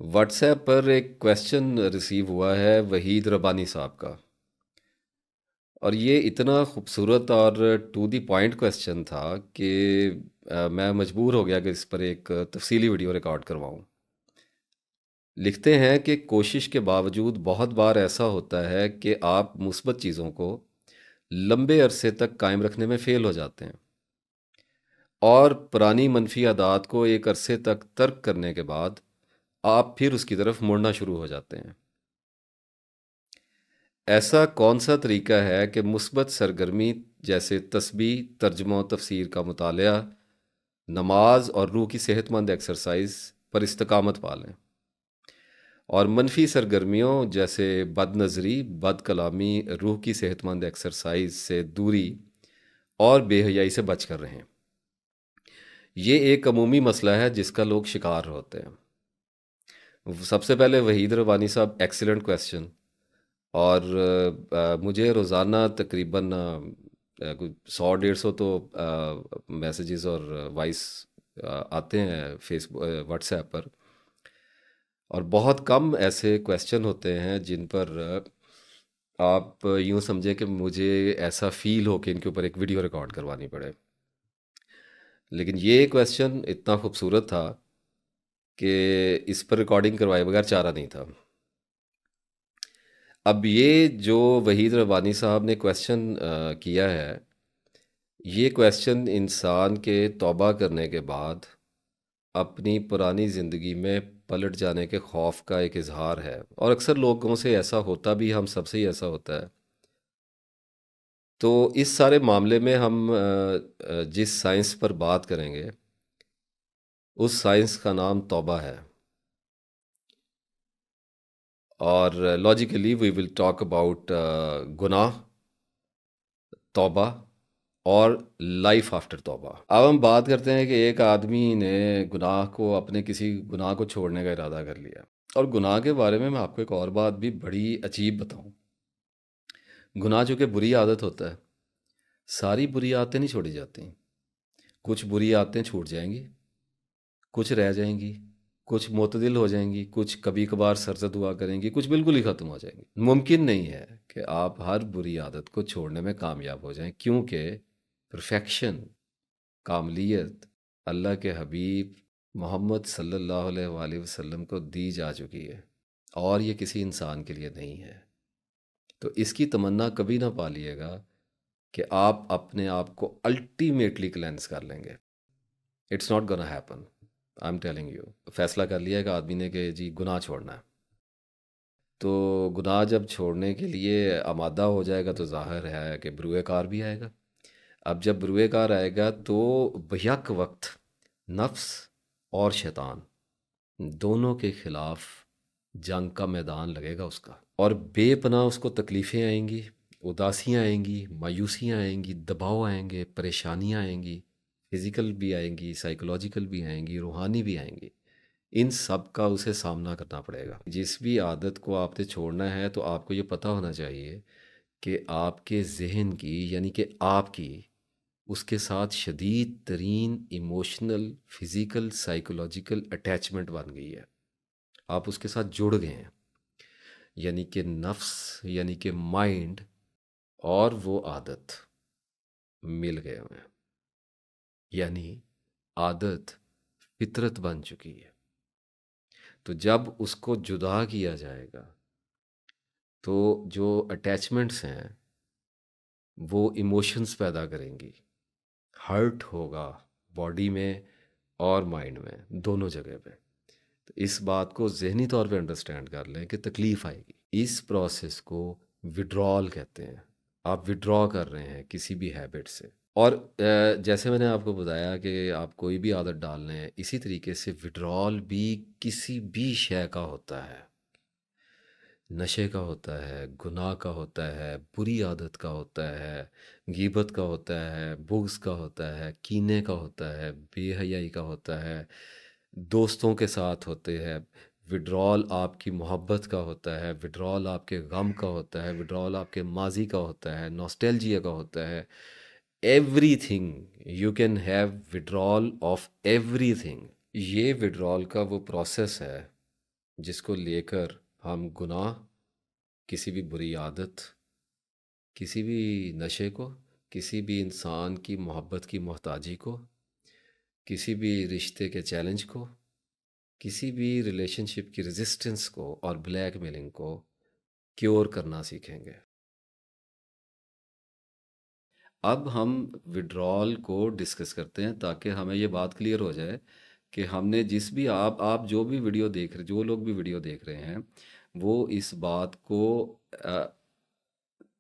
WhatsApp पर एक question receive हुआ है वहीद रबानी साहब का। और ये इतना खूबसूरत और टू द पॉइंट क्वेश्चन था कि मैं मजबूर हो गया कि इस पर एक तफसीली वीडियो रिकॉर्ड करवाऊँ। लिखते हैं कि कोशिश के बावजूद बहुत बार ऐसा होता है कि आप मुस्बत चीज़ों को लंबे अरसे तक कायम रखने में फ़ेल हो जाते हैं और पुरानी मनफी आदत को एक अरसे तक तर्क करने के बाद आप फिर उसकी तरफ मुड़ना शुरू हो जाते हैं। ऐसा कौन सा तरीका है कि मुस्बत सरगर्मी जैसे तस्बीह, तर्जुमा, तफसीर का मुतालिया, नमाज और रूह की सेहतमंद एक्सरसाइज पर इस्तकामत पा लें और मनफी सरगर्मियों जैसे बदनज़री, बद कलामी, रूह की सेहतमंद एक्सरसाइज से दूरी और बेहयाई से बच कर रहें। ये एक अमूमी मसला है जिसका लोग शिकार होते हैं। सबसे पहले वहीद रबानी साहब, एक्सीलेंट क्वेश्चन। और मुझे रोज़ाना तकरीबन कुछ 100-150 तो मैसेजेस और वॉइस आते हैं फेसबुक व्हाट्सएप पर। और बहुत कम ऐसे क्वेश्चन होते हैं जिन पर आप यूँ समझें कि मुझे ऐसा फील हो कि इनके ऊपर एक वीडियो रिकॉर्ड करवानी पड़े। लेकिन ये क्वेश्चन इतना खूबसूरत था कि इस पर रिकॉर्डिंग करवाए बगैर चारा नहीं था। अब ये जो वहीद रबानी साहब ने क्वेश्चन किया है, ये क्वेश्चन इंसान के तौबा करने के बाद अपनी पुरानी ज़िंदगी में पलट जाने के खौफ का एक इजहार है। और अक्सर लोगों से ऐसा होता भी, हम सबसे ही ऐसा होता है। तो इस सारे मामले में हम जिस साइंस पर बात करेंगे उस साइंस का नाम तौबा है। और logically we will talk about गुनाह, तौबा और लाइफ आफ्टर तौबा। अब हम बात करते हैं कि एक आदमी ने गुनाह को, अपने किसी गुनाह को छोड़ने का इरादा कर लिया। और गुनाह के बारे में मैं आपको एक और बात भी बड़ी अजीब बताऊं। गुनाह जो कि बुरी आदत होता है, सारी बुरी आदतें नहीं छोड़ी जाती। कुछ बुरी आदतें छूट जाएंगी, कुछ रह जाएंगी, कुछ मुतदिल हो जाएंगी, कुछ कभी कभार सरसद हुआ करेंगी, कुछ बिल्कुल ही ख़त्म हो जाएंगी। मुमकिन नहीं है कि आप हर बुरी आदत को छोड़ने में कामयाब हो जाएं, क्योंकि परफेक्शन, कामलियत अल्लाह के हबीब मोहम्मद सल्लल्लाहु अलैहि वसल्लम को दी जा चुकी है और ये किसी इंसान के लिए नहीं है। तो इसकी तमन्ना कभी ना पालिएगा कि आप अपने आप को अल्टीमेटली क्लेंस कर लेंगे। It's not gonna happen. I am telling you. फैसला कर लिया है कि आदमी ने कि जी गुनाह छोड़ना है, तो गुनाह जब छोड़ने के लिए आमादा हो जाएगा तो जाहिर है कि बरूए कार भी आएगा। अब जब बरूए कार आएगा तो बयक वक्त नफ्स और शैतान दोनों के खिलाफ जंग का मैदान लगेगा उसका। और बेपनाह उसको तकलीफ़ें आएंगी, उदासियाँ आएंगी, मायूसियाँ आएंगी, दबाव आएंगे, परेशानियाँ आएंगी, फिज़िकल भी आएंगी, साइकोलॉजिकल भी आएंगी, रूहानी भी आएंगी। इन सब का उसे सामना करना पड़ेगा। जिस भी आदत को आपने छोड़ना है तो आपको ये पता होना चाहिए कि आपके जहन की, यानी कि आपकी, उसके साथ शदीद तरीन इमोशनल, फिज़िकल, साइकोलॉजिकल अटैचमेंट बन गई है। आप उसके साथ जुड़ गए हैं, यानी कि नफ्स, यानी कि माइंड और वो आदत मिल गए हुए हैं। यानी आदत फितरत बन चुकी है। तो जब उसको जुदा किया जाएगा तो जो अटैचमेंट्स हैं वो इमोशंस पैदा करेंगी। हर्ट होगा बॉडी में और माइंड में, दोनों जगह पे। तो इस बात को ज़हनी तौर पे अंडरस्टैंड कर लें कि तकलीफ़ आएगी। इस प्रोसेस को विड्रॉल कहते हैं। आप विड्रॉ कर रहे हैं किसी भी हैबिट से। और जैसे मैंने आपको बताया कि आप कोई भी आदत डाल रहे हैं, इसी तरीके से विड्रॉल भी किसी भी शय का होता है। नशे का होता है, गुनाह का होता है, बुरी आदत का होता है, गीबत का होता है, बुग़्ज़ का होता है, कीने का होता है, बेहयाई का होता है, दोस्तों के साथ होते हैं। विड्रॉल आपकी मोहब्बत का होता है, विड्रॉल आपके गम का होता है, विड्रॉल आपके माजी का होता है, नॉस्टैल्जिया का होता है। Everything you can have withdrawal of everything. ये विड्रॉल का वो प्रोसेस है जिसको लेकर हम गुनाह, किसी भी बुरी आदत, किसी भी नशे को, किसी भी इंसान की मोहब्बत की मोहताजी को, किसी भी रिश्ते के चैलेंज को, किसी भी रिलेशनशिप की रेजिस्टेंस को और ब्लैकमेलिंग को क्योर करना सीखेंगे। अब हम विड्रॉल को डिस्कस करते हैं ताकि हमें ये बात क्लियर हो जाए कि हमने जिस भी आप जो भी वीडियो देख रहे, जो लोग भी वीडियो देख रहे हैं, वो इस बात को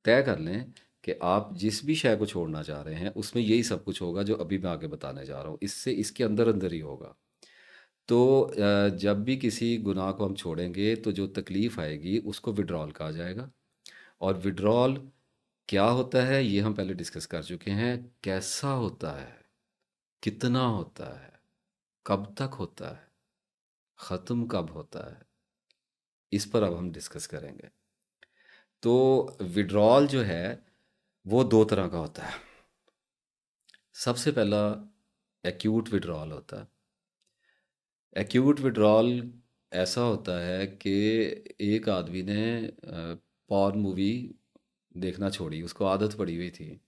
तय कर लें कि आप जिस भी शय को छोड़ना चाह रहे हैं उसमें यही सब कुछ होगा जो अभी मैं आगे बताने जा रहा हूँ, इससे इसके अंदर अंदर ही होगा। तो जब भी किसी गुनाह को हम छोड़ेंगे तो जो तकलीफ़ आएगी उसको विड्रॉल कहा जाएगा। और विड्रॉल क्या होता है ये हम पहले डिस्कस कर चुके हैं। कैसा होता है, कितना होता है, कब तक होता है, ख़त्म कब होता है, इस पर अब हम डिस्कस करेंगे। तो विड्रॉल जो है वो दो तरह का होता है। सबसे पहला एक्यूट विड्रॉल होता है। एक्यूट विड्रॉल ऐसा होता है कि एक आदमी ने पॉर्न मूवी देखना छोड़ी, उसको आदत पड़ी हुई थी।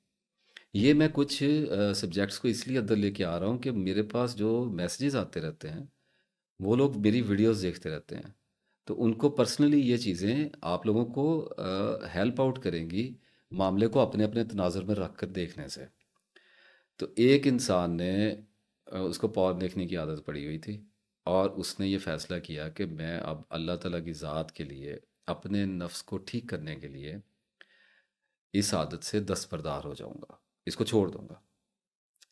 ये मैं कुछ सब्जेक्ट्स को इसलिए अंदर लेके आ रहा हूँ कि मेरे पास जो मैसेजेस आते रहते हैं वो लोग मेरी वीडियोस देखते रहते हैं। तो उनको पर्सनली ये चीज़ें आप लोगों को हेल्प आउट करेंगी मामले को अपने अपने तनाज़ुर में रख कर देखने से। तो एक इंसान ने उसको पॉर्न देखने की आदत पड़ी हुई थी और उसने ये फ़ैसला किया कि मैं अब अल्लाह ताला की ज़ात के लिए, अपने नफ्स को ठीक करने के लिए इस आदत से दस्तबरदार हो जाऊंगा, इसको छोड़ दूंगा।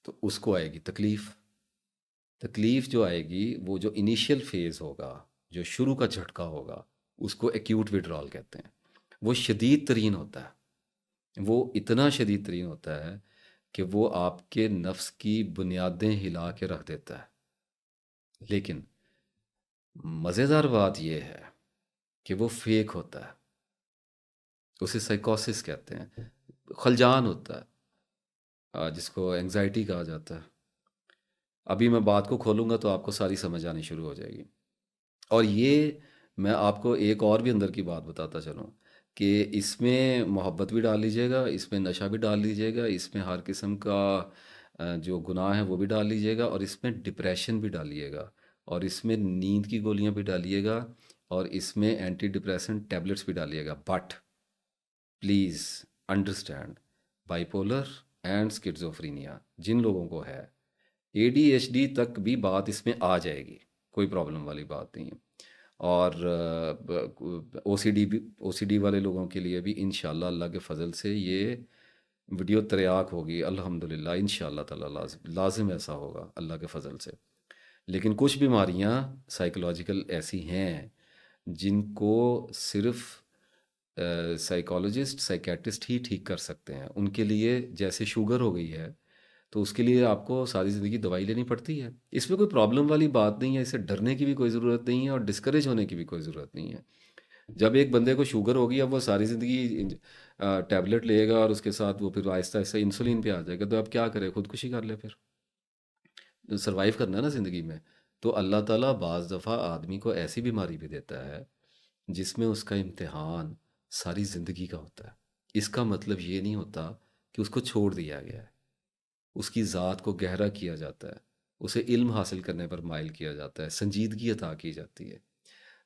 तो उसको आएगी तकलीफ़। तकलीफ़ जो आएगी वो जो इनिशियल फेज़ होगा, जो शुरू का झटका होगा, उसको एक्यूट विड्रॉल कहते हैं। वो शदीद तरीन होता है। वो इतना शदीद तरीन होता है कि वो आपके नफ्स की बुनियादें हिला के रख देता है। लेकिन मज़ेदार बात यह है कि वो फेक होता है। उसे साइकोसिस कहते हैं। खलजान होता है, जिसको एंजाइटी कहा जाता है। अभी मैं बात को खोलूँगा तो आपको सारी समझ आनी शुरू हो जाएगी। और ये मैं आपको एक और भी अंदर की बात बताता चलूँ कि इसमें मोहब्बत भी डाल लीजिएगा, इसमें नशा भी डाल लीजिएगा, इसमें हर किस्म का जो गुनाह है वो भी डाल लीजिएगा, और इसमें डिप्रेशन भी डालिएगा, और इसमें नींद की गोलियां भी डालिएगा, और इसमें एंटी डिप्रेसेंट टैबलेट्स भी डालिएगा। But please understand, bipolar and schizophrenia जिन लोगों को है, एडीएचडी तक भी बात इसमें आ जाएगी, कोई प्रॉब्लम वाली बात नहीं है। और ओसीडी भी, ओसीडी वाले लोगों के लिए भी इंशाल्लाह अल्लाह के फ़ज़ल से ये वीडियो तरियाक होगी अल्हम्दुलिल्लाह, इंशाल्लाह ताला लाजिम ऐसा होगा अल्लाह के फ़ज़ल से। लेकिन कुछ बीमारियां साइकोलॉजिकल ऐसी हैं जिनको सिर्फ साइकोलॉजिस्ट, साइकेट्रिस्ट ही ठीक कर सकते हैं। उनके लिए जैसे शुगर हो गई है तो उसके लिए आपको सारी ज़िंदगी दवाई लेनी पड़ती है। इसमें कोई प्रॉब्लम वाली बात नहीं है, इससे डरने की भी कोई ज़रूरत नहीं है और डिस्करेज होने की भी कोई ज़रूरत नहीं है। जब एक बंदे को शुगर होगी, अब वो सारी ज़िंदगी टैबलेट लेगा और उसके साथ वो फिर आहिस्ता आहिस्ता इंसुलिन पे आ जाएगा, तो अब क्या करे, खुदकुशी कर ले फिर। सरवाइव करना है ना ज़िंदगी में। तो अल्लाह ताला बाज़ दफ़ा आदमी को ऐसी बीमारी भी देता है जिसमें उसका इम्तिहान सारी ज़िंदगी का होता है। इसका मतलब ये नहीं होता कि उसको छोड़ दिया गया है। उसकी ज़ात को गहरा किया जाता है, उसे इल्म हासिल करने पर माइल किया जाता है, संजीदगी अता की जाती है।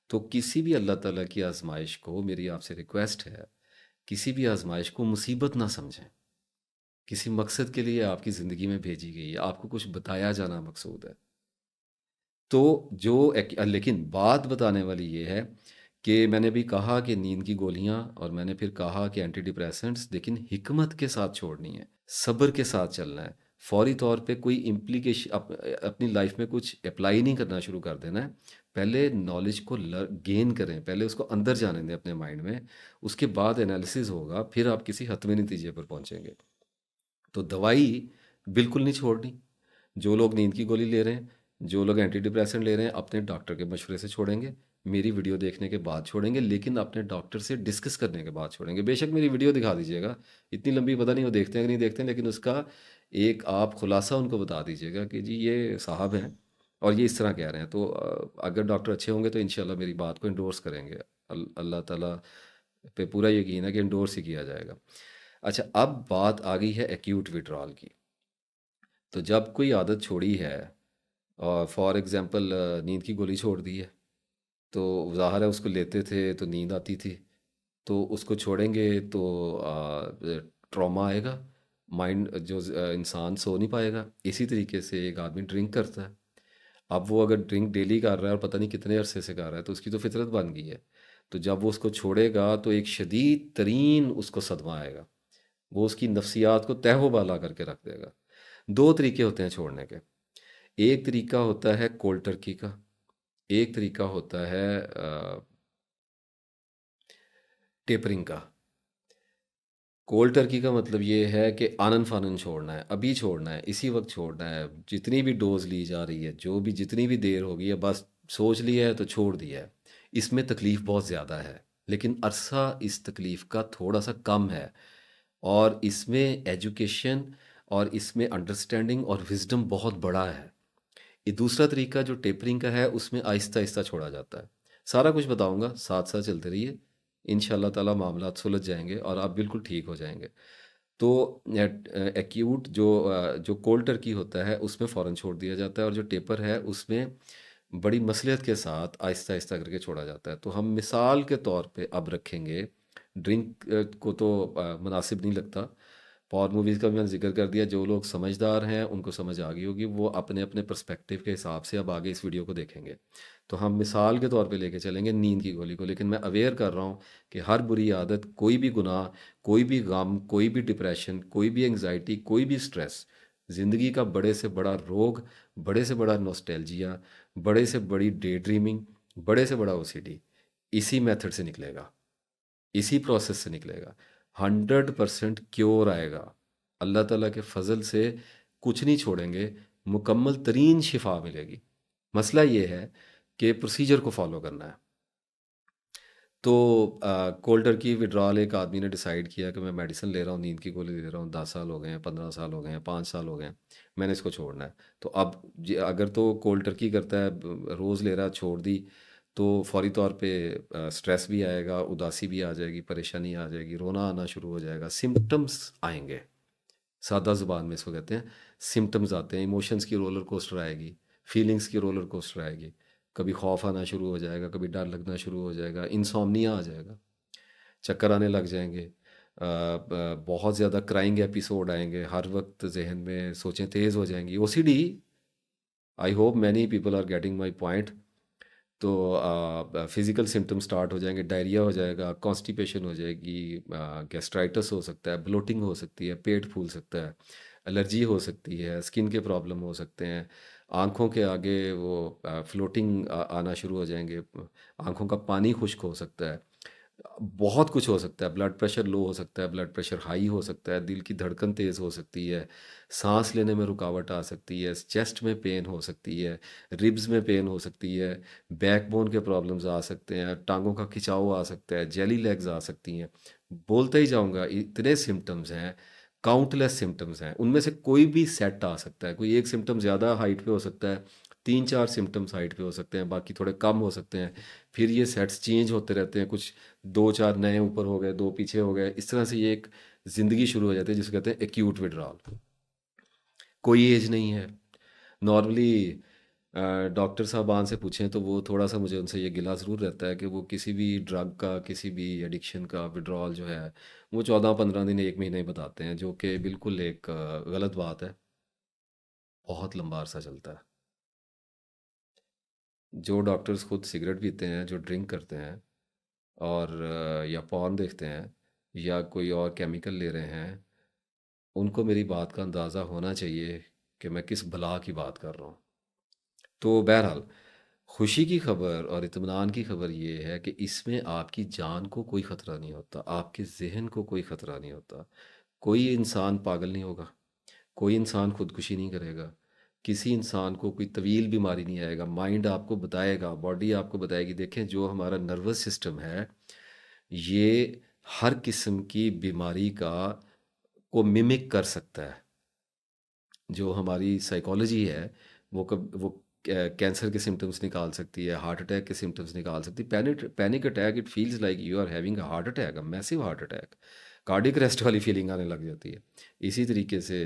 तो किसी भी अल्लाह ताला की आज़माइश को, मेरी आपसे रिक्वेस्ट है, किसी भी आज़माइश को मुसीबत ना समझें। किसी मकसद के लिए आपकी ज़िंदगी में भेजी गई है, आपको कुछ बताया जाना मकसूद है। तो लेकिन बात बताने वाली ये है कि मैंने भी कहा कि नींद की गोलियां, और मैंने फिर कहा कि एंटी डिप्रेसेंट्स, लेकिन हिकमत के साथ छोड़नी है, सब्र के साथ चलना है। फौरी तौर पे कोई इम्प्लीकेशन अपनी लाइफ में कुछ अप्लाई नहीं करना शुरू कर देना है। पहले नॉलेज को गेन करें, पहले उसको अंदर जाने दें अपने माइंड में, उसके बाद एनालिसिस होगा, फिर आप किसी हतमी नतीजे पर पहुंचेंगे। तो दवाई बिल्कुल नहीं छोड़नी। जो लोग नींद की गोली ले रहे हैं, जो लोग एंटी डिप्रेसेंट ले रहे हैं, अपने डॉक्टर के मशवरे से छोड़ेंगे, मेरी वीडियो देखने के बाद छोड़ेंगे, लेकिन अपने डॉक्टर से डिस्कस करने के बाद छोड़ेंगे। बेशक मेरी वीडियो दिखा दीजिएगा, इतनी लंबी पता नहीं वो देखते हैं कि नहीं देखते हैं, लेकिन उसका एक आप खुलासा उनको बता दीजिएगा कि जी ये साहब हैं, और ये इस तरह कह रहे हैं। तो अगर डॉक्टर अच्छे होंगे तो इंशाल्लाह मेरी बात को इंडोर्स करेंगे। अल्लाह ताला पे पूरा यकीन है कि इंडोर्स ही किया जाएगा। अच्छा, अब बात आ गई है एक्यूट विड्रॉल की। तो जब कोई आदत छोड़ी है, और फॉर एग्ज़ाम्पल नींद की गोली छोड़ दी है, तो ज़ाहिर है उसको लेते थे तो नींद आती थी, तो उसको छोड़ेंगे तो ट्रॉमा आएगा, माइंड जो इंसान सो नहीं पाएगा। इसी तरीके से एक आदमी ड्रिंक करता है, अब वो अगर ड्रिंक डेली कर रहा है और पता नहीं कितने अरसे से कर रहा है, तो उसकी तो फितरत बन गई है। तो जब वो उसको छोड़ेगा तो एक शदीद तरीन उसको सदमा आएगा, वो उसकी नफ्सियात को तहवबाला करके रख देगा। दो तरीके होते हैं छोड़ने के। एक तरीका होता है कोल्ड टर्की का, एक तरीका होता है टेपरिंग का। कोल्ड टर्की का मतलब ये है कि आनन फानन छोड़ना है, अभी छोड़ना है, इसी वक्त छोड़ना है। जितनी भी डोज ली जा रही है, जो भी जितनी भी देर हो गई है, बस सोच लिया है तो छोड़ दिया है। इसमें तकलीफ़ बहुत ज़्यादा है, लेकिन अरसा इस तकलीफ़ का थोड़ा सा कम है। और इसमें एजुकेशन और इसमें अंडरस्टैंडिंग और विजडम बहुत बड़ा है। ये दूसरा तरीका जो टेपरिंग का है, उसमें आहिस्ता आहिस्ता छोड़ा जाता है। सारा कुछ बताऊंगा, साथ साथ चलते रहिए, इंशाल्लाह ताला मामला सुलझ जाएंगे और आप बिल्कुल ठीक हो जाएंगे। तो एक्यूट जो कोल्ड टर्की होता है उसमें फ़ौरन छोड़ दिया जाता है, और जो टेपर है उसमें बड़ी मसलियत के साथ आहिस्ता आहिस्ता करके छोड़ा जाता है। तो हम मिसाल के तौर पे अब रखेंगे, ड्रिंक को तो मुनासिब नहीं लगता। पॉर मूवीज़ का भी मैंने जिक्र कर दिया, जो लोग समझदार हैं उनको समझ आ गई होगी, वो अपने अपने पर्सपेक्टिव के हिसाब से अब आगे इस वीडियो को देखेंगे। तो हम मिसाल के तौर पे लेके चलेंगे नींद की गोली को, लेकिन मैं अवेयर कर रहा हूँ कि हर बुरी आदत, कोई भी गुनाह, कोई भी गम, कोई भी डिप्रेशन, कोई भी एंग्जाइटी, कोई भी स्ट्रेस, ज़िंदगी का बड़े से बड़ा रोग, बड़े से बड़ा नॉस्टैल्जिया, बड़े से बड़ी डे ड्रीमिंग, बड़े से बड़ा ओसीडी इसी मेथड से निकलेगा, इसी प्रोसेस से निकलेगा। 100% क्योर आएगा अल्लाह ताला के फजल से। कुछ नहीं छोड़ेंगे, मुकम्मल तरीन शिफा मिलेगी। मसला ये है कि प्रोसीजर को फॉलो करना है। तो कोल्ड टर्की विड्रॉल एक आदमी ने डिसाइड किया कि मैं मेडिसिन ले रहा हूँ, नींद की गोली ले रहा हूँ, 10 साल हो गए हैं, 15 साल हो गए हैं, 5 साल हो गए हैं, मैंने इसको छोड़ना है। तो अब अगर तो कोल्ड टर्की करता है, रोज़ ले रहा है, छोड़ दी, तो फौरी तौर पे स्ट्रेस भी आएगा, उदासी भी आ जाएगी, परेशानी आ जाएगी, रोना आना शुरू हो जाएगा, सिम्टम्स आएंगे। सादा ज़ुबान में इसको कहते हैं सिम्टम्स आते हैं। इमोशंस की रोलर कोस्टर आएगी, फीलिंग्स की रोलर कोस्टर आएगी। कभी खौफ आना शुरू हो जाएगा, कभी डर लगना शुरू हो जाएगा, इंसोम्निया आ जाएगा, चक्कर आने लग जाएंगे, बहुत ज़्यादा क्राइंग एपिसोड आएंगे, हर वक्त जहन में सोचें तेज़ हो जाएंगी, OCD. I hope many people are getting my point. तो फिज़िकल सिम्टम स्टार्ट हो जाएंगे, डायरिया हो जाएगा, कॉन्स्टिपेशन हो जाएगी, गैस्ट्राइटिस हो सकता है, ब्लोटिंग हो सकती है, पेट फूल सकता है, एलर्जी हो सकती है, स्किन के प्रॉब्लम हो सकते हैं, आँखों के आगे वो फ्लोटिंग आना शुरू हो जाएंगे, आँखों का पानी खुश्क हो सकता है, बहुत कुछ हो सकता है। ब्लड प्रेशर लो हो सकता है, ब्लड प्रेशर हाई हो सकता है, दिल की धड़कन तेज़ हो सकती है, सांस लेने में रुकावट आ सकती है, चेस्ट में पेन हो सकती है, रिब्स में पेन हो सकती है, बैकबोन के प्रॉब्लम्स आ सकते हैं, टांगों का खिंचाव आ सकता है, जेली लेग्स आ सकती हैं। बोलते ही जाऊंगा, इतने सिम्टम्स हैं, काउंटलेस सिम्टम्स हैं, उनमें से कोई भी सेट आ सकता है। कोई एक सिम्टम ज़्यादा हाइट पे हो सकता है, 3-4 सिम्टम्स हाइट पे हो सकते हैं, बाकी थोड़े कम हो सकते हैं। फिर ये सेट्स चेंज होते रहते हैं, कुछ 2-4 नए ऊपर हो गए, 2 पीछे हो गए, इस तरह से ये एक ज़िंदगी शुरू हो जाती है, जिसे कहते हैं एक्यूट विड्रॉल। कोई एज नहीं है। नॉर्मली डॉक्टर साहबान से पूछें तो वो थोड़ा सा, मुझे उनसे ये गिला ज़रूर रहता है कि वो किसी भी ड्रग का, किसी भी एडिक्शन का विड्रॉल जो है, वो 14-15 दिन, 1 महीने ही बताते हैं, जो कि बिल्कुल एक गलत बात है। बहुत लंबा अरसा चलता है। जो डॉक्टर्स खुद सिगरेट पीते हैं, जो ड्रिंक करते हैं, और या पॉर्न देखते हैं, या कोई और केमिकल ले रहे हैं, उनको मेरी बात का अंदाज़ा होना चाहिए कि मैं किस बला की बात कर रहा हूँ। तो बहरहाल, खुशी की खबर और इत्मीनान की खबर ये है कि इसमें आपकी जान को कोई ख़तरा नहीं होता, आपके जहन को कोई ख़तरा नहीं होता। कोई इंसान पागल नहीं होगा, कोई इंसान खुदकुशी नहीं करेगा, किसी इंसान को कोई तवील बीमारी नहीं आएगा। माइंड आपको बताएगा, बॉडी आपको बताएगी, देखें जो हमारा नर्वस सिस्टम है, ये हर किस्म की बीमारी का को मिमिक कर सकता है। जो हमारी साइकोलॉजी है, वो कैंसर के सिम्टम्स निकाल सकती है, हार्ट अटैक के सिम्टम्स निकाल सकती है। Panic attack, it feels like you are having a heart attack, a massive heart attack, cardiac arrest वाली फीलिंग आने लग जाती है। इसी तरीके से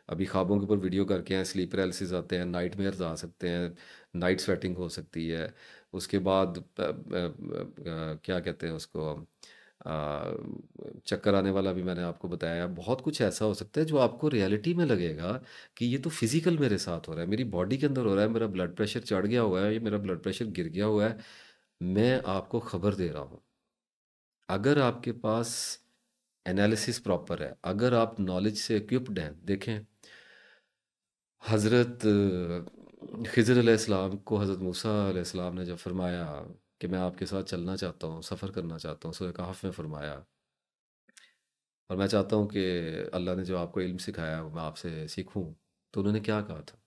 अभी ख्वाबों के ऊपर वीडियो करके हैं, स्लीप पैरालिसिस आते हैं, नाइटमेयर्स आ सकते हैं, नाइट स्वेटिंग हो सकती है। उसके बाद क्या कहते हैं उसको, चक्कर आने वाला भी मैंने आपको बताया। बहुत कुछ ऐसा हो सकता है जो आपको रियलिटी में लगेगा कि ये तो फिजिकल मेरे साथ हो रहा है, मेरी बॉडी के अंदर हो रहा है, मेरा ब्लड प्रेशर चढ़ गया हुआ है, ये मेरा ब्लड प्रेशर गिर गया हुआ है। मैं आपको खबर दे रहा हूँ, अगर आपके पास एनालिसिस प्रॉपर है, अगर आप नॉलेज से इक्विप्ड हैं। देखें, हज़रत खिज़र अलैहिस्सलाम को हज़रत मूसा अलैहिस्सलाम ने जब फरमाया कि मैं आपके साथ चलना चाहता हूँ, सफ़र करना चाहता हूँ, सूरह कहफ में फरमाया, और मैं चाहता हूँ कि अल्लाह ने जो आपको इल्म सिखाया है वो मैं आपसे सीखूँ, तो उन्होंने क्या कहा था?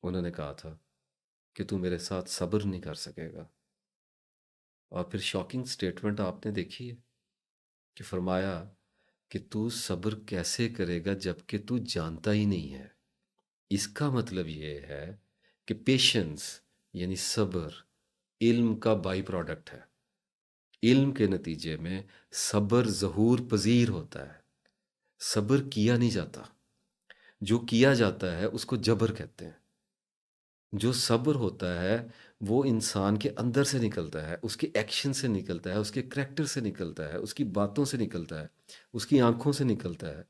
उन्होंने कहा था कि तू मेरे साथ सब्र नहीं कर सकेगा। और फिर शॉकिंग स्टेटमेंट आपने देखी है कि फरमाया कि तू सब्र कैसे करेगा जबकि तू जानता ही नहीं है। इसका मतलब ये है कि पेशेंस यानी सब्र इल्म का बाई प्रोडक्ट है। इल्म के नतीजे में सब्र ज़हूर पजीर होता है। सब्र किया नहीं जाता, जो किया जाता है उसको जबर कहते हैं। जो सब्र होता है वो इंसान के अंदर से निकलता है, उसके एक्शन से निकलता है, उसके करैक्टर से निकलता है, उसकी बातों से निकलता है, उसकी आंखों से निकलता है,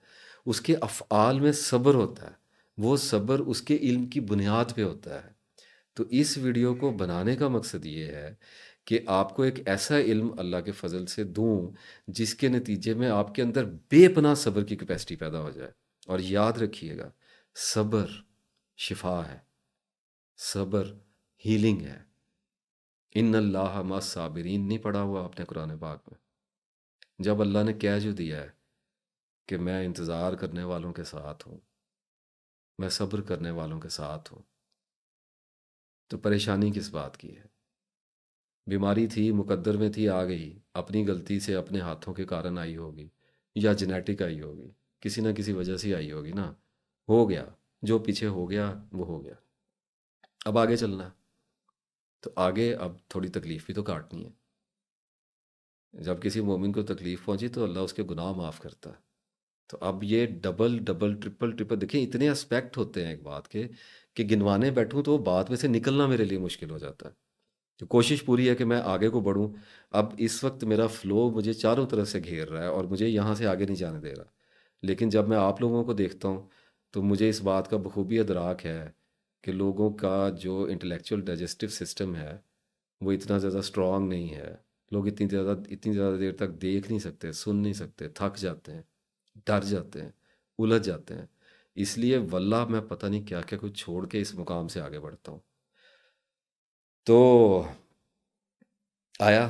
उसके अफ़आल में सब्र होता है। वो सब्र उसके इल्म की बुनियाद पे होता है। तो इस वीडियो को बनाने का मकसद ये है कि आपको एक ऐसा इल्म अल्लाह के फ़ज़ल से दूँ जिसके नतीजे में आपके अंदर बेपनाह सब्र की कैपेसिटी पैदा हो जाए। और याद रखिएगा, सब्र शिफा है, सब्र हीलिंग है। इन अल्लाह मा साबिरीन नहीं पढ़ा हुआ आपने कुरान पाक में? जब अल्लाह ने कह जो दिया है कि मैं इंतज़ार करने वालों के साथ हूँ, मैं सब्र करने वालों के साथ हूँ, तो परेशानी किस बात की है? बीमारी थी, मुकद्दर में थी, आ गई, अपनी गलती से अपने हाथों के कारण आई होगी, या जेनेटिक आई होगी, किसी ना किसी वजह से आई होगी ना। हो गया, जो पीछे हो गया वो हो गया, अब आगे चलना है। तो आगे अब थोड़ी तकलीफ़ भी तो काटनी है। जब किसी मोमिन को तकलीफ़ पहुंची तो अल्लाह उसके गुनाह माफ़ करता है। तो अब ये डबल डबल ट्रिपल ट्रिपल, देखिए इतने एस्पेक्ट होते हैं एक बात के कि गिनवाने बैठूं तो वो बात में से निकलना मेरे लिए मुश्किल हो जाता है। तो कोशिश पूरी है कि मैं आगे को बढ़ूं। अब इस वक्त मेरा फ़्लो मुझे चारों तरफ से घेर रहा है और मुझे यहाँ से आगे नहीं जाने दे रहा। लेकिन जब मैं आप लोगों को देखता हूँ तो मुझे इस बात का बखूबी अदराक है कि लोगों का जो इंटेलेक्चुअल डाइजेस्टिव सिस्टम है वो इतना ज़्यादा स्ट्रॉन्ग नहीं है। लोग इतनी ज़्यादा देर तक देख नहीं सकते, सुन नहीं सकते, थक जाते हैं, डर जाते हैं, उलझ जाते हैं। इसलिए वल्लाह मैं पता नहीं क्या क्या कुछ छोड़ के इस मुकाम से आगे बढ़ता हूँ। तो आया,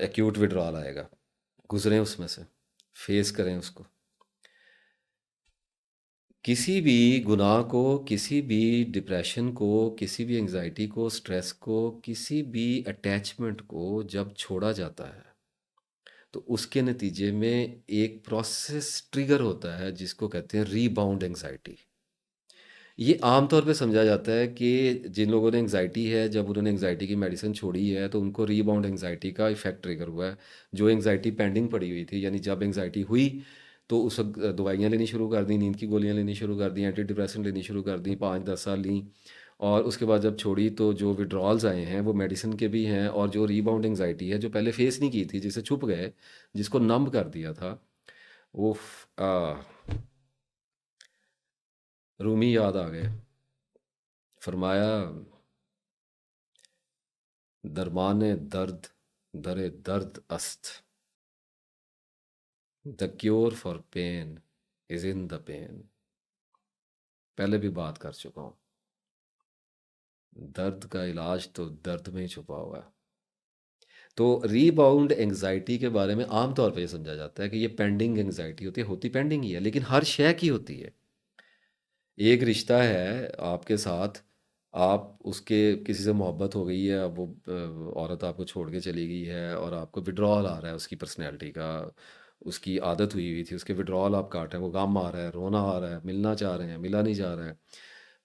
एक्यूट विड्रॉल आएगा, गुजरें उसमें से, फेस करें उसको। किसी भी गुनाह को, किसी भी डिप्रेशन को, किसी भी एंजाइटी को, स्ट्रेस को, किसी भी अटैचमेंट को जब छोड़ा जाता है तो उसके नतीजे में एक प्रोसेस ट्रिगर होता है जिसको कहते हैं रीबाउंड एंजाइटी। ये आम तौर पे समझा जाता है कि जिन लोगों ने एंजाइटी है, जब उन्होंने एंजाइटी की मेडिसिन छोड़ी है तो उनको रीबाउंड एंजाइटी का इफेक्ट ट्रिगर हुआ है। जो एंजाइटी पेंडिंग पड़ी हुई थी, यानी जब एंजाइटी हुई तो उस वक्त दवाइयाँ लेनी शुरू कर दी, नींद की गोलियाँ लेनी शुरू कर दी, एंटी डिप्रेसेंट लेनी शुरू कर दी, 5-10 साल ली। और उसके बाद जब छोड़ी तो जो विड्रॉल्स आए हैं वो मेडिसिन के भी हैं, और जो रीबाउंड एंजाइटी है जो पहले फेस नहीं की थी, जिसे छुप गए, जिसको नंब कर दिया था, वो रूमी याद आ गए। फरमाया, दरमान दर्द दरे दर्द अस्त, the cure for pain is in the pain. पहले भी बात कर चुका हूँ, दर्द का इलाज तो दर्द में ही छुपा हुआ है। तो रीबाउंड एंजाइटी के बारे में आम तौर पे ये समझा जाता है कि ये पेंडिंग एंजाइटी होती पेंडिंग ही है, लेकिन हर शय की होती है। एक रिश्ता है आपके साथ, आप उसके किसी से मोहब्बत हो गई है, अब वो औरत आपको छोड़ के चली गई है और आपको विड्रॉल आ रहा है उसकी पर्सनैलिटी का, उसकी आदत हुई हुई थी, उसके विड्रॉल आप काट रहे हैं, वो गम आ रहा है, रोना आ रहा है, मिलना चाह रहे हैं, मिला नहीं जा रहा है।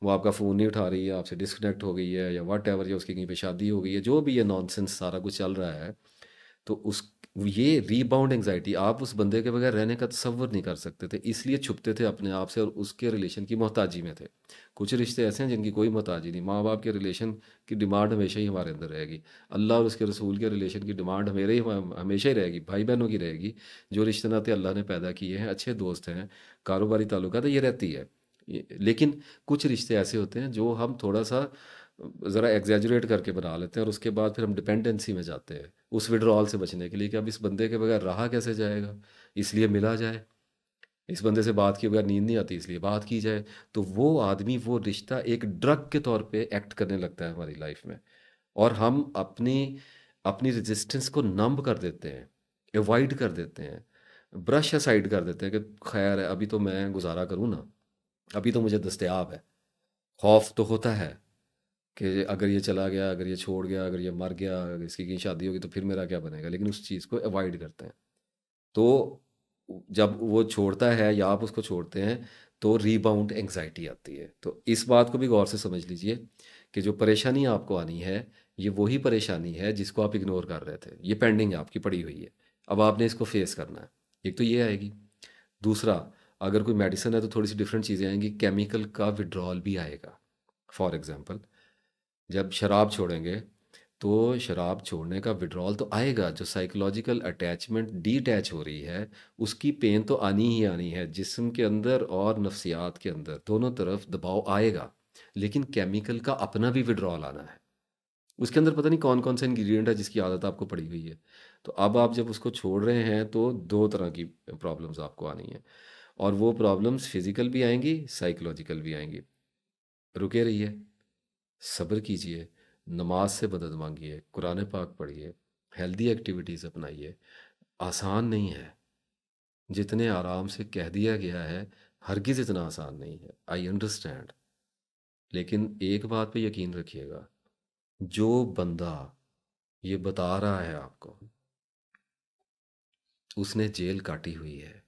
वो आपका फ़ोन नहीं उठा रही है, आपसे डिस्कनेक्ट हो गई है, या वट एवर, या उसकी कहीं पे शादी हो गई है, जो भी ये नॉनसेंस सारा कुछ चल रहा है, तो उस ये रीबाउंड एंग्जाइटी, आप उस बंदे के बगैर रहने का तसव्वुर नहीं कर सकते थे, इसलिए छुपते थे अपने आप से और उसके रिलेशन की मोहताजी में थे। कुछ रिश्ते ऐसे हैं जिनकी कोई मोहताजी नहीं, माँ बाप के रिलेशन की डिमांड हमेशा ही हमारे अंदर रहेगी, अल्लाह और उसके रसूल के रिलेशन की डिमांड हमेशा ही रहेगी, भाई बहनों की रहेगी। जो रिश्ते नाते अल्लाह ने पैदा किए हैं, अच्छे दोस्त हैं, कारोबारी ताल्लुकात है, ये रहती है। लेकिन कुछ रिश्ते ऐसे होते हैं जो हम थोड़ा सा ज़रा एग्जैजरेट करके बना लेते हैं, और उसके बाद फिर हम डिपेंडेंसी में जाते हैं उस विड्रॉल से बचने के लिए कि अब इस बंदे के बगैर रहा कैसे जाएगा, इसलिए मिला जाए। इस बंदे से बात किए बगैर नींद नहीं आती, इसलिए बात की जाए। तो वो आदमी, वो रिश्ता एक ड्रग के तौर पे एक्ट करने लगता है हमारी लाइफ में, और हम अपनी अपनी रेजिस्टेंस को नंब कर देते हैं, अवॉइड कर देते हैं, ब्रश असाइड कर देते हैं कि खैर है, अभी तो मैं गुजारा करूँ ना, अभी तो मुझे दस्तयाब है। खौफ तो होता है कि अगर ये चला गया, अगर ये छोड़ गया, अगर ये मर गया, अगर इसकी कहीं शादी होगी तो फिर मेरा क्या बनेगा, लेकिन उस चीज़ को अवॉइड करते हैं। तो जब वो छोड़ता है या आप उसको छोड़ते हैं, तो रीबाउंड एंग्जाइटी आती है। तो इस बात को भी गौर से समझ लीजिए कि जो परेशानी आपको आनी है, ये वही परेशानी है जिसको आप इग्नोर कर रहे थे, ये पेंडिंग है, आपकी पड़ी हुई है, अब आपने इसको फेस करना है। एक तो ये आएगी। दूसरा, अगर कोई मेडिसिन है तो थोड़ी सी डिफरेंट चीज़ें आएंगी, केमिकल का विड्रॉल भी आएगा। फॉर एग्ज़ाम्पल, जब शराब छोड़ेंगे तो शराब छोड़ने का विड्रॉल तो आएगा, जो साइकोलॉजिकल अटैचमेंट डीटैच हो रही है, उसकी पेन तो आनी ही आनी है, जिस्म के अंदर और नफ्सियात के अंदर दोनों तरफ दबाव आएगा। लेकिन केमिकल का अपना भी विड्रॉल आना है, उसके अंदर पता नहीं कौन कौन सा इंग्रेडिएंट है जिसकी आदत आपको पड़ी हुई है। तो अब आप जब उसको छोड़ रहे हैं तो दो तरह की प्रॉब्लम्स आपको आनी है, और वो प्रॉब्लम्स फिजिकल भी आएंगी, साइकोलॉजिकल भी आएंगी। रुके रहिए, सब्र कीजिए, नमाज से मदद मांगिए, कुरान पाक पढ़िए, हेल्दी एक्टिविटीज़ अपनाइए। आसान नहीं है, जितने आराम से कह दिया गया है, हरगिज़ इतना आसान नहीं है, आई अंडरस्टैंड। लेकिन एक बात पे यकीन रखिएगा, जो बंदा ये बता रहा है आपको, उसने जेल काटी हुई है।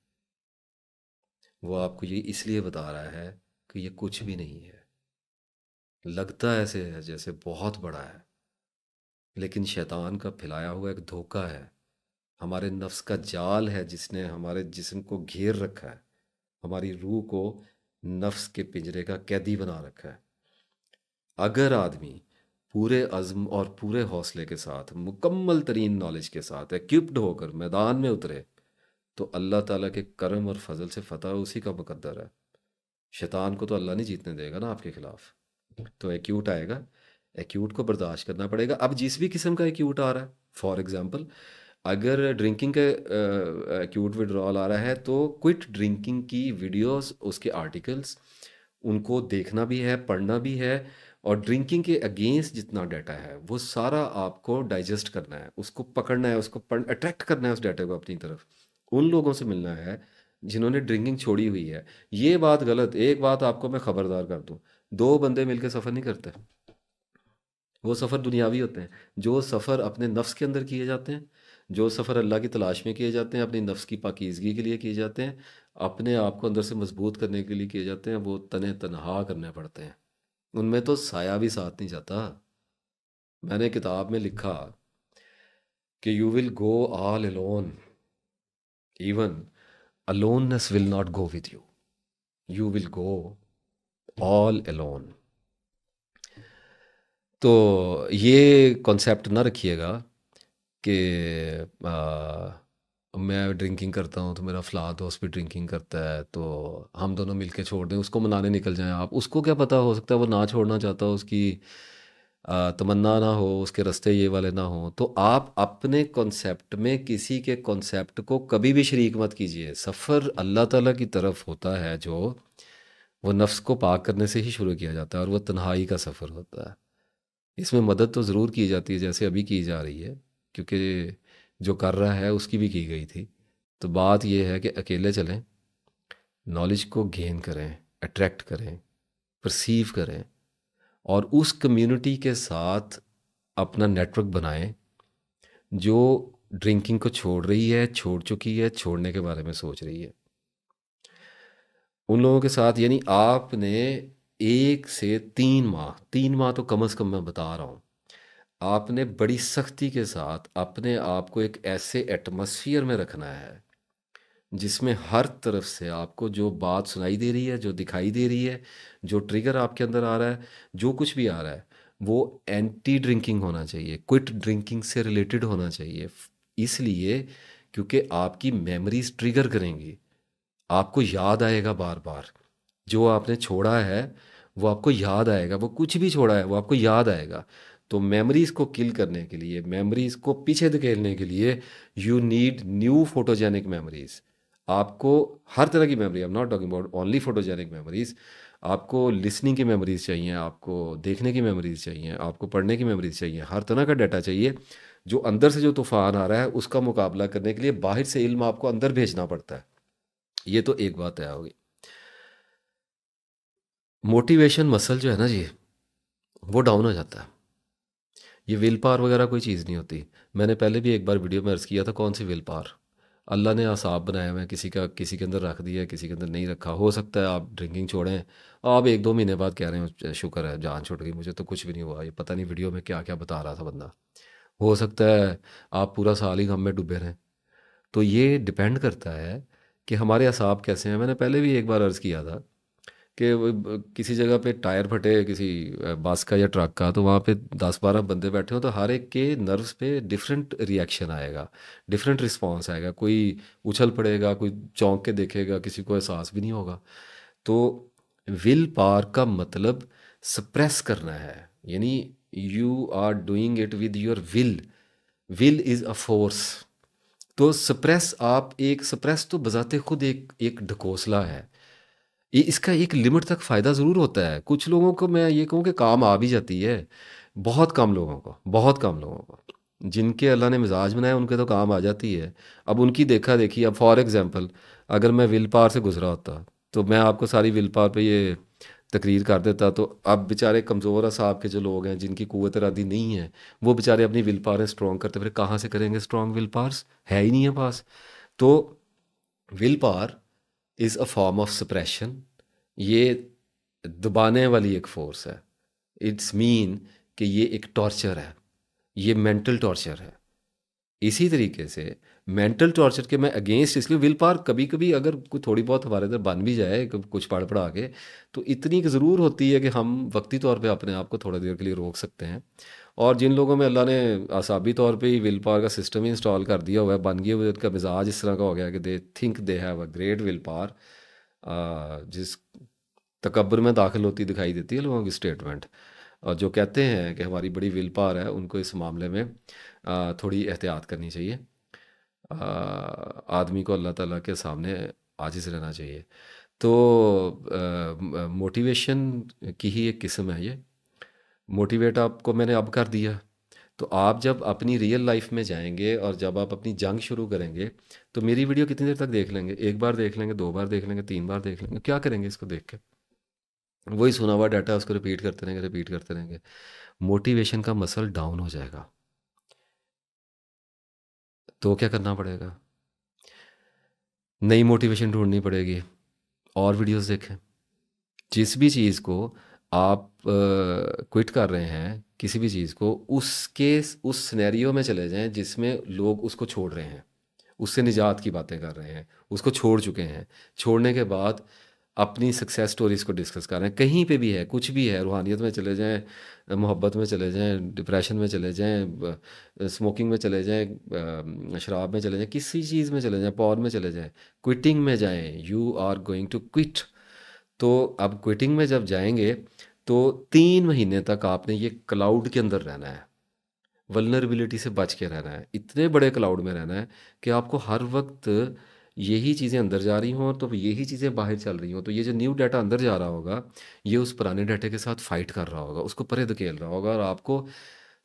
वो आपको ये इसलिए बता रहा है कि ये कुछ भी नहीं है, लगता ऐसे है जैसे बहुत बड़ा है, लेकिन शैतान का फैलाया हुआ एक धोखा है, हमारे नफ्स का जाल है जिसने हमारे जिस्म को घेर रखा है, हमारी रूह को नफ्स के पिंजरे का कैदी बना रखा है। अगर आदमी पूरे अज़्म और पूरे हौसले के साथ, मुकम्मल तरीन नॉलेज के साथ इक्विप्ड होकर मैदान में उतरे, तो अल्लाह ताला के करम और फजल से फ़तह उसी का मुकद्दर है। शैतान को तो अल्लाह नहीं जीतने देगा ना आपके खिलाफ। तो एक्यूट आएगा, एक्यूट को बर्दाश्त करना पड़ेगा। अब जिस भी किस्म का एक्यूट आ रहा है, फॉर एग्ज़ाम्पल, अगर ड्रिंकिंग का एक्यूट विड्रॉल आ रहा है, तो क्विट ड्रिंकिंग की वीडियोस, उसके आर्टिकल्स, उनको देखना भी है, पढ़ना भी है, और ड्रिंकिंग के अगेंस्ट जितना डाटा है वो सारा आपको डाइजेस्ट करना है, उसको पकड़ना है, उसको अट्रैक्ट करना है उस डाटा को अपनी तरफ। उन लोगों से मिलना है जिन्होंने ड्रिंकिंग छोड़ी हुई है। ये बात गलत, एक बात आपको मैं ख़बरदार कर दूं, दो बंदे मिलकर सफ़र नहीं करते, वो सफ़र दुनियावी होते हैं। जो सफ़र अपने नफ्स के अंदर किए जाते हैं, जो सफ़र अल्लाह की तलाश में किए जाते हैं, अपनी नफ्स की पाकीज़गी के लिए किए जाते हैं, अपने आप को अंदर से मजबूत करने के लिए किए जाते हैं, वो तने तनहा करने पड़ते हैं। उनमें तो साया भी साथ नहीं जाता। मैंने किताब में लिखा कि you will go all alone, even aloneness will not go with you, you will go all alone. तो ये कॉन्सेप्ट ना रखिएगा कि मैं ड्रिंकिंग करता हूँ तो मेरा फ़लाँ दोस्त भी ड्रिंकिंग करता है तो हम दोनों मिलके छोड़ दें, उसको मनाने निकल जाएं आप। उसको क्या पता, हो सकता है वो ना छोड़ना चाहता हो, उसकी तमन्ना ना हो, उसके रास्ते ये वाले ना हो। तो आप अपने कॉन्सेप्ट में किसी के कॉन्सेप्ट को कभी भी शरीक मत कीजिए। सफ़र अल्लाह ताला की तरफ होता है, जो वो नफ्स को पाक करने से ही शुरू किया जाता है, और वो तन्हाई का सफ़र होता है। इसमें मदद तो ज़रूर की जाती है, जैसे अभी की जा रही है, क्योंकि जो कर रहा है उसकी भी की गई थी। तो बात यह है कि अकेले चलें, नॉलेज को गेन करें, अट्रैक्ट करें, परसीव करें, और उस कम्युनिटी के साथ अपना नेटवर्क बनाएं जो ड्रिंकिंग को छोड़ रही है, छोड़ चुकी है, छोड़ने के बारे में सोच रही है। उन लोगों के साथ, यानी आपने 1 से 3 माह, 3 माह तो कम से कम मैं बता रहा हूँ, आपने बड़ी सख्ती के साथ अपने आप को एक ऐसे एटमॉस्फियर में रखना है जिसमें हर तरफ से आपको जो बात सुनाई दे रही है, जो दिखाई दे रही है, जो ट्रिगर आपके अंदर आ रहा है, जो कुछ भी आ रहा है, वो एंटी ड्रिंकिंग होना चाहिए, क्विट ड्रिंकिंग से रिलेटेड होना चाहिए। इसलिए क्योंकि आपकी मेमोरीज ट्रिगर करेंगी, आपको याद आएगा बार बार। जो आपने छोड़ा है वो आपको याद आएगा, वो कुछ भी छोड़ा है वो आपको याद आएगा। तो मेमोरीज को किल करने के लिए, मेमोरीज को पीछे धकेलने के लिए, you need new photogenic memories. आपको हर तरह की memory, I am not talking about only photogenic memories, आपको लिसनिंग की मेमोरीज चाहिए, आपको देखने की मेमोरीज चाहिए, आपको पढ़ने की मेमोरीज चाहिए, हर तरह का डाटा चाहिए। जो अंदर से जो तूफान आ रहा है उसका मुकाबला करने के लिए बाहर से इल्म आपको अंदर भेजना पड़ता है। ये तो एक बात तय होगी। मोटिवेशन मसल जो है ना जी, वो डाउन हो जाता है। ये विल पावर वगैरह कोई चीज़ नहीं होती। मैंने पहले भी एक बार वीडियो में अर्ज़ किया था, कौन सी विल पावर। अल्लाह ने असाब बनाया हुआ है, किसी का किसी के अंदर रख दिया है, किसी के अंदर नहीं रखा। हो सकता है आप ड्रिंकिंग छोड़ें, आप 1-2 महीने बाद कह रहे हो शुक्र है जान छूट गई, मुझे तो कुछ भी नहीं हुआ, ये पता नहीं वीडियो में क्या क्या बता रहा था बंदा। हो सकता है आप पूरा साल ही गम में डूबे रहें। तो ये डिपेंड करता है कि हमारे असाब कैसे हैं। मैंने पहले भी एक बार अर्ज़ किया था कि किसी जगह पे टायर फटे किसी बस का या ट्रक का, तो वहाँ पे 10-12 बंदे बैठे हो, तो हर एक के नर्व्स पे डिफरेंट रिएक्शन आएगा, डिफरेंट रिस्पॉन्स आएगा। कोई उछल पड़ेगा, कोई चौंक के देखेगा, किसी को एहसास भी नहीं होगा। तो विल पावर का मतलब सप्रेस करना है, यानी you are doing it with your will. Will is a force. तो सप्रेस, आप एक सप्रेस तो बजाते खुद एक एक ढकोसला है। ये इसका एक लिमिट तक फ़ायदा ज़रूर होता है। कुछ लोगों को मैं ये कहूँ कि काम आ भी जाती है, बहुत कम लोगों को, बहुत कम लोगों को। जिनके अल्लाह ने मिजाज बनाया उनके तो काम आ जाती है। अब उनकी देखा देखी, अब फॉर एग्ज़ाम्पल अगर मैं विल पावर से गुज़रा होता तो मैं आपको सारी विल पावर पे ये तकरीर कर देता। तो अब बेचारे कमज़ोर असाब के जो लोग हैं, जिनकी क़ुव्वत इरादी नहीं है, वो बेचारे अपनी विल पावर स्ट्रॉन्ग करते फिर कहाँ से करेंगे स्ट्रॉन्ग विल पावर्स, है ही नहीं है पास। तो will power is a form of suppression. ये दबाने वाली एक फोर्स है। इट्स मीन कि ये एक टॉर्चर है, ये मेंटल टॉर्चर है। इसी तरीके से मेंटल टॉर्चर के मैं अगेंस्ट, इसलिए विल पावर कभी कभी अगर कोई थोड़ी बहुत हमारे अंदर बन भी जाए कुछ पढ़ पढ़ा के, तो इतनी की ज़रूर होती है कि हम वक्ती तौर पे अपने आप को थोड़ा देर के लिए रोक सकते हैं। और जिन लोगों में अल्लाह ने आसाबी तौर पे ही विल पावर का सिस्टम ही इंस्टॉल कर दिया हुआ है, बन गया हुआ है, उनका मिजाज इस तरह का हो गया कि they think they have a great will power, जिस तकब्बुर में दाखिल होती दिखाई देती है लोगों की स्टेटमेंट। और जो कहते हैं कि हमारी बड़ी विल पावर है, उनको इस मामले में थोड़ी एहतियात करनी चाहिए। आदमी को अल्लाह ताला के सामने आजिज़ रहना चाहिए। तो मोटिवेशन की ही एक किस्म है ये। मोटिवेट आपको मैंने अब कर दिया, तो आप जब अपनी रियल लाइफ में जाएंगे और जब आप अपनी जंग शुरू करेंगे, तो मेरी वीडियो कितनी देर तक देख लेंगे? एक बार देख लेंगे, 2 बार देख लेंगे, 3 बार देख लेंगे, क्या करेंगे इसको देख के? वही सुना हुआ डाटा उसको रिपीट करते रहेंगे, रिपीट करते रहेंगे। मोटिवेशन का मसल डाउन हो जाएगा। तो क्या करना पड़ेगा? नई मोटिवेशन ढूंढनी पड़ेगी, और वीडियोस देखें। जिस भी चीज़ को आप क्विट कर रहे हैं, किसी भी चीज़ को, उसके उस सिनेरियो में चले जाएं जिसमें लोग उसको छोड़ रहे हैं, उससे निजात की बातें कर रहे हैं, उसको छोड़ चुके हैं। छोड़ने के बाद अपनी सक्सेस स्टोरीज को डिस्कस कर रहे हैं, कहीं पे भी है, कुछ भी है, रूहानियत में चले जाएं, मोहब्बत में चले जाएं, डिप्रेशन में चले जाएं, स्मोकिंग में चले जाएं, शराब में चले जाएं, किसी चीज़ में चले जाएं, पॉर्न में चले जाएं, क्विटिंग में जाएं, you are going to quit. तो अब क्विटिंग में जब जाएंगे तो 3 महीने तक आपने ये क्लाउड के अंदर रहना है, वल्नरेबिलिटी से बच के रहना है, इतने बड़े क्लाउड में रहना है कि आपको हर वक्त यही चीज़ें अंदर जा रही हों तो यही चीज़ें बाहर चल रही हों। तो ये जो न्यू डाटा अंदर जा रहा होगा, ये उस पुराने डाटे के साथ फाइट कर रहा होगा, उसको परे धकेल रहा होगा और आपको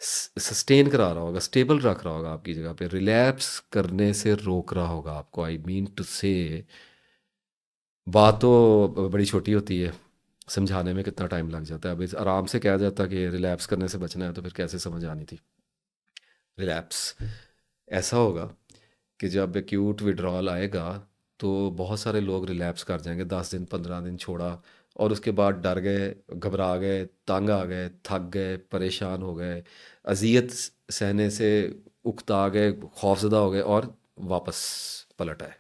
सस्टेन करा रहा होगा, स्टेबल रख रहा होगा आपकी जगह पे, रिलैप्स करने से रोक रहा होगा आपको। आई मीन टू से, बात तो बड़ी छोटी होती है, समझाने में कितना टाइम लग जाता है। अब इस आराम से कहा जाता कि रिलैप्स करने से बचना है, तो फिर कैसे समझ आनी थी। रिलैप्स ऐसा होगा कि जब एक्यूट विड्रॉल आएगा तो बहुत सारे लोग रिलैप्स कर जाएंगे, 10 दिन 15 दिन छोड़ा, और उसके बाद डर गए, घबरा गए, तंग आ गए, थक गए, परेशान हो गए, अज़ियत सहने से उकता गए, खौफज़दा हो गए और वापस पलट आए।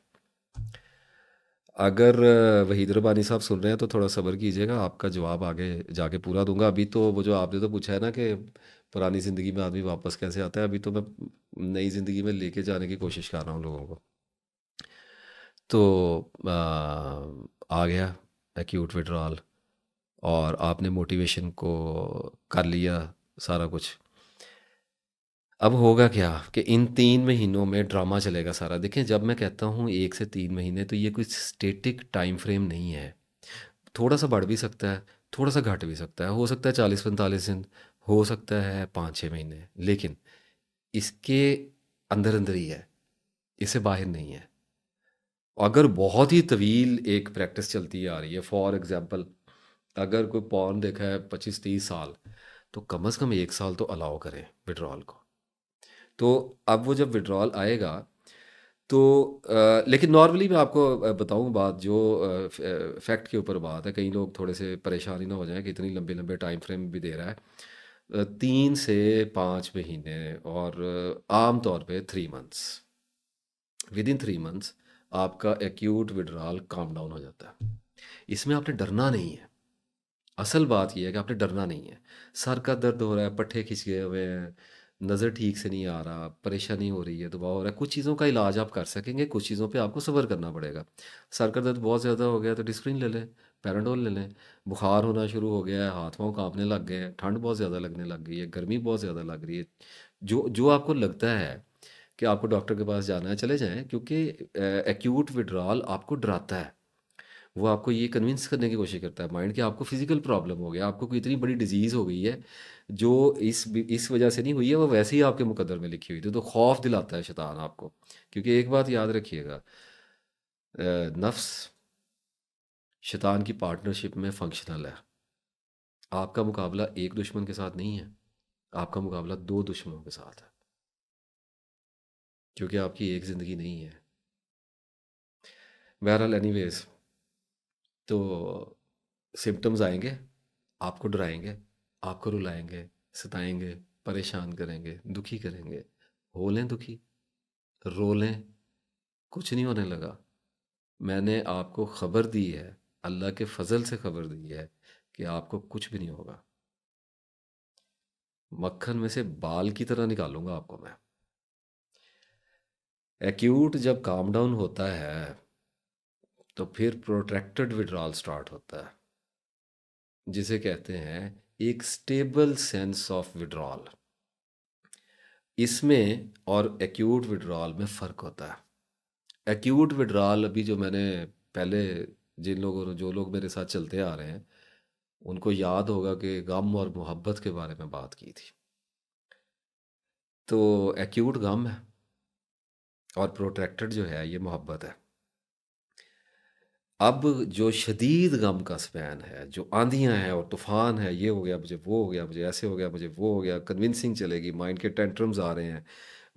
अगर वहीद रब्बानी साहब सुन रहे हैं तो थोड़ा सब्र कीजिएगा, आपका जवाब आगे जाके पूरा दूंगा। अभी तो वो जो आपने तो पूछा है ना कि पुरानी ज़िंदगी में आदमी वापस कैसे आता है, अभी तो मैं नई ज़िंदगी में लेके जाने की कोशिश कर रहा हूँ लोगों को। तो आ गया एक्यूट विड्रॉल, और आपने मोटिवेशन को कर लिया सारा कुछ। अब होगा क्या कि इन 3 महीनों में ड्रामा चलेगा सारा। देखें, जब मैं कहता हूँ 1 से 3 महीने, तो ये कोई स्टेटिक टाइम फ्रेम नहीं है। थोड़ा सा बढ़ भी सकता है, थोड़ा सा घट भी सकता है, हो सकता है 40-45 दिन, हो सकता है 5-6 महीने, लेकिन इसके अंदर अंदर ही है, इससे बाहर नहीं है। अगर बहुत ही तवील एक प्रैक्टिस चलती आ रही है, फॉर एग्जांपल अगर कोई पॉर्न देखा है 25-30 साल, तो कम से कम 1 साल तो अलाउ करें विड्रॉल को। तो अब वो जब विड्रॉल आएगा तो लेकिन नॉर्मली मैं आपको बताऊं बात, जो फैक्ट के ऊपर बात है, कई लोग थोड़े से परेशानी ना हो जाए कि इतनी लंबे लंबे टाइम फ्रेम भी दे रहा है। 3 से 5 महीने, और आम तौर पे 3 मंथ्स, विद इन 3 मंथ्स आपका एक्यूट विड्रॉल काम डाउन हो जाता है। इसमें आपने डरना नहीं है। असल बात यह है कि आपने डरना नहीं है। सर का दर्द हो रहा है, पट्ठे खिंच गए हुए हैं, नज़र ठीक से नहीं आ रहा, परेशानी हो रही है, दबाव हो रहा है, कुछ चीज़ों का इलाज आप कर सकेंगे, कुछ चीज़ों पे आपको सब्र करना पड़ेगा। सर का दर्द बहुत ज़्यादा हो गया तो डिस्प्रिन ले लें, पैराडोल ले लें। बुखार होना शुरू हो गया है, हाथ पाँव कांपने लग गए हैं, ठंड बहुत ज़्यादा लगने लग गई है, गर्मी बहुत ज़्यादा लग रही है, जो जो आपको लगता है कि आपको डॉक्टर के पास जाना है, चले जाएं, क्योंकि एक्यूट विड्रॉल आपको डराता है। वो आपको ये कन्विंस करने की कोशिश करता है माइंड कि आपको फिजिकल प्रॉब्लम हो गया, आपको कोई इतनी बड़ी डिजीज़ हो गई है जो इस वजह से नहीं हुई है, वो वैसे ही आपके मुकद्दर में लिखी हुई थी। तो खौफ दिलाता है शैतान आपको, क्योंकि एक बात याद रखिएगा, नफ्स शैतान की पार्टनरशिप में फंक्शनल है। आपका मुकाबला एक दुश्मन के साथ नहीं है, आपका मुकाबला दो दुश्मनों के साथ है, क्योंकि आपकी एक ज़िंदगी नहीं है। बहरहाल एनीवेज, तो सिम्टम्स आएंगे, आपको डराएंगे, आपको रुलाएंगे, सताएंगे, परेशान करेंगे, दुखी करेंगे। हो लें दुखी, रो लें, कुछ नहीं होने लगा। मैंने आपको खबर दी है, अल्लाह के फजल से खबर दी है कि आपको कुछ भी नहीं होगा। मक्खन में से बाल की तरह निकालूंगा आपको मैं। एक्यूट जब काम डाउन होता है तो फिर प्रोट्रैक्टेड विड्रॉल स्टार्ट होता है, जिसे कहते हैं एक स्टेबल सेंस ऑफ विड्रॉल। इसमें और एक्यूट विड्रॉल में फ़र्क होता है। एक्यूट विड्रॉल, अभी जो मैंने पहले, जिन लोगों ने, जो लोग मेरे साथ चलते आ रहे हैं, उनको याद होगा कि गम और मोहब्बत के बारे में बात की थी। तो एक्यूट गम है और प्रोट्रैक्टेड जो है ये मोहब्बत है। अब जो शदीद गम का स्पैन है, जो आंधियां हैं और तूफान है, ये हो गया मुझे, वो हो गया मुझे, ऐसे हो गया मुझे, वो हो गया, कन्विंसिंग चलेगी, माइंड के टेंट्रम्स आ रहे हैं,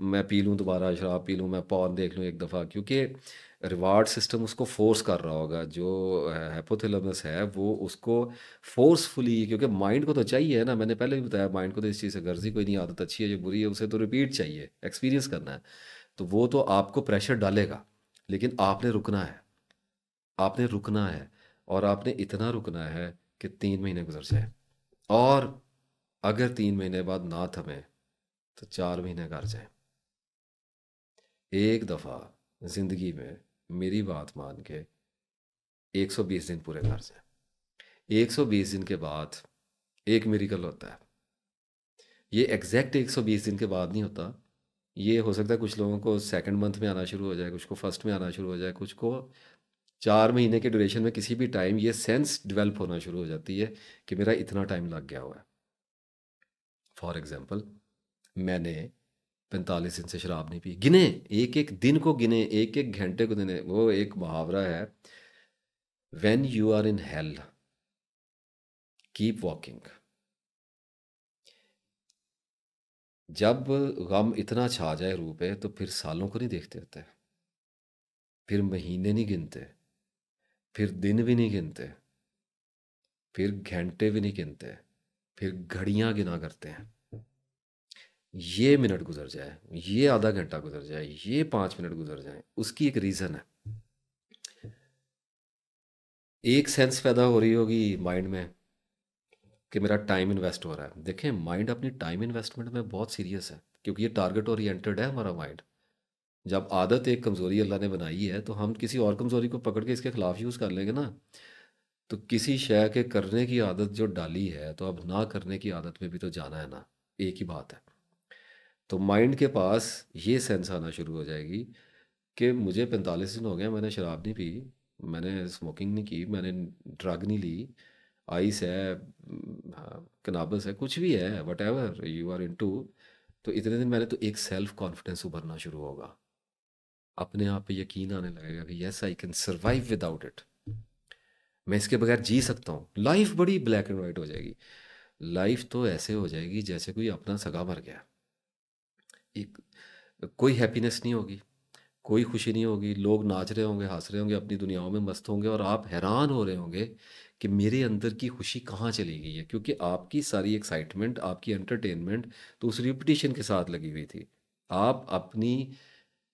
मैं पी लूँ दोबारा शराब पी लूँ, मैं पॉर्न देख लूँ एक दफ़ा, क्योंकि रिवार्ड सिस्टम उसको फोर्स कर रहा होगा, जो हाइपोथैलेमस है वो उसको फोर्सफुली, क्योंकि माइंड को तो चाहिए है ना, मैंने पहले भी बताया, माइंड को तो इस चीज़ से गर्जी कोई नहीं, आदत अच्छी है जो बुरी है उसे तो रिपीट चाहिए, एक्सपीरियंस करना है। तो वो तो आपको प्रेशर डालेगा, लेकिन आपने रुकना है, आपने रुकना है, और आपने इतना रुकना है कि 3 महीने गुजर जाए, और अगर 3 महीने बाद ना थमे तो 4 महीने कर जाए। एक दफ़ा ज़िंदगी में मेरी बात मान के 120 दिन पूरे कर जाए। 120 दिन के बाद एक मिरेकल होता है। ये एग्जैक्ट 120 दिन के बाद नहीं होता। ये हो सकता है कुछ लोगों को सेकंड मंथ में आना शुरू हो जाए, कुछ को फर्स्ट में आना शुरू हो जाए, कुछ को 4 महीने के ड्यूरेशन में किसी भी टाइम ये सेंस डेवलप होना शुरू हो जाती है कि मेरा इतना टाइम लग गया हुआ है। फॉर एग्जांपल, मैंने 45 दिन से शराब नहीं पी, गिने, एक एक दिन को गिने, एक एक घंटे को गिने। वो एक मुहावरा है, when you are in hell keep walking. जब गम इतना छा जाए रूह पे तो फिर सालों को नहीं देखते होते, फिर महीने नहीं गिनते, फिर दिन भी नहीं गिनते, फिर घंटे भी नहीं गिनते, फिर घड़ियां गिना करते हैं। ये मिनट गुजर जाए, ये आधा घंटा गुजर जाए, ये 5 मिनट गुजर जाए, उसकी एक रीज़न है। एक सेंस पैदा हो रही होगी माइंड में कि मेरा टाइम इन्वेस्ट हो रहा है। देखें, माइंड अपनी टाइम इन्वेस्टमेंट में बहुत सीरियस है, क्योंकि ये टारगेट ओरिएंटेड है हमारा माइंड। जब आदत एक कमज़ोरी अल्लाह ने बनाई है, तो हम किसी और कमज़ोरी को पकड़ के इसके खिलाफ यूज़ कर लेंगे ना। तो किसी शय के करने की आदत जो डाली है, तो अब ना करने की आदत में भी तो जाना है ना। एक ही बात है। तो माइंड के पास ये सेंस आना शुरू हो जाएगी कि मुझे 45 दिन हो गए, मैंने शराब नहीं पी, मैंने स्मोकिंग नहीं की, मैंने ड्रग नहीं ली, आइस है, कनाबस है, कुछ भी है, whatever you are into. तो इतने दिन मैंने तो एक सेल्फ कॉन्फिडेंस उभरना शुरू होगा, अपने आप पे यकीन आने लगेगा कि yes I can survive without it. मैं इसके बगैर जी सकता हूँ। लाइफ बड़ी ब्लैक एंड वाइट हो जाएगी। लाइफ तो ऐसे हो जाएगी जैसे कोई अपना सगा मर गया। एक कोई हैप्पीनेस नहीं होगी, कोई खुशी नहीं होगी, लोग नाच रहे होंगे, हंस रहे होंगे, अपनी दुनियाओं में मस्त होंगे, और आप हैरान हो रहे होंगे कि मेरे अंदर की खुशी कहाँ चली गई है, क्योंकि आपकी सारी एक्साइटमेंट, आपकी एंटरटेनमेंट तो उस रिपीटिशन के साथ लगी हुई थी। आप अपनी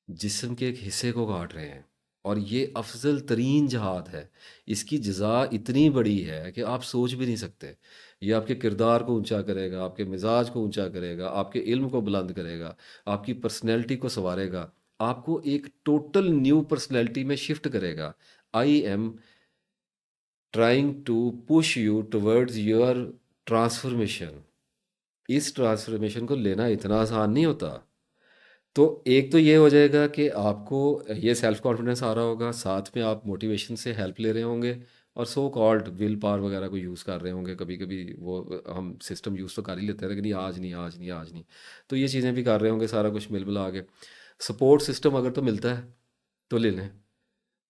जिस्म के एक हिस्से को काट रहे हैं, और ये अफजल तरीन जहाद है। इसकी जज़ा इतनी बड़ी है कि आप सोच भी नहीं सकते। ये आपके किरदार को ऊंचा करेगा, आपके मिजाज को ऊंचा करेगा, आपके इल्म को बुलंद करेगा, आपकी पर्सनैलिटी को संवारेगा, आपको एक टोटल न्यू पर्सनैलिटी में शिफ्ट करेगा। I am trying to push you towards your transformation. इस ट्रांसफॉर्मेशन को लेना इतना आसान नहीं होता। तो एक तो ये हो जाएगा कि आपको ये सेल्फ कॉन्फिडेंस आ रहा होगा, साथ में आप मोटिवेशन से हेल्प ले रहे होंगे, और सो कॉल्ड विल पावर वगैरह को यूज़ कर रहे होंगे। कभी कभी वो हम सिस्टम यूज़ तो कर ही लेते हैं, लेकिन नहीं, आज नहीं, आज नहीं, आज नहीं। तो ये चीज़ें भी कर रहे होंगे, सारा कुछ मिल मिला के। सपोर्ट सिस्टम अगर तो मिलता है तो ले लें।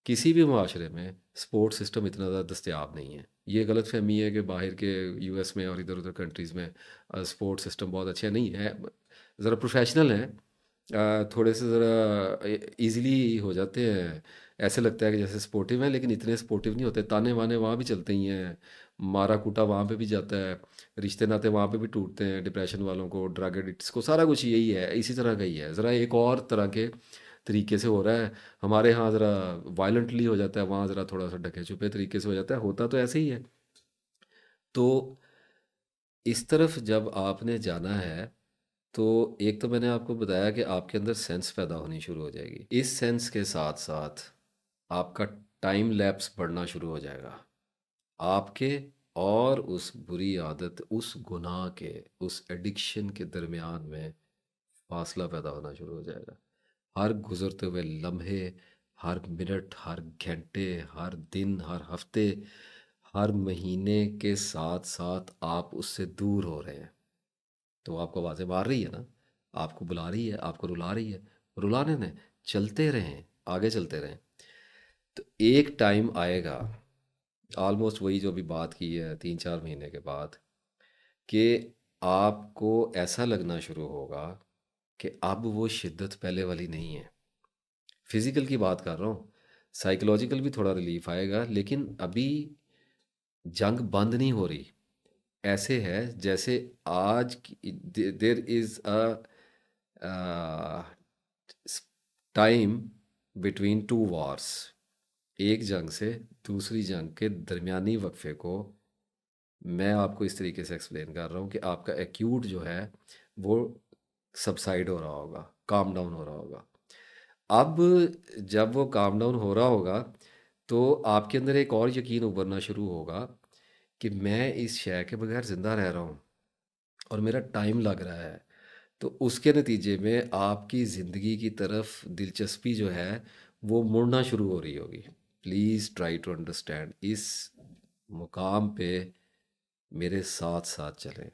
किसी भी माशरे में सपोर्ट सिस्टम इतना ज़्यादा दस्तयाब नहीं है। ये गलत फहमी है कि बाहर के यूएस में और इधर उधर कंट्रीज़ में सपोर्ट सिस्टम बहुत अच्छे नहीं है। ज़रा प्रोफेशनल हैं, थोड़े से ज़रा इजीली हो जाते हैं। ऐसे लगता है कि जैसे सपोर्टिव हैं, लेकिन इतने सपोर्टिव नहीं होते। ताने वाने वहाँ भी चलते ही हैं, मारा कूटा वहाँ पे भी जाता है, रिश्ते नाते वहाँ पे भी टूटते हैं, डिप्रेशन वालों को, ड्रग एडिक्ट्स को, सारा कुछ यही है, इसी तरह का ही है। ज़रा एक और तरह के तरीके से हो रहा है। हमारे यहाँ ज़रा वायलेंटली हो जाता है, वहाँ ज़रा थोड़ा सा ढके छुपे तरीके से हो जाता है, होता तो ऐसे ही है। तो इस तरफ जब आपने जाना है, तो एक तो मैंने आपको बताया कि आपके अंदर सेंस पैदा होनी शुरू हो जाएगी। इस सेंस के साथ साथ आपका टाइम लैप्स बढ़ना शुरू हो जाएगा, आपके और उस बुरी आदत, उस गुनाह के, उस एडिक्शन के दरमियान में फासला पैदा होना शुरू हो जाएगा। हर गुजरते हुए लम्हे, हर मिनट, हर घंटे, हर दिन, हर हफ्ते, हर महीने के साथ साथ आप उससे दूर हो रहे हैं। तो आपको आवाज़ें मार रही है ना, आपको बुला रही है, आपको रुला रही है। रुलाने ने चलते रहें, आगे चलते रहें। तो एक टाइम आएगा, ऑलमोस्ट वही जो अभी बात की है 3-4 महीने के बाद, कि आपको ऐसा लगना शुरू होगा कि अब वो शिद्दत पहले वाली नहीं है। फिज़िकल की बात कर रहा हूँ, साइकोलॉजिकल भी थोड़ा रिलीफ आएगा, लेकिन अभी जंग बंद नहीं हो रही। ऐसे है जैसे आज there is a time between two Wars. एक जंग से दूसरी जंग के दरमियानी वक्फे को मैं आपको इस तरीके से एक्सप्लेन कर रहा हूँ कि आपका एक्यूट जो है वो सबसाइड हो रहा होगा, काम डाउन हो रहा होगा। अब जब वो काम डाउन हो रहा होगा, तो आपके अंदर एक और यकीन उभरना शुरू होगा कि मैं इस शय के बगैर ज़िंदा रह रहा हूँ, और मेरा टाइम लग रहा है। तो उसके नतीजे में आपकी ज़िंदगी की तरफ दिलचस्पी जो है वो मुड़ना शुरू हो रही होगी। Please try to understand. इस मुकाम पे मेरे साथ साथ चलें।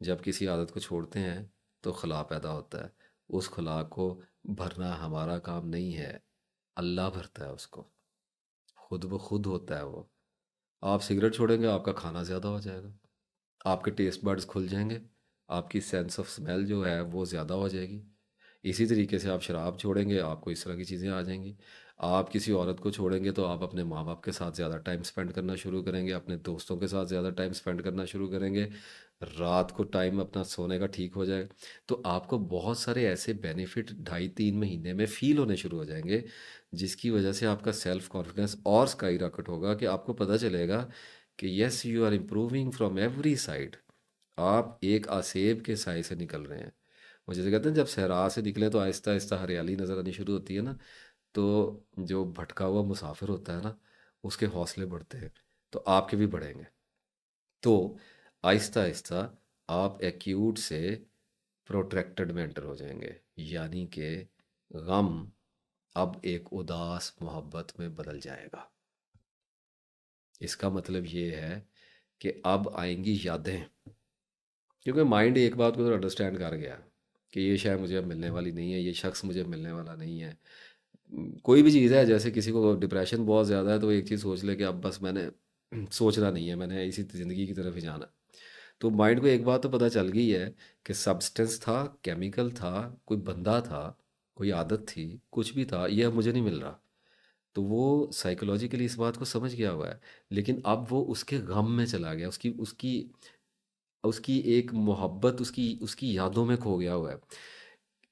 जब किसी आदत को छोड़ते हैं तो खला पैदा होता है। उस खला को भरना हमारा काम नहीं है, अल्लाह भरता है उसको, खुद ब खुद होता है वो। आप सिगरेट छोड़ेंगे, आपका खाना ज़्यादा हो जाएगा, आपके टेस्ट बड्स खुल जाएंगे, आपकी सेंस ऑफ स्मेल जो है वो ज़्यादा हो जाएगी। इसी तरीके से आप शराब छोड़ेंगे, आपको इस तरह की चीज़ें आ जाएंगी। आप किसी औरत को छोड़ेंगे तो आप अपने माँ बाप के साथ ज़्यादा टाइम स्पेंड करना शुरू करेंगे, अपने दोस्तों के साथ ज़्यादा टाइम स्पेंड करना शुरू करेंगे, रात को टाइम अपना सोने का ठीक हो जाएगा। तो आपको बहुत सारे ऐसे बेनिफिट 2.5-3 महीने में फील होने शुरू हो जाएंगे, जिसकी वजह से आपका सेल्फ कॉन्फिडेंस और स्काई रॉकेट होगा कि आपको पता चलेगा कि yes you are improving from every side. आप एक आसेब के साय से निकल रहे हैं। वो जैसे कहते हैं जब सहरा से निकले तो आहिस्ता आहिस्ता हरियाली नज़र आनी शुरू होती है ना, तो जो भटका हुआ मुसाफिर होता है ना, उसके हौसले बढ़ते हैं, तो आपके भी बढ़ेंगे। तो आहिस्ता आहिस्ता आप एक्यूट से प्रोट्रैक्टेड में एंटर हो जाएंगे, यानी कि गम अब एक उदास मोहब्बत में बदल जाएगा। इसका मतलब ये है कि अब आएंगी यादें, क्योंकि माइंड एक बात को तो अंडरस्टैंड कर गया कि ये शायद मुझे अब मिलने वाली नहीं है, ये शख्स मुझे मिलने वाला नहीं है। कोई भी चीज़ है, जैसे किसी को डिप्रेशन बहुत ज़्यादा है तो एक चीज़ सोच ले कि अब बस मैंने सोचना नहीं है, मैंने इसी ज़िंदगी की तरफ ही जाना है। तो माइंड को एक बात तो पता चल गई है कि सब्सटेंस था, केमिकल था, कोई बंदा था, कोई आदत थी, कुछ भी था, ये अब मुझे नहीं मिल रहा। तो वो साइकोलॉजिकली इस बात को समझ गया हुआ है, लेकिन अब वो उसके गम में चला गया, उसकी उसकी उसकी एक मोहब्बत उसकी उसकी यादों में खो गया हुआ है।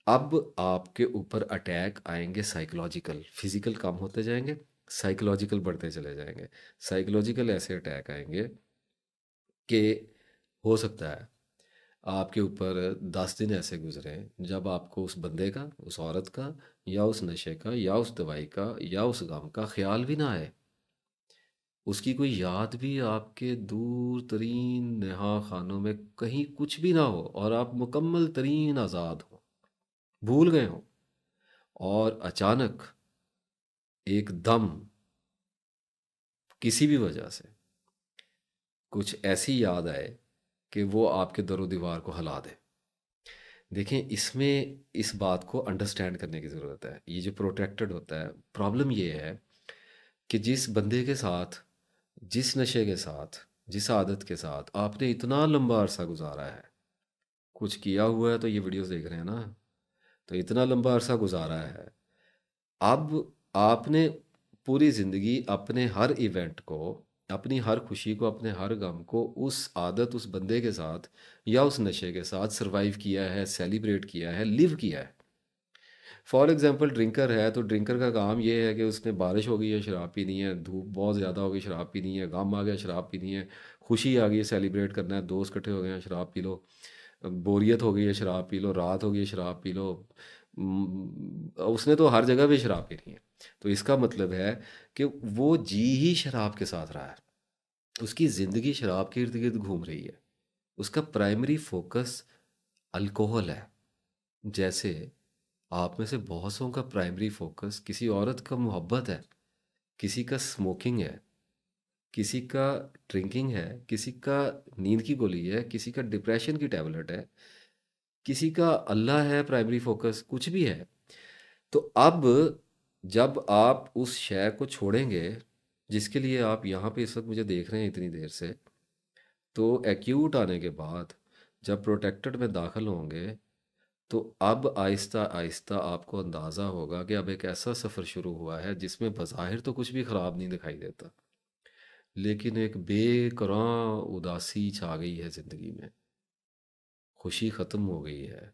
अब आपके ऊपर अटैक आएंगे साइकोलॉजिकल, फिजिकल कम होते जाएंगे, साइकोलॉजिकल बढ़ते चले जाएंगे। साइकोलॉजिकल ऐसे अटैक आएंगे कि हो सकता है आपके ऊपर 10 दिन ऐसे गुजरें जब आपको उस बंदे का, उस औरत का, या उस नशे का, या उस दवाई का, या उस गम का ख्याल भी ना आए। उसकी कोई याद भी आपके दूर तरीन नेहा खानों में कहीं कुछ भी ना हो, और आप मुकम्मल तरीन आज़ाद हो, भूल गए हो, और अचानक एकदम किसी भी वजह से कुछ ऐसी याद आए कि वो आपके दरो दीवार को हिला दे। देखें, इसमें इस बात को अंडरस्टैंड करने की ज़रूरत है। ये जो प्रोटेक्टेड होता है, प्रॉब्लम ये है कि जिस बंदे के साथ, जिस नशे के साथ, जिस आदत के साथ आपने इतना लंबा अरसा गुजारा है, कुछ किया हुआ है तो ये वीडियोस देख रहे हैं ना, तो इतना लंबा अरसा गुजारा है, अब आपने पूरी ज़िंदगी अपने हर इवेंट को, अपनी हर खुशी को, अपने हर गम को उस आदत, उस बंदे के साथ या उस नशे के साथ सरवाइव किया है, सेलिब्रेट किया है, लिव किया है। फॉर एग्जांपल ड्रिंकर है तो ड्रिंकर का काम ये है कि उसने, बारिश हो गई है शराब पीनी है, धूप बहुत ज़्यादा हो गई शराब पीनी है, गम आ गया शराब पीनी है, खुशी आ गई है सेलिब्रेट करना है, दोस्त इकट्ठे हो गए हैं शराब पी लो, बोरियत हो गई है शराब पी लो, रात हो गई है शराब पी लो। उसने तो हर जगह पे शराब पीनी है। तो इसका मतलब है कि वो जी ही शराब के साथ रहा है, उसकी ज़िंदगी शराब के इर्द गिर्द घूम रही है, उसका प्राइमरी फोकस अल्कोहल है। जैसे आप में से बहुत सौ का प्राइमरी फोकस किसी औरत का मोहब्बत है, किसी का स्मोकिंग है, किसी का ड्रिंकिंग है, किसी का नींद की गोली है, किसी का डिप्रेशन की टैबलेट है, किसी का अल्लाह है प्राइमरी फोकस, कुछ भी है। तो अब जब आप उस शय को छोड़ेंगे जिसके लिए आप यहाँ पे इस वक्त मुझे देख रहे हैं इतनी देर से, तो एक्यूट आने के बाद जब प्रोटेक्टेड में दाखिल होंगे, तो अब आहिस्ता आहिस्ता आपको अंदाज़ा होगा कि अब एक ऐसा सफ़र शुरू हुआ है जिसमें बज़ाहिर तो कुछ भी ख़राब नहीं दिखाई देता, लेकिन एक बेकरां उदासी छा गई है ज़िंदगी में, खुशी ख़त्म हो गई है,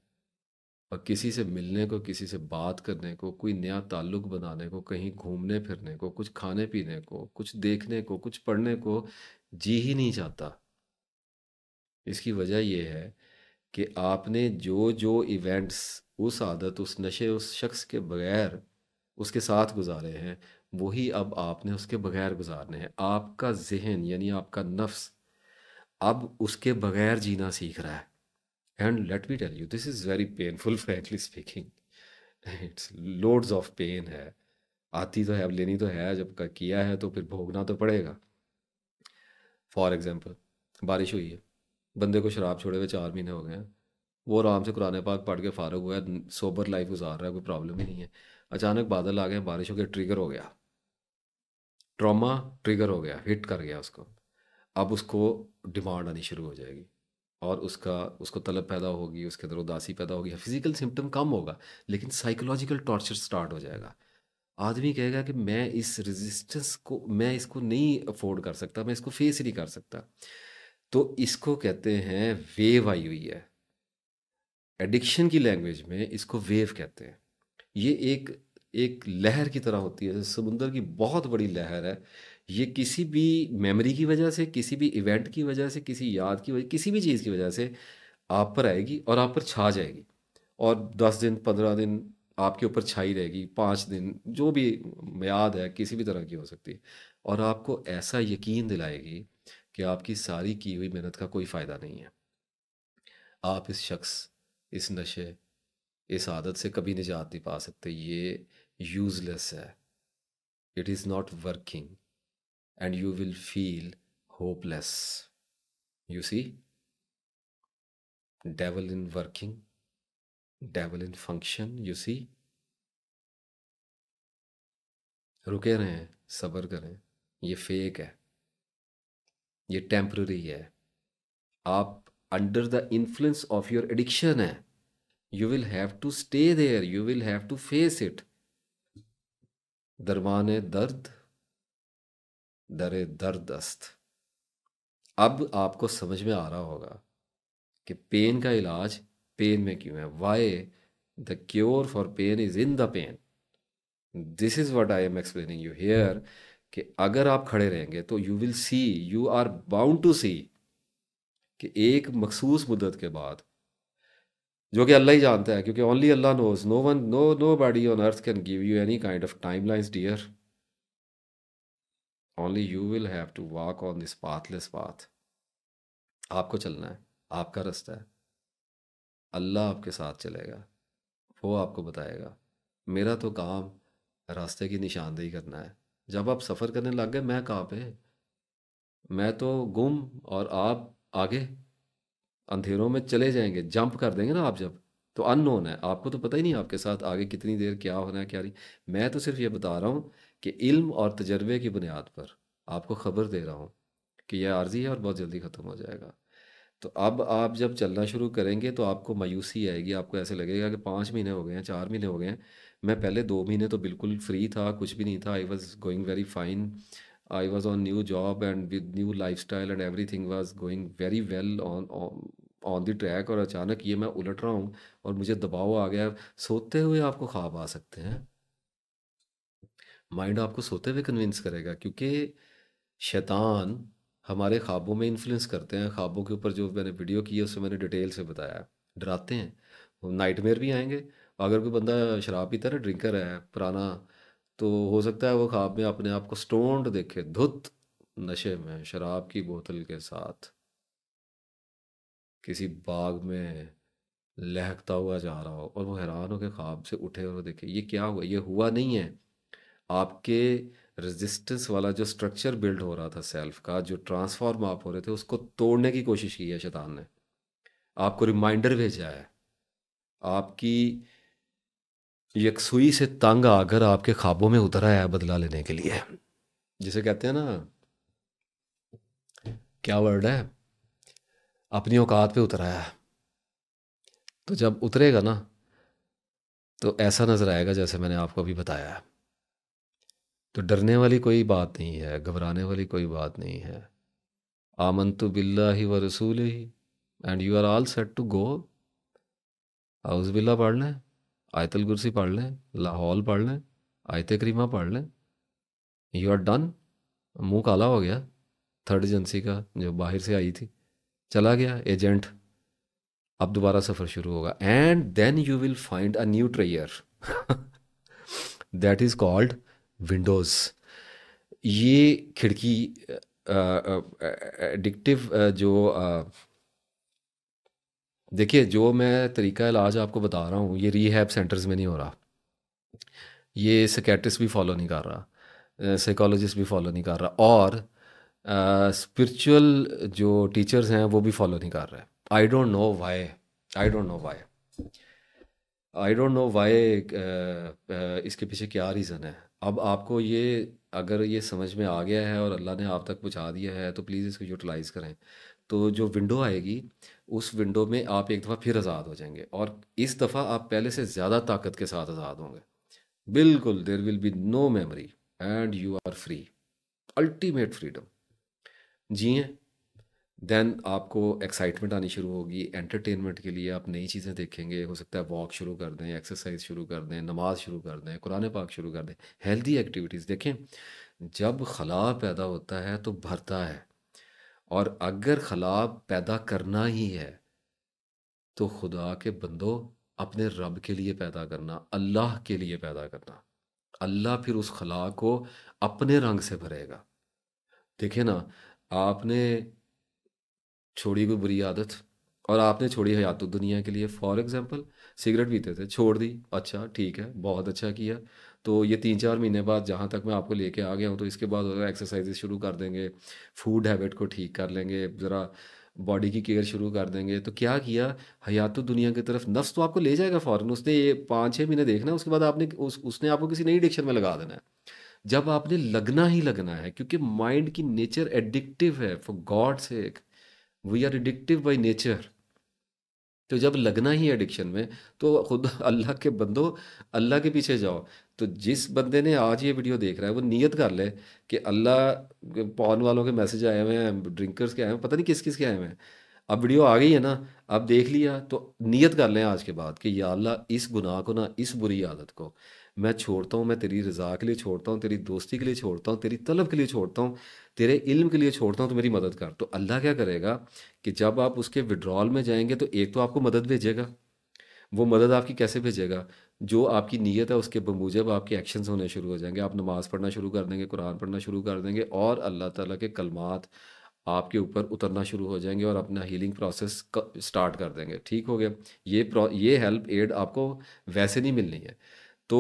और किसी से मिलने को, किसी से बात करने को, कोई नया ताल्लुक़ बनाने को, कहीं घूमने फिरने को, कुछ खाने पीने को, कुछ देखने को, कुछ पढ़ने को जी ही नहीं चाहता। इसकी वजह ये है कि आपने जो जो इवेंट्स उस आदत, उस नशे, उस शख्स के बगैर उसके साथ गुजारे हैं, वही अब आपने उसके बगैर गुजारने हैं। आपका जहन यानी आपका नफ्स अब उसके बगैर जीना सीख रहा है। And let me tell you, this is very painful frankly speaking. It's loads of pain है। आती तो है, अब लेनी तो है, जब किया है तो फिर भोगना तो पड़ेगा। फॉर एग्जांपल, बारिश हुई है, बंदे को शराब छोड़े हुए 4 महीने हो गए हैं, वो आराम से कुरान पाक पढ़ के फारग हुआ है, सोबर लाइफ गुजार रहा है, कोई प्रॉब्लम ही नहीं है। अचानक बादल आ गए, बारिश हो गई, ट्रिगर हो गया, ट्रॉमा ट्रिगर हो गया, हिट कर गया उसको। अब उसको डिमांड आनी शुरू हो जाएगी, और उसको तलब पैदा होगी, उसके अंदर उदासी पैदा होगी, फिजिकल सिम्टम कम होगा, लेकिन साइकोलॉजिकल टॉर्चर स्टार्ट हो जाएगा। आदमी कहेगा कि मैं इस रेजिस्टेंस को, मैं इसको नहीं अफोर्ड कर सकता, मैं इसको फेस ही नहीं कर सकता। तो इसको कहते हैं वेव आई हुई है। एडिक्शन की लैंग्वेज में इसको वेव कहते हैं। ये एक एक लहर की तरह होती है, समुंदर की बहुत बड़ी लहर है। ये किसी भी मेमोरी की वजह से, किसी भी इवेंट की वजह से, किसी याद की वजह, किसी भी चीज़ की वजह से आप पर आएगी और आप पर छा जाएगी। और 10 दिन 15 दिन आपके ऊपर छाई रहेगी, 5 दिन, जो भी याद है किसी भी तरह की हो सकती है। और आपको ऐसा यकीन दिलाएगी कि आपकी सारी की हुई मेहनत का कोई फ़ायदा नहीं है। आप इस शख्स, इस नशे, इस आदत से कभी निजात नहीं पा सकते। ये यूजलेस है, it is not working, and you will feel hopeless. You see, devil in working, devil in function, you see। रुके रहें, सब्र करें, ये फेक है, ये टेम्पररी है। आप under the influence of your addiction है। You will have to stay there, you will have to face it. दरमान दर्द, दरे दर्दस्त। अब आपको समझ में आ रहा होगा कि पेन का इलाज पेन में क्यों है। Why the cure for pain is in the pain. This is what I am explaining you here, कि अगर आप खड़े रहेंगे तो you will see, you are bound to see, कि एक मखसूस मुद्दत के बाद, जो कि अल्लाह ही जानता है, क्योंकि only Allah knows, no one, nobody on earth can give you any kind of time lines dear. Only you will have to walk on this pathless path. आपको चलना है, आपका रास्ता है, अल्लाह आपके साथ चलेगा, वो आपको बताएगा। मेरा तो काम रास्ते की निशानदेही करना है। जब आप सफ़र करने लग गए, मैं कहाँ पे, मैं तो गुम, और आप आगे अंधेरों में चले जाएंगे, जंप कर देंगे ना आप जब। तो अननोन है, आपको तो पता ही नहीं आपके साथ आगे कितनी देर क्या होना है क्या नहीं। मैं तो सिर्फ ये बता रहा हूँ कि इल्म और तजर्बे की बुनियाद पर आपको ख़बर दे रहा हूँ कि यह आर्जी है और बहुत जल्दी ख़त्म हो जाएगा। तो अब आप जब चलना शुरू करेंगे तो आपको मायूसी आएगी, आपको ऐसे लगेगा कि 5 महीने हो गए हैं, 4 महीने हो गए हैं। मैं पहले 2 महीने तो बिल्कुल फ्री था, कुछ भी नहीं था, I was going very fine, I was on new job and with new life style and every thing was going very well on on the track. और अचानक ये मैं उलट रहा हूँ और मुझे दबाव आ गया। सोते हुए आपको ख्वाब आ सकते हैं, माइंड आपको सोते हुए कन्विंस करेगा, क्योंकि शैतान हमारे ख्वाबों में इन्फ्लुएंस करते हैं। ख्वाबों के ऊपर जो मैंने वीडियो की है उसमें मैंने डिटेल से बताया है। डराते हैं, नाइटमेयर भी आएंगे। अगर कोई बंदा शराब पीता है ना, ड्रिंकर है पुराना, तो हो सकता है वो ख्वाब में अपने आप को स्टोन्ड देखे, धुत नशे में, शराब की बोतल के साथ, किसी बाग में लहकता हुआ जा रहा हो, और वो हैरान हो के ख्वाब से उठे और वो देखे ये क्या हुआ। ये हुआ नहीं है, आपके रेजिस्टेंस वाला जो स्ट्रक्चर बिल्ड हो रहा था सेल्फ का, जो ट्रांसफॉर्म आप हो रहे थे, उसको तोड़ने की कोशिश की है शैतान ने। आपको रिमाइंडर भेजा है, आपकी यकसुई से तंग आकर आपके ख्वाबों में उतर आया है बदला लेने के लिए। जिसे कहते हैं ना, क्या वर्ड है, अपनी औकात पे उतर आया है। तो जब उतरेगा ना, तो ऐसा नज़र आएगा जैसे मैंने आपको अभी बताया है। तो डरने वाली कोई बात नहीं है, घबराने वाली कोई बात नहीं है। आमंतु बिल्लाहि व रसूलिही and you are all set to go. हाउस बिल्ला पढ़ लें, आयतल कुर्सी पढ़ लें, लाहौल पढ़ लें, आयत करीमा पढ़ लें, यू आर डन। मुंह काला हो गया, थर्ड एजेंसी का जो बाहर से आई थी, चला गया एजेंट। अब दोबारा सफ़र शुरू होगा, and then you will find a new tray that is called windows. ये खिड़की एडिक्टिव जो देखिए, जो मैं तरीका इलाज आपको बता रहा हूँ, ये रीहैब सेंटर्स में नहीं हो रहा, ये साइकेट्रिस्ट भी फॉलो नहीं कर रहा, साइकोलॉजिस्ट भी फॉलो नहीं कर रहा, और स्पिरिचुअल जो टीचर्स हैं वो भी फॉलो नहीं कर रहे। I don't know why, I don't know why, I don't know why. इसके पीछे क्या रीज़न है। अब आपको ये, अगर ये समझ में आ गया है और अल्लाह ने आप तक पहुंचा दिया है, तो प्लीज़ इसको यूटिलाइज़ करें। तो जो विंडो आएगी, उस विंडो में आप एक दफ़ा फिर आज़ाद हो जाएंगे, और इस दफ़ा आप पहले से ज़्यादा ताकत के साथ आज़ाद होंगे। बिल्कुल, there will be no memory and you are free, ultimate freedom जिए। देन आपको एक्साइटमेंट आनी शुरू होगी एंटरटेनमेंट के लिए, आप नई चीज़ें देखेंगे, हो सकता है वॉक शुरू कर दें, एक्सरसाइज शुरू कर दें, नमाज शुरू कर दें, कुरान पाक शुरू कर दें, हेल्दी एक्टिविटीज़ देखें। जब खला पैदा होता है तो भरता है, और अगर खला पैदा करना ही है तो खुदा के बंदो, अपने रब के लिए पैदा करना, अल्लाह के लिए पैदा करना। अल्लाह फिर उस खला को अपने रंग से भरेगा। देखिए ना, आपने छोड़ी कोई बुरी आदत, और आपने छोड़ी हयातुद दुनिया के लिए। फॉर एग्जांपल, सिगरेट पीते थे, छोड़ दी, अच्छा ठीक है, बहुत अच्छा किया। तो ये 3-4 महीने बाद, जहाँ तक मैं आपको लेके आ गया हूँ, तो इसके बाद एक्सरसाइजेज शुरू कर देंगे, फूड हैबिट को ठीक कर लेंगे, ज़रा बॉडी की केयर शुरू कर देंगे। तो क्या किया, हयातुद दुनिया की तरफ नफ्स तो आपको ले जाएगा फ़ौरन, उसने ये 5-6 महीने देखना है, उसके बाद आपने उसने आपको किसी नई एडिक्शन में लगा देना है। जब आपने लगना ही लगना है, क्योंकि माइंड की नेचर एडिक्टिव है, for God sake, we are addictive by nature. तो जब लगना ही एडिक्शन में, तो खुद अल्लाह के बंदो, अल्लाह के पीछे जाओ। तो जिस बंदे ने आज ये वीडियो देख रहा है, वो नियत कर ले कि अल्लाह, पॉर्न वालों के मैसेज आए हुए हैं, ड्रिंकर्स के आए हैं, पता नहीं किस किस के आए हुए हैं। अब वीडियो आ गई है ना, अब देख लिया, तो नियत कर लें आज के बाद कि या अल्लाह, इस गुनाह को ना, इस बुरी आदत को मैं छोड़ता हूँ, मैं तेरी रज़ा के लिए छोड़ता हूँ, तेरी दोस्ती के लिए छोड़ता हूँ, तेरी तलब के लिए छोड़ता हूँ, तेरे इल्म के लिए छोड़ता हूँ, तो मेरी मदद कर। तो अल्लाह क्या करेगा कि जब आप उसके विड्रॉल में जाएंगे, तो एक तो आपको मदद भेजेगा। वो मदद आपकी कैसे भेजेगा, जो आपकी नीयत है उसके बमूजब आपके एक्शंस होने शुरू हो जाएंगे। आप नमाज़ पढ़ना शुरू कर देंगे, कुरान पढ़ना शुरू कर देंगे, और अल्लाह ताला के कलमात आपके ऊपर उतरना शुरू हो जाएंगे, और अपना हीलिंग प्रोसेस स्टार्ट कर देंगे। ठीक हो गया। ये हेल्प एड आपको वैसे नहीं मिलनी है। तो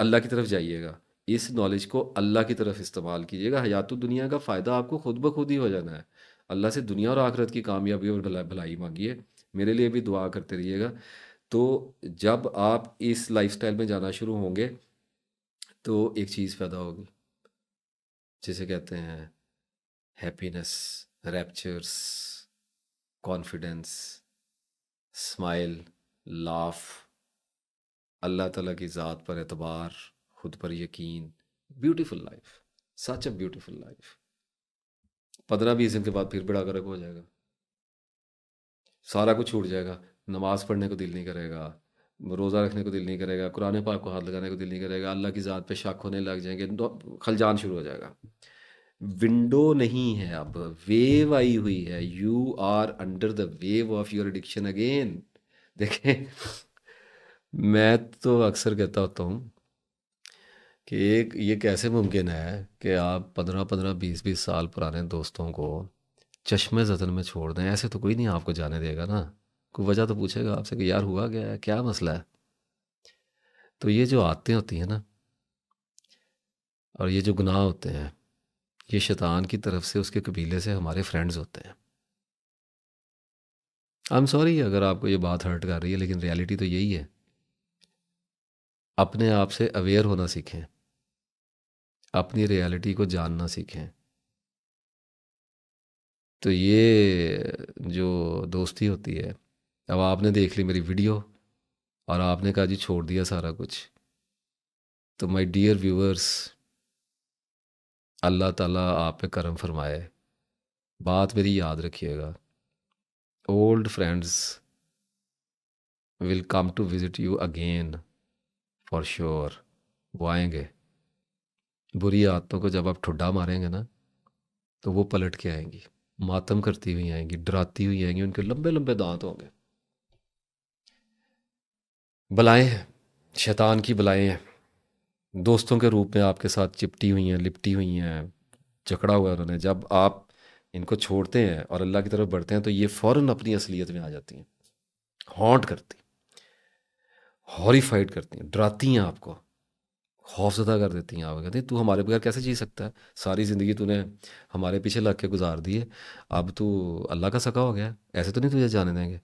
अल्लाह की तरफ जाइएगा, इस नॉलेज को अल्लाह की तरफ इस्तेमाल कीजिएगा। हयातुद दुनिया का फ़ायदा आपको खुद ब खुद ही हो जाना है। अल्लाह से दुनिया और आखिरत की कामयाबी और भलाई मांगिए। मेरे लिए भी दुआ करते रहिएगा। तो जब आप इस लाइफस्टाइल में जाना शुरू होंगे, तो एक चीज़ पैदा होगी, जिसे कहते हैं happiness, raptures, confidence, smile, laugh, अल्लाह ताला की ज़ात पर एतबार, खुद पर यकीन। Beautiful life, such a beautiful life. 15-20 दिन के बाद फिर बड़ा गर्क हो जाएगा, सारा कुछ छूट जाएगा। नमाज़ पढ़ने को दिल नहीं करेगा, रोज़ा रखने को दिल नहीं करेगा, कुरान पाक को हाथ लगाने को दिल नहीं करेगा, अल्लाह की ज़ात पे शक होने लग जाएंगे, खलजान शुरू हो जाएगा। विंडो नहीं है, अब वेव आई हुई है। You are under the wave of your addiction again. देखें, मैं तो अक्सर कहता होता हूँ कि एक ये कैसे मुमकिन है कि आप 15-15, 20-20 साल पुराने दोस्तों को चश्मे ज़तन में छोड़ दें। ऐसे तो कोई नहीं आपको जाने देगा ना, कोई वजह तो पूछेगा आपसे कि यार हुआ क्या है, क्या मसला है। तो ये जो आदतें होती हैं ना, और ये जो गुनाह होते हैं, ये शैतान की तरफ से, उसके कबीले से हमारे फ्रेंड्स होते हैं। आई एम सॉरी अगर आपको ये बात हर्ट कर रही है, लेकिन रियलिटी तो यही है। अपने आप से अवेयर होना सीखें, अपनी रियलिटी को जानना सीखें। तो ये जो दोस्ती होती है, अब आपने देख ली मेरी वीडियो और आपने कहा जी छोड़ दिया सारा कुछ, तो माय डियर व्यूअर्स, अल्लाह ताला आप पे करम फरमाए। बात मेरी याद रखिएगा, old friends will come to visit you again for sure. वो आएंगे, बुरी आदतों को जब आप ठुड्डा मारेंगे ना, तो वो पलट के आएंगी, मातम करती हुई आएंगी, डराती हुई आएंगी, उनके लंबे लंबे दांत होंगे। बलाएं हैं, शैतान की बलाएं हैं, दोस्तों के रूप में आपके साथ चिपटी हुई हैं, लिपटी हुई हैं, जकड़ा हुआ है उन्होंने। जब आप इनको छोड़ते हैं और अल्लाह की तरफ बढ़ते हैं, तो ये फ़ौरन अपनी असलियत में आ जाती हैं, हॉन्ट करती, हॉरिफाइड करती हैं, डराती हैं आपको, खौफजदा कर देती हैं। आप कहते हैं तू हमारे बगैर कैसे जी सकता है, सारी ज़िंदगी तूने हमारे पीछे लग के गुजार दी है, अब तू अल्लाह का सका हो गया है, ऐसे तो नहीं तुझे जाने देंगे।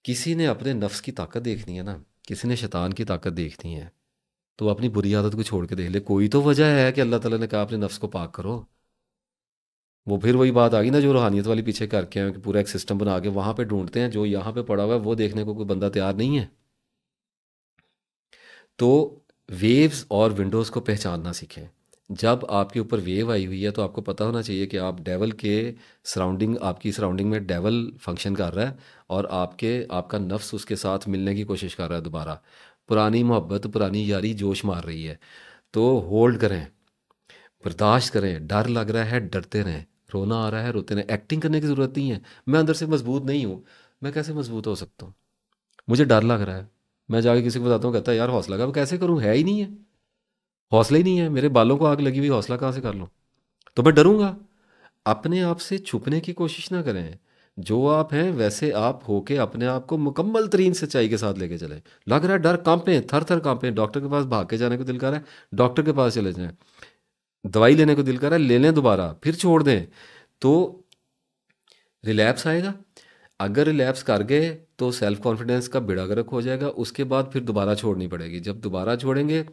किसी ने अपने नफ्स की ताकत देखनी है ना, किसी ने शैतान की ताकत देखनी है, तो अपनी बुरी आदत को छोड़ के देख ले। कोई तो वजह है कि अल्लाह ताला ने कहा अपने नफ्स को पाक करो। वो फिर वही बात आ गई ना जो रूहानियत वाली पीछे करके हैं कि पूरा एक सिस्टम बना के वहाँ पे ढूंढते हैं, जो यहाँ पे पड़ा हुआ है वो देखने को कोई बंदा तैयार नहीं है। तो वेव्स और विंडोज़ को पहचानना सीखें। जब आपके ऊपर वेव आई हुई है तो आपको पता होना चाहिए कि आप डेवल के सराउंडिंग, आपकी सराउंडिंग में डेवल फंक्शन कर रहा है, और आपका नफ्स उसके साथ मिलने की कोशिश कर रहा है दोबारा। पुरानी मोहब्बत, पुरानी यारी जोश मार रही है। तो होल्ड करें, बर्दाश्त करें। डर लग रहा है, डरते रहें। रोना आ रहा है, रोते रहें। एक्टिंग करने की ज़रूरत नहीं है। मैं अंदर से मजबूत नहीं हूँ, मैं कैसे मजबूत हो सकता हूँ? मुझे डर लग रहा है, मैं जाके किसी को बताता हूँ, कहता है यार हौसला का, वो कैसे करूँ, है ही नहीं है, हौसला ही नहीं है, मेरे बालों को आग लगी हुई, हौसला कहाँ से कर लूँ? तो मैं डरूंगा। अपने आप से छुपने की कोशिश ना करें। जो आप हैं वैसे आप होके अपने आप को मुकम्मल तरीन सच्चाई के साथ लेके चलें। लग रहा है डर, कांपे, थर थर कांपे, डॉक्टर के पास भाग के जाने को दिल कर रहा है, डॉक्टर के पास चले जाएं। दवाई लेने को दिल कर रहा है, ले लें दोबारा, फिर छोड़ दें। तो रिलैप्स आएगा। अगर रिलैप्स कर गए तो सेल्फ कॉन्फिडेंस का बेड़ा गर्क हो जाएगा। उसके बाद फिर दोबारा छोड़नी पड़ेगी। जब दोबारा छोड़ेंगे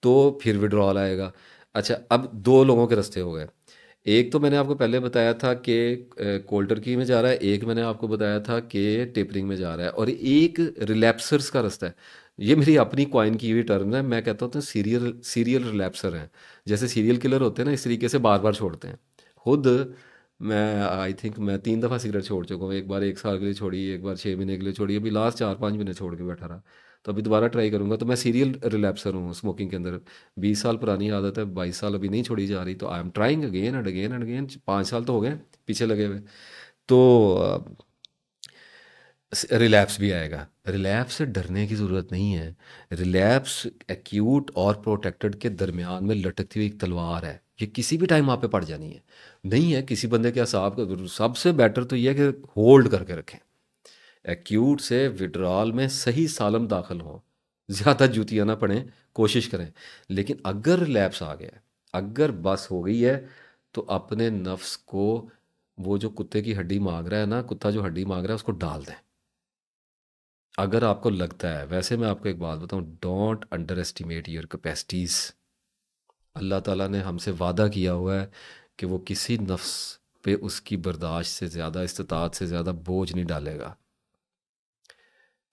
तो फिर विड्रॉल आएगा। अच्छा, अब दो लोगों के रास्ते हो गए। एक तो मैंने आपको पहले बताया था कि कोल्ड टर्की में जा रहा है, एक मैंने आपको बताया था कि टेपरिंग में जा रहा है, और एक रिलैप्सर्स का रास्ता है। ये मेरी अपनी कॉइन की हुई टर्म है। मैं कहता हूँ तो सीरियल सीरियल रिलैप्सर हैं। जैसे सीरियल किलर होते हैं ना, इस तरीके से बार बार छोड़ते हैं। खुद मैं आई थिंक मैं 3 दफ़ा सिगरेट छोड़ चुका हूँ। एक बार 1 साल के लिए छोड़ी, एक बार 6 महीने के लिए छोड़ी, अभी लास्ट 4-5 महीने छोड़ के बैठा रहा। तो अभी दोबारा ट्राई करूँगा। तो मैं सीरियल रिलैप्सर हूँ स्मोकिंग के अंदर। 20 साल पुरानी आदत है, 22 साल अभी नहीं छोड़ी जा रही। तो आई am trying again and again and again. 5 साल तो हो गए पीछे लगे हुए। तो रिलैप्स भी आएगा। रिलैप्स से डरने की ज़रूरत नहीं है। रिलैप्स एक्यूट और प्रोटेक्टेड के दरमियान में लटकती हुई एक तलवार है। ये किसी भी टाइम आप पे पड़ जानी है। नहीं है किसी बंदे के असाब का। सबसे बेटर तो ये है कि होल्ड करके रखें। एक्यूट से विड्रॉल में सही सालम दाखिल हों, ज़्यादा जूतियाँ ना पड़ें, कोशिश करें। लेकिन अगर रिलैप्स आ गया है, अगर बस हो गई है, तो अपने नफ्स को, वो जो कुत्ते की हड्डी मांग रहा है ना, कुत्ता जो हड्डी मांग रहा है उसको डाल दें। अगर आपको लगता है, वैसे मैं आपको एक बात बताऊं, don't underestimate your capacities. अल्लाह ताला ने हमसे वादा किया हुआ है कि वो किसी नफ्स पे उसकी बर्दाश्त से ज़्यादा, इस्तिताअत से ज़्यादा बोझ नहीं डालेगा।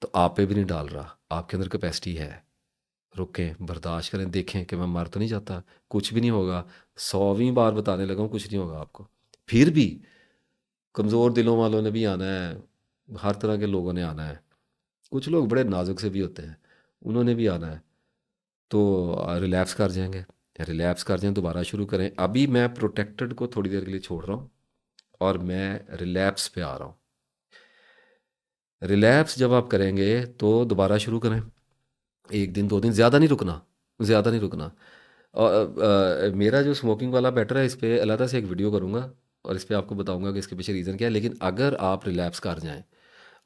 तो आप पे भी नहीं डाल रहा। आपके अंदर कैपेसिटी है। रुकें, बर्दाश्त करें, देखें कि मैं मर तो नहीं जाता, कुछ भी नहीं होगा। 100वीं बार बताने लगा हूँ कुछ नहीं होगा आपको। फिर भी कमज़ोर दिलों वालों ने भी आना है, हर तरह के लोगों ने आना है। कुछ लोग बड़े नाजुक से भी होते हैं, उन्होंने भी आना है। तो रिलैप्स कर जाएंगे, रिलैप्स कर जाएं, दोबारा शुरू करें। अभी मैं प्रोटेक्टेड को थोड़ी देर के लिए छोड़ रहा हूँ और मैं रिलैप्स पे आ रहा हूँ। रिलैप्स जब आप करेंगे तो दोबारा शुरू करें। 1 दिन 2 दिन, ज़्यादा नहीं रुकना, ज़्यादा नहीं रुकना। और मेरा जो स्मोकिंग वाला बेटर है, इस पे अलग से एक वीडियो करूँगा और इस पे आपको बताऊँगा कि इसके पीछे रीज़न क्या है। लेकिन अगर आप रिलैप्स कर जाएँ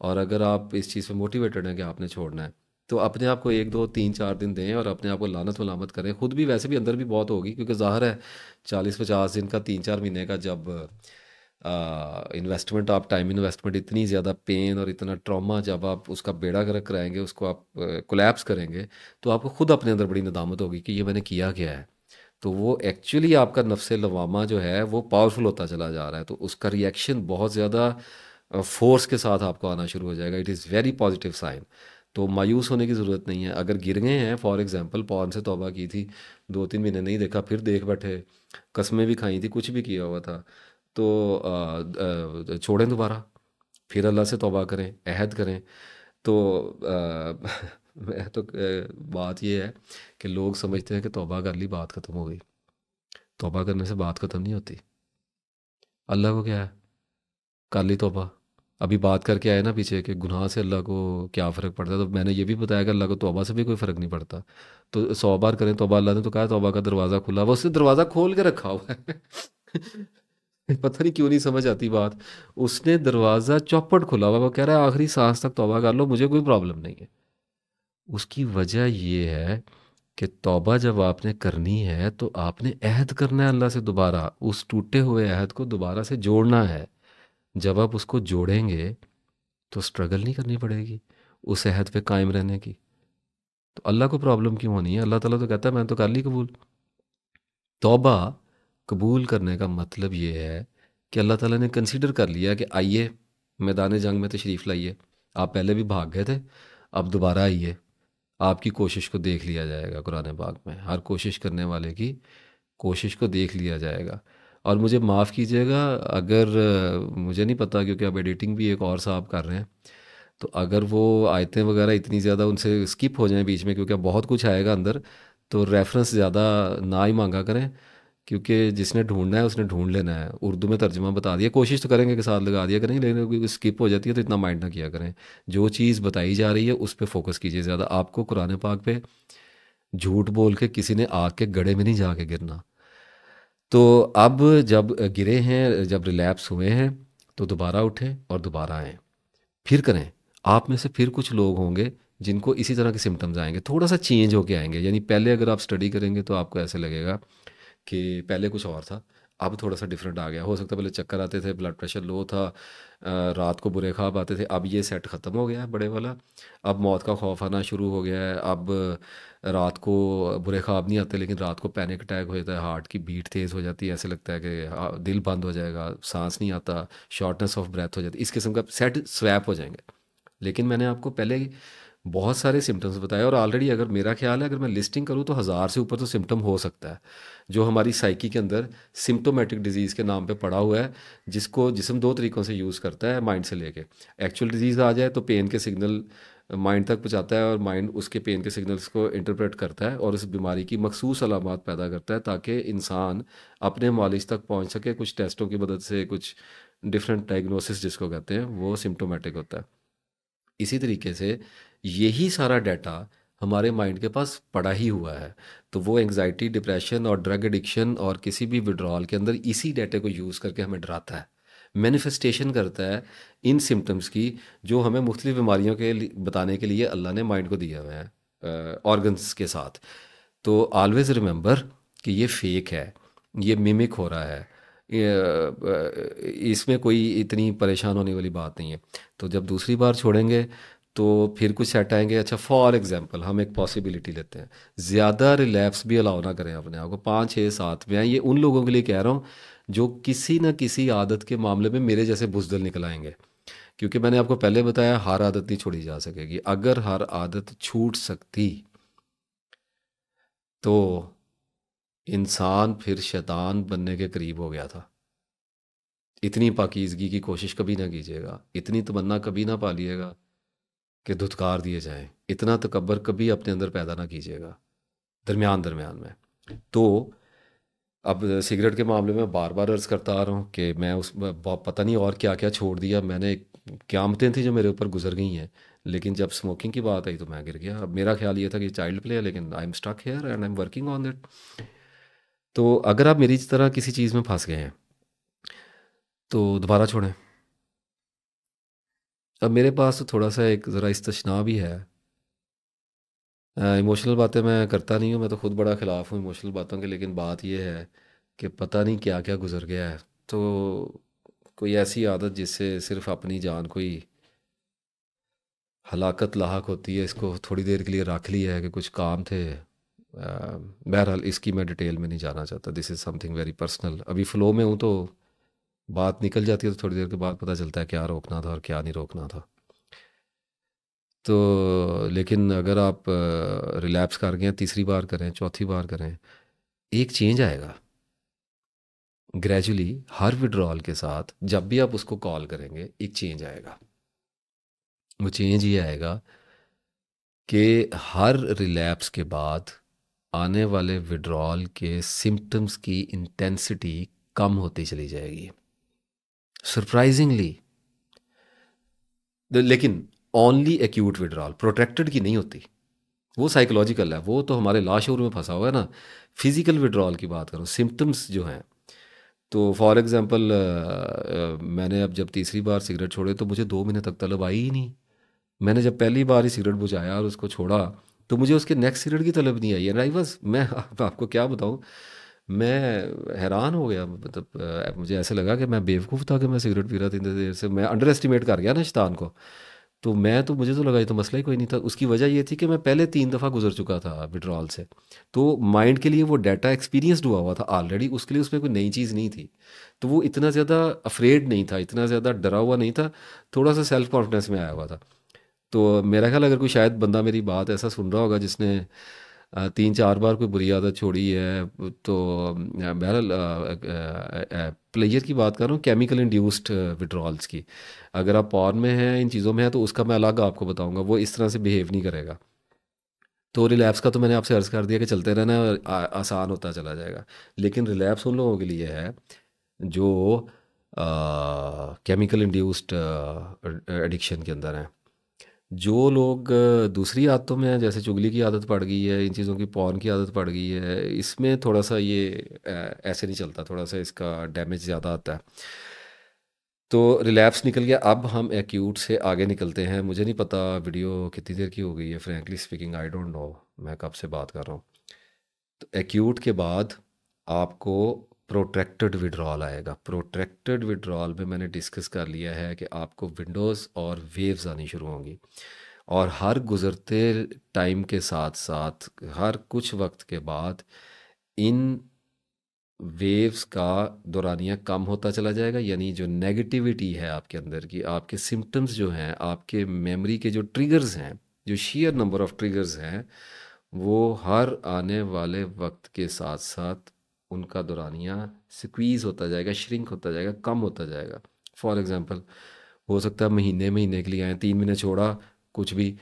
और अगर आप इस चीज़ पे मोटिवेटेड हैं कि आपने छोड़ना है, तो अपने आप को 1 2 3 4 दिन दें और अपने आप को लानत वलामत करें। खुद भी वैसे भी अंदर भी बहुत होगी, क्योंकि ज़ाहिर है 40-50 दिन का, 3-4 महीने का जब इन्वेस्टमेंट, आप टाइम इन्वेस्टमेंट, इतनी ज़्यादा पेन और इतना ट्रॉमा, जब आप उसका बेड़ा गर्क कराएंगे, उसको आप कोलैप्स करेंगे, तो आपको खुद अपने अंदर बड़ी नदामत होगी कि ये मैंने किया क्या है। तो वो एक्चुअली आपका नफ्से लवामा जो है वो पावरफुल होता चला जा रहा है। तो उसका रिएक्शन बहुत ज़्यादा फोर्स के साथ आपको आना शुरू हो जाएगा। It is very positive sign. तो मायूस होने की ज़रूरत नहीं है। अगर गिर गए हैं, फॉर एग्जांपल पॉर्न से तौबा की थी, 2-3 महीने नहीं देखा, फिर देख बैठे, कस्में भी खाई थी, कुछ भी किया हुआ था, तो छोड़ें दोबारा, फिर अल्लाह से तौबा करें, अहद करें। तो मैं तो बात ये है कि लोग समझते हैं कि तौबा कर ली, बात ख़त्म हो गई। तौबा करने से बात ख़त्म नहीं होती। अल्लाह को क्या है, कर ली तौबा। अभी बात करके आए ना पीछे कि गुनाह से अल्लाह को क्या फ़र्क पड़ता है, तो मैंने ये भी बताया कि अल्लाह को तौबा से भी कोई फ़र्क नहीं पड़ता। तो 100 बार करें तौबा, अल्लाह ने तो कहा तौबा का दरवाज़ा खुला हुआ, उसने दरवाज़ा खोल के रखा हुआ है। पता नहीं क्यों नहीं समझ आती बात। उसने दरवाज़ा चौपट खुला हुआ, वो कह रहा है आखिरी सांस तक तौबा कर लो, मुझे कोई प्रॉब्लम नहीं है। उसकी वजह ये है कि तौबा जब आपने करनी है तो आपने अहद करना है अल्लाह से, दोबारा उस टूटे हुए अहद को दोबारा से जोड़ना है। जब आप उसको जोड़ेंगे तो स्ट्रगल नहीं करनी पड़ेगी उस अहद पे कायम रहने की। तो अल्लाह को प्रॉब्लम क्यों होनी है? अल्लाह ताला तो कहता है मैं तो कर ली कबूल। तौबा कबूल करने का मतलब ये है कि अल्लाह ताला ने कंसीडर कर लिया कि आइए मैदान जंग में तशरीफ़ लाइए, आप पहले भी भाग गए थे, अब दोबारा आइए, आपकी कोशिश को देख लिया जाएगा। कुरान पाक में हर कोशिश करने वाले की कोशिश को देख लिया जाएगा। और मुझे माफ़ कीजिएगा अगर मुझे नहीं पता, क्योंकि अब एडिटिंग भी एक और साहब कर रहे हैं, तो अगर वो आयतें वगैरह इतनी ज़्यादा उनसे स्किप हो जाएं बीच में, क्योंकि अब बहुत कुछ आएगा अंदर, तो रेफरेंस ज़्यादा ना ही मांगा करें, क्योंकि जिसने ढूंढना है उसने ढूंढ लेना है। उर्दू में तर्जुमा बता दिया, कोशिश तो करेंगे कि साथ लगा दिया करेंगे, लेकिन स्किप हो जाती है तो इतना माइंड ना किया करें। जो चीज़ बताई जा रही है उस पर फोकस कीजिए ज़्यादा। आपको कुरान पाक पे झूठ बोल के किसी ने आग के गड्ढे में नहीं जाके गिरना। तो अब जब गिरे हैं, जब रिलैप्स हुए हैं, तो दोबारा उठें और दोबारा आएँ, फिर करें। आप में से फिर कुछ लोग होंगे जिनको इसी तरह के सिम्टम्स आएंगे, थोड़ा सा चेंज होके आएंगे। यानी पहले अगर आप स्टडी करेंगे तो आपको ऐसे लगेगा कि पहले कुछ और था, अब थोड़ा सा डिफरेंट आ गया। हो सकता है पहले चक्कर आते थे, ब्लड प्रेशर लो था, रात को बुरे ख्वाब आते थे, अब ये सेट ख़त्म हो गया है बड़े वाला। अब मौत का खौफ आना शुरू हो गया है। अब रात को बुरे ख्वाब नहीं आते, लेकिन रात को पैनिक अटैक हो जाता है, हार्ट की बीट तेज़ हो जाती है, ऐसे लगता है कि दिल बंद हो जाएगा, सांस नहीं आता, शॉर्टनेस ऑफ ब्रेथ हो जाती है। इस किस्म का सेट स्वैप हो जाएंगे। लेकिन मैंने आपको पहले ही बहुत सारे सिम्टम्स बताए, और ऑलरेडी अगर मेरा ख्याल है अगर मैं लिस्टिंग करूँ तो 1000 से ऊपर तो सिम्टम हो सकता है जो हमारी साइकी के अंदर सिम्टोमेटिक डिजीज़ के नाम पे पड़ा हुआ है, जिसको जिस्म दो तरीक़ों से यूज़ करता है माइंड से लेके। एक्चुअल डिजीज़ आ जाए तो पेन के सिग्नल माइंड तक पहुँचाता है, और माइंड उसके पेन के सिग्नल्स को इंटरप्रेट करता है और उस बीमारी की मखसूस अलामात पैदा करता है, ताकि इंसान अपने मालिज तक पहुँच सके। कुछ टेस्टों की मदद से कुछ डिफरेंट डायग्नोसिस जिसको कहते हैं वो सिम्टोमेटिक होता है। इसी तरीके से यही सारा डाटा हमारे माइंड के पास पड़ा ही हुआ है, तो वो एंग्जाइटी, डिप्रेशन और ड्रग एडिक्शन और किसी भी विड्रॉल के अंदर इसी डाटे को यूज़ करके हमें डराता है, मैनिफेस्टेशन करता है इन सिम्टम्स की, जो हमें मुख्तलिफ बीमारियों के बताने के लिए अल्लाह ने माइंड को दिया हुआ है ऑर्गन्स के साथ। तो ऑलवेज़ रिमेंबर कि ये फेक है, ये मिमिक हो रहा है, इसमें कोई इतनी परेशान होने वाली बात नहीं है। तो जब दूसरी बार छोड़ेंगे तो फिर कुछ सेट आएंगे। अच्छा, फॉर एग्जांपल हम एक पॉसिबिलिटी लेते हैं, ज़्यादा रिलैप्स भी अलाउ ना करें अपने आप को, 5 6 7 में। ये उन लोगों के लिए कह रहा हूँ जो किसी न किसी आदत के मामले में मेरे जैसे बुज़दिल निकल आएंगे, क्योंकि मैंने आपको पहले बताया हर आदत नहीं छोड़ी जा सकेगी। अगर हर आदत छूट सकती तो इंसान फिर शैतान बनने के करीब हो गया था। इतनी पाकीज़गी की कोशिश कभी ना कीजिएगा, इतनी तमन्ना कभी ना पालिएगा कि धुतकार दिए जाएं, इतना तकब्बर कभी अपने अंदर पैदा ना कीजिएगा। दरमियान दरमियान में। तो अब सिगरेट के मामले में बार बार अर्ज़ करता आ रहा हूँ कि मैं उस पता नहीं और क्या क्या छोड़ दिया मैंने, क़यामतें थी जो मेरे ऊपर गुजर गई हैं, लेकिन जब स्मोकिंग की बात आई तो मैं गिर गया। अब मेरा ख्याल ये था कि चाइल्ड प्ले है, लेकिन I am stuck here and I am working on it. तो अगर आप मेरी तरह किसी चीज़ में फंस गए हैं तो दोबारा छोड़ें। अब मेरे पास तो थोड़ा सा एक ज़रा इस्तिस्ना भी है। इमोशनल बातें मैं करता नहीं हूँ, मैं तो खुद बड़ा ख़िलाफ़ हूँ इमोशनल बातों के, लेकिन बात यह है कि पता नहीं क्या क्या गुजर गया है। तो कोई ऐसी आदत जिससे सिर्फ अपनी जान को ही हलाकत लाहक होती है, इसको थोड़ी देर के लिए रख लिया है कि कुछ काम थे। बहरहाल इसकी मैं डिटेल में नहीं जाना चाहता, this is something very personal. अभी फ़्लो में हूँ तो बात निकल जाती है, तो थोड़ी देर के बाद पता चलता है क्या रोकना था और क्या नहीं रोकना था। तो लेकिन अगर आप रिलैप्स कर गए, तीसरी बार करें, चौथी बार करें, एक चेंज आएगा ग्रेजुअली। हर विड्रॉल के साथ जब भी आप उसको कॉल करेंगे एक चेंज आएगा। वो चेंज ये आएगा कि हर रिलैप्स के बाद आने वाले विड्रॉल के सिम्टम्स की इंटेंसिटी कम होती चली जाएगी सरप्राइजिंगली। लेकिन ओनली एक्यूट विड्रॉल, प्रोटेक्टेड की नहीं होती, वो साइकोलॉजिकल है, वो तो हमारे लाशूर में फंसा हुआ है ना। फिज़िकल विड्रॉल की बात करूँ, सिम्टम्स जो हैं, तो फॉर एग्ज़ाम्पल मैंने अब जब तीसरी बार सिगरेट छोड़े तो मुझे 2 महीने तक तलब आई ही नहीं। मैंने जब पहली बार ही सिगरेट बुझाया और उसको छोड़ा तो मुझे उसके नेक्स्ट सिगरेट की तलब नहीं आई। एंड आई वाज, मैं आपको क्या बताऊँ, मैं हैरान हो गया। मतलब मुझे ऐसे लगा कि मैं बेवकूफ़ था कि मैं सिगरेट पी रहा था इतनी देर से। मैं अंडर एस्टिमेट कर गया ना शैतान को। तो मुझे तो लगा ये तो मसला ही कोई नहीं था। उसकी वजह ये थी कि मैं पहले 3 दफ़ा गुजर चुका था विड्रॉल से, तो माइंड के लिए वो डाटा एक्सपीरियंसड हुआ था ऑलरेडी, उसके लिए उसमें कोई नई चीज़ नहीं थी। तो वो इतना ज़्यादा अफ्रेड नहीं था, इतना ज़्यादा डरा हुआ नहीं था, थोड़ा सा सेल्फ कॉन्फिडेंस में आया हुआ था। तो मेरा ख्याल अगर कोई शायद बंदा मेरी बात ऐसा सुन रहा होगा जिसने 3-4 बार कोई बुरी आदत छोड़ी है, तो बहरहाल प्लेयर की बात कर रहा हूँ, केमिकल इंड्यूस्ड विड्रॉल्स की। अगर आप पॉर्न में हैं, इन चीज़ों में है, तो उसका मैं अलग आपको बताऊंगा, वो इस तरह से बिहेव नहीं करेगा। तो रिलैप्स का तो मैंने आपसे अर्ज़ कर दिया कि चलते रहना है और आसान होता चला जाएगा। लेकिन रिलैप्स उन लोगों के लिए है जो केमिकल इंड्यूस्ड एडिक्शन के अंदर हैं। जो लोग दूसरी आदतों में हैं, जैसे चुगली की आदत पड़ गई है, इन चीज़ों की पॉर्न की आदत पड़ गई है, इसमें थोड़ा सा ये ऐसे नहीं चलता, थोड़ा सा इसका डैमेज ज़्यादा आता है। तो रिलैप्स निकल गया, अब हम एक्यूट से आगे निकलते हैं। मुझे नहीं पता वीडियो कितनी देर की हो गई है, frankly speaking I don't know मैं कब से बात कर रहा हूँ। तो एक्यूट के बाद आपको प्रोट्रैक्टेड विड्रॉल आएगा। प्रोट्रैक्टेड विड्रॉल में मैंने डिस्कस कर लिया है कि आपको विंडोज़ और वेव्स आनी शुरू होंगी, और हर गुज़रते टाइम के साथ साथ, हर कुछ वक्त के बाद, इन वेव्स का दौरानिया कम होता चला जाएगा। यानी जो नेगेटिविटी है आपके अंदर की, आपके सिम्टम्स जो हैं, आपके मेमोरी के जो ट्रिगर्स हैं, जो शेयर नंबर ऑफ ट्रिगर्स हैं, वो हर आने वाले वक्त के साथ साथ उनका दौरानिया स्क्वीज़ होता जाएगा, श्रिंक होता जाएगा, कम होता जाएगा। फॉर एग्ज़ाम्पल, हो सकता है महीने महीने के लिए आए, 3 महीने छोड़ा कुछ भी,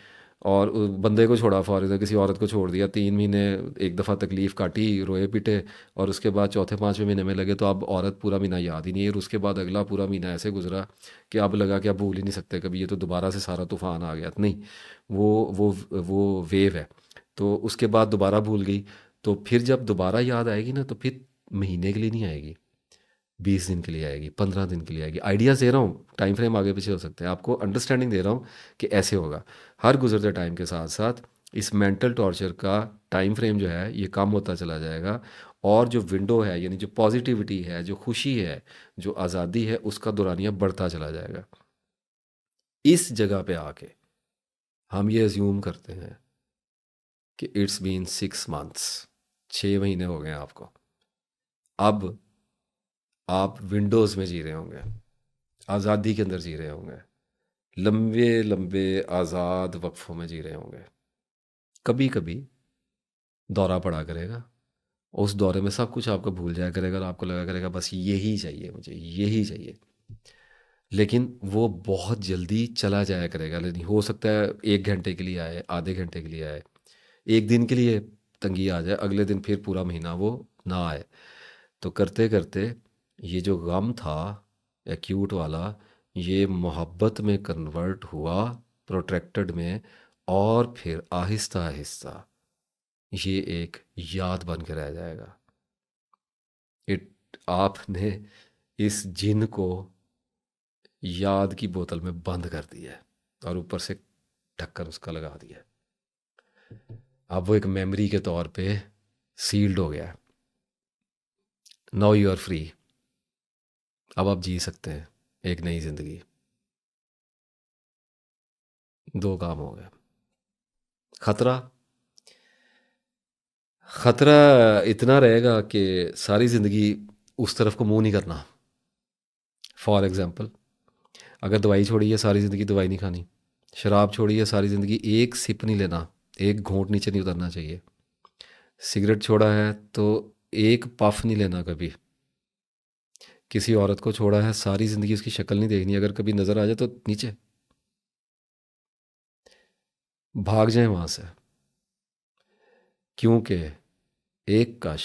और बंदे को छोड़ा, फॉर एग्जाम्पल किसी औरत को छोड़ दिया, 3 महीने एक दफ़ा तकलीफ़ काटी, रोए पीटे, और उसके बाद चौथे पाँचवें महीने में लगे तो अब औरत पूरा महीना याद ही नहीं है, और उसके बाद अगला पूरा महीना ऐसे गुजरा कि अब लगा कि अब भूल ही नहीं सकते कभी, ये तो दोबारा से सारा तूफ़ान आ गया। नहीं, वो वो वेव है। तो उसके बाद दोबारा भूल गई, तो फिर जब दोबारा याद आएगी ना, तो फिर महीने के लिए नहीं आएगी, 20 दिन के लिए आएगी, 15 दिन के लिए आएगी। आइडियाज़ दे रहा हूँ, टाइम फ्रेम आगे पीछे हो सकते हैं, आपको अंडरस्टैंडिंग दे रहा हूँ कि ऐसे होगा। हर गुजरते टाइम के साथ साथ इस मेंटल टॉर्चर का टाइम फ्रेम जो है ये कम होता चला जाएगा, और जो विंडो है, यानी जो पॉजिटिविटी है, जो खुशी है, जो आज़ादी है, उसका दौरानिया बढ़ता चला जाएगा। इस जगह पे आके हम ये अज्यूम करते हैं कि इट्स बीन 6 मंथ्स, 6 महीने हो गए आपको, अब आप विंडोज़ में जी रहे होंगे, आज़ादी के अंदर जी रहे होंगे, लंबे लंबे आज़ाद वक्फों में जी रहे होंगे। कभी कभी दौरा पड़ा करेगा, उस दौरे में सब कुछ आपको भूल जाया करेगा, और आपको लगा करेगा बस यही चाहिए मुझे, यही चाहिए। लेकिन वो बहुत जल्दी चला जाया करेगा। लेकिन हो सकता है 1 घंटे के लिए आए, आधे घंटे के लिए आए, एक दिन के लिए तंगी आ जाए, अगले दिन फिर पूरा महीना वो ना आए। तो करते करते ये जो गम था एक्यूट वाला, ये मोहब्बत में कन्वर्ट हुआ, प्रोट्रैक्टेड में, और फिर आहिस्ता आहिस्ता ये एक याद बन के रह जाएगा। आपने इस जिन को याद की बोतल में बंद कर दिया है, और ऊपर से ढक्कन उसका लगा दिया है। अब वो एक मेमोरी के तौर पे सील्ड हो गया है। नाउ यू आर फ्री, अब आप जी सकते हैं एक नई ज़िंदगी। 2 काम हो गए। खतरा, खतरा इतना रहेगा कि सारी ज़िंदगी उस तरफ को मुंह नहीं करना। फॉर एग्ज़ाम्पल, अगर दवाई छोड़ी है, सारी ज़िंदगी दवाई नहीं खानी। शराब छोड़ी है, सारी ज़िंदगी एक सिप नहीं लेना, एक घूंट नीचे नहीं उतरना चाहिए। सिगरेट छोड़ा है तो एक पफ नहीं लेना कभी। किसी औरत को छोड़ा है, सारी ज़िंदगी उसकी शक्ल नहीं देखनी, अगर कभी नज़र आ जाए तो नीचे भाग जाए वहाँ से। क्योंकि एक कश,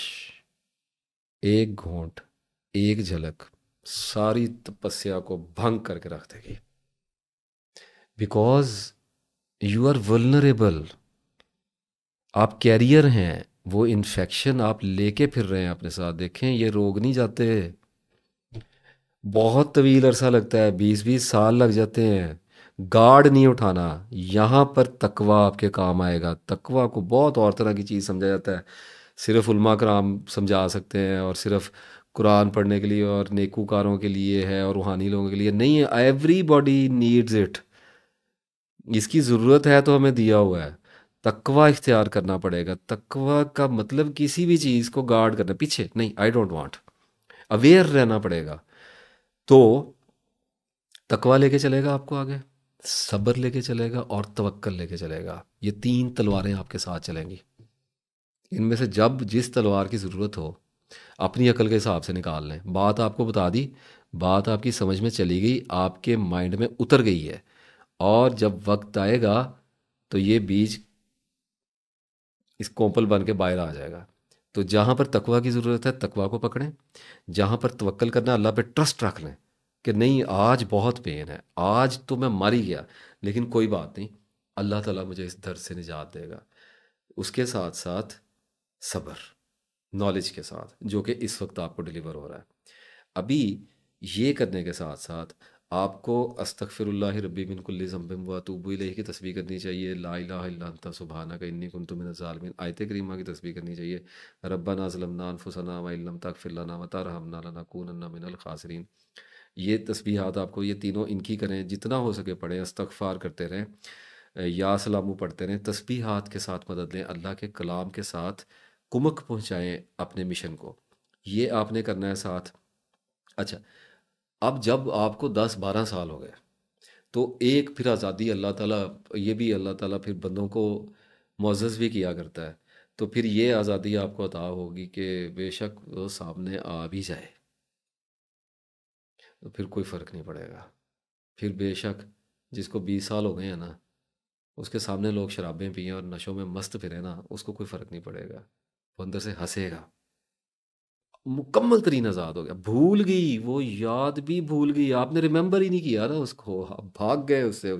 एक घूंट, एक झलक सारी तपस्या को भंग करके रख देगी। बिकॉज यू आर वल्नरेबल, आप कैरियर हैं। वो इन्फेक्शन आप लेके फिर रहे हैं अपने साथ। देखें, ये रोग नहीं जाते, बहुत तवील अरसा लगता है, 20-20 साल लग जाते हैं। गार्ड नहीं उठाना, यहाँ पर तकवा आपके काम आएगा। तकवा को बहुत और तरह की चीज़ समझा जाता है, सिर्फ उलमा कराम समझा सकते हैं, और सिर्फ कुरान पढ़ने के लिए और नेकूकारों के लिए है और रूहानी लोगों के लिए नहीं है। Everybody needs it. इसकी ज़रूरत है तो हमें दिया हुआ है। तकवा इख्तियार करना पड़ेगा। तकवा का मतलब किसी भी चीज़ को गार्ड करना, पीछे नहीं, आई डोंट वांट, अवेयर रहना पड़ेगा। तो तकवा लेके चलेगा आपको आगे, सब्र लेके चलेगा और तवक्कल लेके चलेगा। ये तीन तलवारें आपके साथ चलेंगी। इनमें से जब जिस तलवार की ज़रूरत हो अपनी अकल के हिसाब से निकाल लें। बात आपको बता दी, बात आपकी समझ में चली गई, आपके माइंड में उतर गई है। और जब वक्त आएगा तो ये बीज इस कोंपल बन के बाहर आ जाएगा। तो जहाँ पर तकवा की ज़रूरत है तकवा को पकड़ें, जहाँ पर तवक्कल करना अल्लाह पे ट्रस्ट रख लें कि नहीं आज बहुत पेन है, आज तो मैं मर ही गया, लेकिन कोई बात नहीं, अल्लाह ताला मुझे इस दर्द से निजात देगा। उसके साथ साथ सब्र, नॉलेज के साथ, जो कि इस वक्त आपको डिलीवर हो रहा है। अभी ये करने के साथ साथ आपको अस्तगफिरुल्लाह रब्बी मिन कुल्ली ज़ंबिन व अतूबु इलैहि की तस्बीह करनी चाहिए। ला इलाहा इल्ला अंता सुब्हानका इन्नी कुन्तु मिनज़ ज़ालिमीन आयत करीमा की तस्बीह करनी चाहिए। रब्बना ज़लमना अनफुसना व इन लम तगफिर लना व तरहमना लनकूनन्ना मिनल खासिरीन। ये तस्बीहात आपको, ये तीनों इनकी करें, जितना हो सके पढ़ें, इस्तगफार करते रहें, या सलामू पढ़ते रहें, तस्बीहात के साथ मदद लें, अल्लाह के कलाम के साथ कुमक पहुँचाएँ अपने मिशन को। ये आपने करना है साथ। अच्छा, अब जब आपको 10-12 साल हो गए तो एक फिर आज़ादी अल्लाह ताला, ये भी अल्लाह ताला फिर बंदों को मुअज़्ज़ज़ भी किया करता है। तो फिर ये आज़ादी आपको अता होगी कि बेशक वो सामने आ भी जाए तो फिर कोई फ़र्क नहीं पड़ेगा। फिर बेशक जिसको 20 साल हो गए हैं ना, उसके सामने लोग शराबें पिएं और नशों में मस्त फिरे ना, उसको कोई फ़र्क नहीं पड़ेगा। वो अंदर से हंसेगा। मुकम्मल तरीन आज़ाद हो गया, भूल गई, वो याद भी भूल गई, आपने रिमेंबर ही नहीं किया ना उसको, आप भाग गए उससे,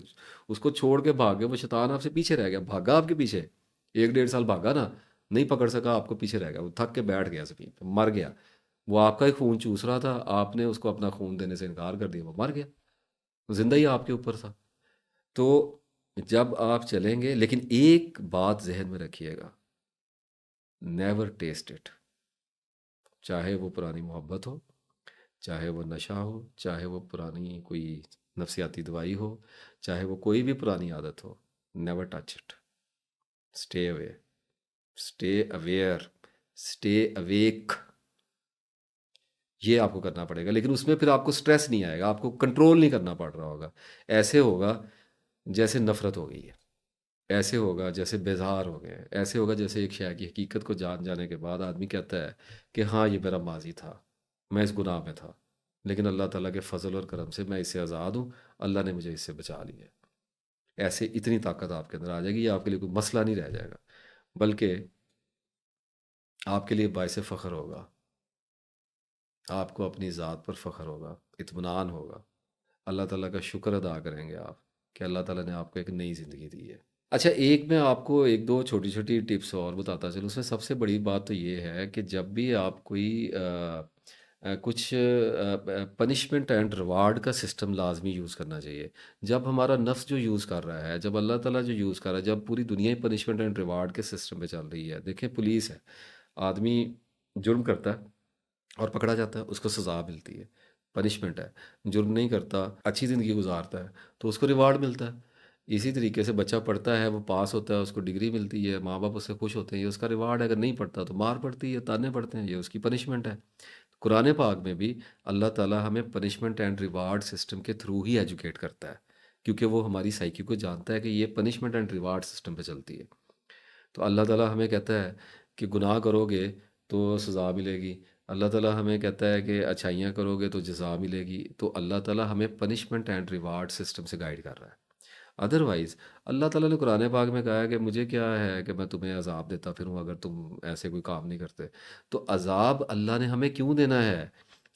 उसको छोड़ के भाग गए, वो शैतान आपसे पीछे रह गया, भागा आपके पीछे, 1-1.5 साल भागा ना, नहीं पकड़ सका, आपको पीछे रह गया, वो थक के बैठ गया ज़मीन पे, मर गया। वो आपका ही खून चूस रहा था, आपने उसको अपना खून देने से इनकार कर दिया, वो मर गया, जिंदा ही आपके ऊपर था। तो जब आप चलेंगे, लेकिन एक बात जहन में रखिएगा, नेवर टेस्ट इट। चाहे वो पुरानी मोहब्बत हो, चाहे वो नशा हो, चाहे वो पुरानी कोई नफसियाती दवाई हो, चाहे वो कोई भी पुरानी आदत हो, never touch it. Stay away, stay aware, stay awake. ये आपको करना पड़ेगा, लेकिन उसमें फिर आपको स्ट्रेस नहीं आएगा, आपको कंट्रोल नहीं करना पड़ रहा होगा। ऐसे होगा जैसे नफरत हो गई है, ऐसे होगा जैसे बेजार हो गए, ऐसे होगा जैसे एक शय की हकीकत को जान जाने के बाद आदमी कहता है कि हाँ ये मेरा माजी था, मैं इस गुनाह में था, लेकिन अल्लाह ताला के फजल और करम से मैं इससे आज़ाद हूँ, अल्लाह ने मुझे इससे बचा लिया है। ऐसे इतनी ताकत आपके अंदर आ जाएगी, ये आपके लिए कोई मसला नहीं रह जाएगा, बल्कि आपके लिए बायसे फ़ख्र होगा। आपको अपनी ज़ात पर फ़ख्र होगा, इत्मीनान होगा, अल्लाह ताला का शुक्र अदा करेंगे आप कि अल्लाह ताला ने आपको एक नई ज़िंदगी दी है। अच्छा, एक मैं आपको एक दो छोटी छोटी टिप्स और बताता चलूँ। उसमें सबसे बड़ी बात तो ये है कि जब भी आप कोई कुछ पनिशमेंट एंड रिवार्ड का सिस्टम लाजमी यूज़ करना चाहिए। जब हमारा नफ्स जो यूज़ कर रहा है, जब अल्लाह ताला जो यूज़ कर रहा है, जब पूरी दुनिया ही पनिशमेंट एंड रिवार्ड के सिस्टम पे चल रही है। देखें, पुलिस है, आदमी जुर्म करता है और पकड़ा जाता है, उसको सज़ा मिलती है, पनिशमेंट है। जुर्म नहीं करता, अच्छी ज़िंदगी गुजारता है, तो उसको रिवार्ड मिलता है। इसी तरीके से बच्चा पढ़ता है, वो पास होता है, उसको डिग्री मिलती है, माँ बाप उससे खुश होते हैं, ये उसका रिवार्ड है। अगर नहीं पढ़ता तो मार पड़ती है, ताने पड़ते हैं, ये उसकी पनिशमेंट है। कुरान पाक में भी अल्लाह ताला हमें पनिशमेंट एंड रिवार्ड सिस्टम के थ्रू ही एजुकेट करता है, क्योंकि वो हमारी साइकी को जानता है कि ये पनिशमेंट एंड रिवार्ड सिस्टम पे चलती है। तो अल्लाह ताला हमें कहता है कि गुनाह करोगे तो सज़ा मिलेगी, अल्लाह ताला हमें कहता है कि अच्छाइयाँ करोगे तो जज़ा मिलेगी। तो अल्लाह ताला हमें पनिशमेंट एंड रिवार्ड सिस्टम से गाइड कर रहा है। अदरवाइज़ अल्लाह ताला ने कुरान पाक में कहा है कि मुझे क्या है कि मैं तुम्हें अज़ाब देता फिरूँ अगर तुम ऐसे कोई काम नहीं करते। तो अज़ाब अल्लाह ने हमें क्यों देना है?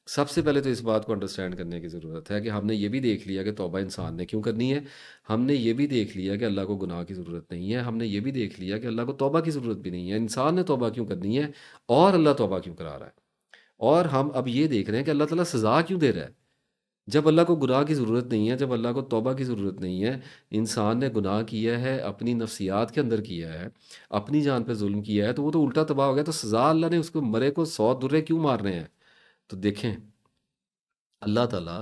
सबसे पहले तो इस बात को अंडरस्टैंड करने की ज़रूरत है कि हमने ये भी देख लिया कि तौबा इंसान ने क्यों करनी है। हमने ये भी देख लिया कि अल्लाह को गुनाह की ज़रूरत नहीं है। हमने ये भी देख लिया कि अल्लाह को तौबा की ज़रूरत भी नहीं है। इंसान ने तौबा क्यों करनी है और अल्लाह तौबा क्यों करा रहा है। और हम अब ये देख रहे हैं कि अल्लाह ताला सज़ा क्यों दे रहा है। जब अल्लाह को गुनाह की ज़रूरत नहीं है, जब अल्लाह को तौबा की ज़रूरत नहीं है, इंसान ने गुनाह किया है, अपनी नफ्सियात के अंदर किया है, अपनी जान पे जुल्म किया है, तो वो तो उल्टा तबाह हो गया। तो सज़ा अल्लाह ने उसको मरे को 100 दुर्रे क्यों मार रहे हैं? तो देखें, अल्लाह ताला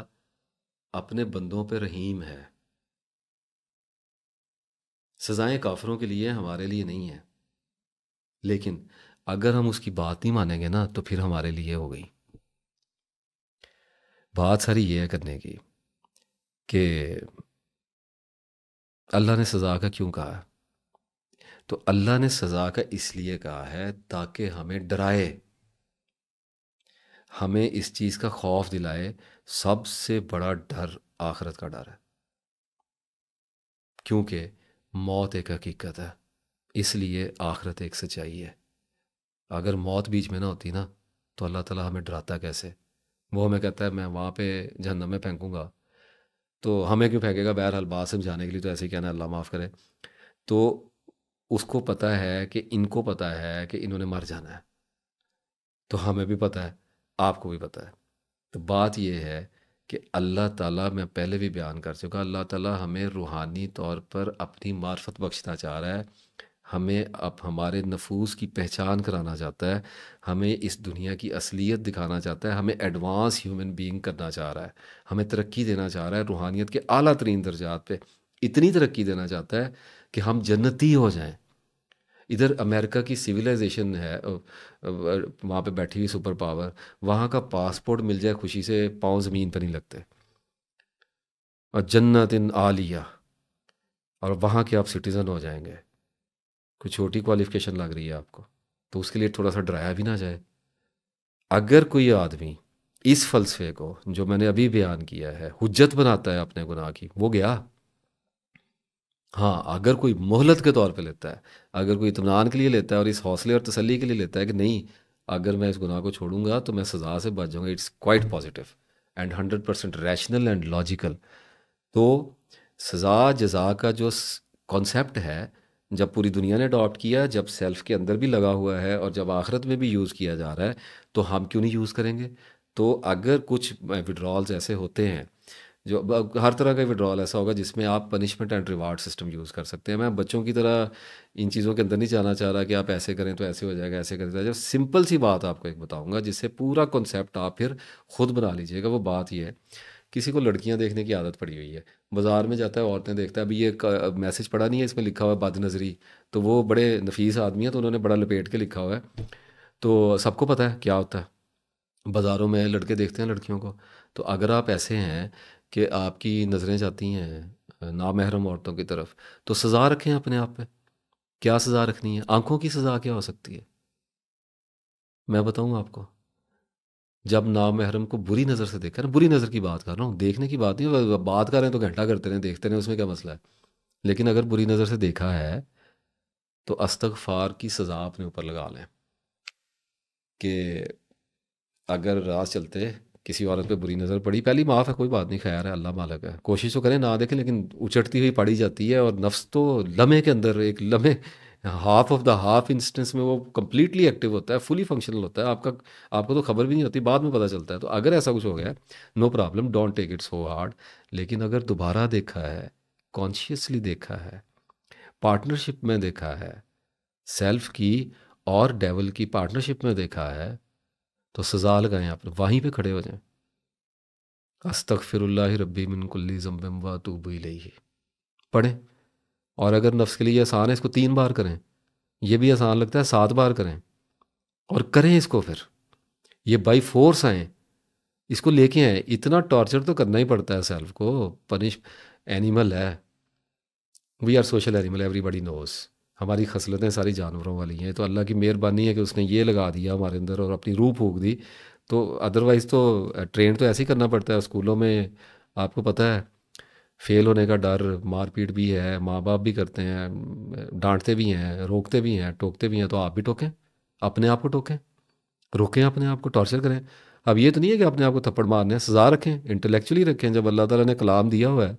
अपने बंदों पे रहीम है। सज़ाएं काफिरों के लिए, हमारे लिए नहीं है। लेकिन अगर हम उसकी बात नहीं मानेंगे ना, तो फिर हमारे लिए हो गई। बात सारी ये है करने की कि अल्लाह ने सज़ा का क्यों कहा है। तो अल्लाह ने सज़ा का इसलिए कहा है ताकि हमें डराए, हमें इस चीज़ का खौफ दिलाए। सबसे बड़ा डर आखिरत का डर है, क्योंकि मौत एक हकीकत है, इसलिए आखिरत एक सच्चाई है। अगर मौत बीच में ना होती ना, तो अल्लाह ताला हमें डराता कैसे। वो हमें कहता है मैं वहाँ पे जहन्नम में फेंकूँगा, तो हमें क्यों फेंकेगा। बहरहाल बात समझाने के लिए तो ऐसे ही कहना है, अल्लाह माफ़ करे। तो उसको पता है कि इनको पता है कि इन्होंने मर जाना है, तो हमें भी पता है, आपको भी पता है। तो बात यह है कि अल्लाह ताला, मैं पहले भी बयान कर चुका, अल्लाह ताला हमें रूहानी तौर पर अपनी मार्फत बख्शना चाह रहा है। हमें अब हमारे नफूस की पहचान कराना चाहता है, हमें इस दुनिया की असलियत दिखाना चाहता है, हमें एडवांस ह्यूमन बीइंग करना चाह रहा है, हमें तरक्की देना चाह रहा है, रूहानियत के आला तरीन दर्जात पे इतनी तरक्की देना चाहता है कि हम जन्नती हो जाएं। इधर अमेरिका की सिविलाइजेशन है, वहाँ पे बैठी हुई सुपर पावर, वहाँ का पासपोर्ट मिल जाए खुशी से, पाँव ज़मीन पर नहीं लगते। और जन्नतिन आलिया, और वहाँ के आप सिटीज़न हो जाएंगे। कोई छोटी क्वालिफिकेशन लग रही है आपको, तो उसके लिए थोड़ा सा डराया भी ना जाए। अगर कोई आदमी इस फ़लसफ़े को जो मैंने अभी बयान किया है हुज्जत बनाता है अपने गुनाह की, वो गया। हाँ, अगर कोई मोहलत के तौर पे लेता है, अगर कोई इत्मीनान के लिए लेता है और इस हौसले और तसल्ली के लिए लेता है कि नहीं, अगर मैं इस गुनाह को छोड़ूंगा तो मैं सज़ा से बच जाऊंगा, it's quite positive and 100% rational and logical. तो सज़ा जज़ा का जो कॉन्सेप्ट है, जब पूरी दुनिया ने अडॉप्ट किया, जब सेल्फ के अंदर भी लगा हुआ है और जब आखिरत में भी यूज़ किया जा रहा है, तो हम क्यों नहीं यूज़ करेंगे। तो अगर कुछ विड्रॉल्स ऐसे होते हैं, जो हर तरह का विड्रॉल ऐसा होगा जिसमें आप punishment and reward system use कर सकते हैं। मैं बच्चों की तरह इन चीज़ों के अंदर नहीं जाना चाह रहा कि आप ऐसे करें तो ऐसे हो जाएगा, ऐसे करें तो जब सिंपल सी बात आपको एक बताऊंगा जिससे पूरा कॉन्सेप्ट आप फिर खुद बना लीजिएगा। वो बात ये है, किसी को लड़कियां देखने की आदत पड़ी हुई है, बाज़ार में जाता है, औरतें देखता है, अभी ये मैसेज पढ़ा नहीं है, इसमें लिखा हुआ है बदनज़री। तो वो बड़े नफीस आदमी है, तो उन्होंने बड़ा लपेट के लिखा हुआ है, तो सबको पता है क्या होता है। बाज़ारों में लड़के देखते हैं लड़कियों को, तो अगर आप ऐसे हैं कि आपकी नज़रें जाती हैं नामहरम औरतों की तरफ, तो सज़ा रखें अपने आप पे। क्या सज़ा रखनी है, आंखों की सज़ा क्या हो सकती है, मैं बताऊँ आपको। जब नामहरम को बुरी नज़र से देखा ना, बुरी नज़र की बात कर रहा हूँ, देखने की बात नहीं, बात कर रहे हैं तो घंटा करते रहें, देखते रहें, उसमें क्या मसला है। लेकिन अगर बुरी नज़र से देखा है, तो अस्तगफार की सज़ा अपने ऊपर लगा लें कि अगर राह चलते किसी औरत पे बुरी नज़र पड़ी, पहली माफ़ है, कोई बात नहीं, खैर है, अल्लाह मालिक है, कोशिश तो करें ना देखें, लेकिन उचटती हुई पड़ी जाती है। और नफ्स तो लम्हे के अंदर, एक लम्हे, half of the half instance में वो कंप्लीटली एक्टिव होता है, फुली फंक्शनल होता है। आपको तो खबर भी नहीं होती, बाद में पता चलता है। तो अगर ऐसा कुछ हो गया, no problem, don't take it so hard. लेकिन अगर दोबारा देखा है, कॉन्शियसली देखा है, पार्टनरशिप में देखा है, सेल्फ की और डेवल की पार्टनरशिप में देखा है, तो सज़ा लगाएं, आप वहीं पे खड़े हो जाएं, अस्तगफिरुल्लाह रब्बी मिन कुल्ली ज़ंबिन व अतूबु इलैहि पढ़ें। और अगर नफ्स के लिए आसान है, इसको 3 बार करें। ये भी आसान लगता है, 7 बार करें, और करें इसको फिर, ये बाई फोर्स आए, इसको लेके आए। इतना टॉर्चर तो करना ही पड़ता है सेल्फ को, पनिश, एनिमल है, we are social animal, everybody knows. हमारी खसलतें सारी जानवरों वाली हैं, तो अल्लाह की मेहरबानी है कि उसने ये लगा दिया हमारे अंदर और अपनी रूह फूक दी। तो अदरवाइज़ तो ट्रेन तो ऐसे ही करना पड़ता है स्कूलों में, आपको पता है, फेल होने का डर, मारपीट भी है, माँ बाप भी करते हैं, डांटते भी हैं, रोकते भी हैं, टोकते भी हैं, तो आप भी टोकें, अपने आप को टोकें, रोकें अपने आप को, टॉर्चर करें। अब ये तो नहीं है कि अपने आप को थप्पड़ मारने हैं, सज़ा रखें, इंटेलेक्चुअली रखें। जब अल्लाह ताला ने कलाम दिया हुआ है,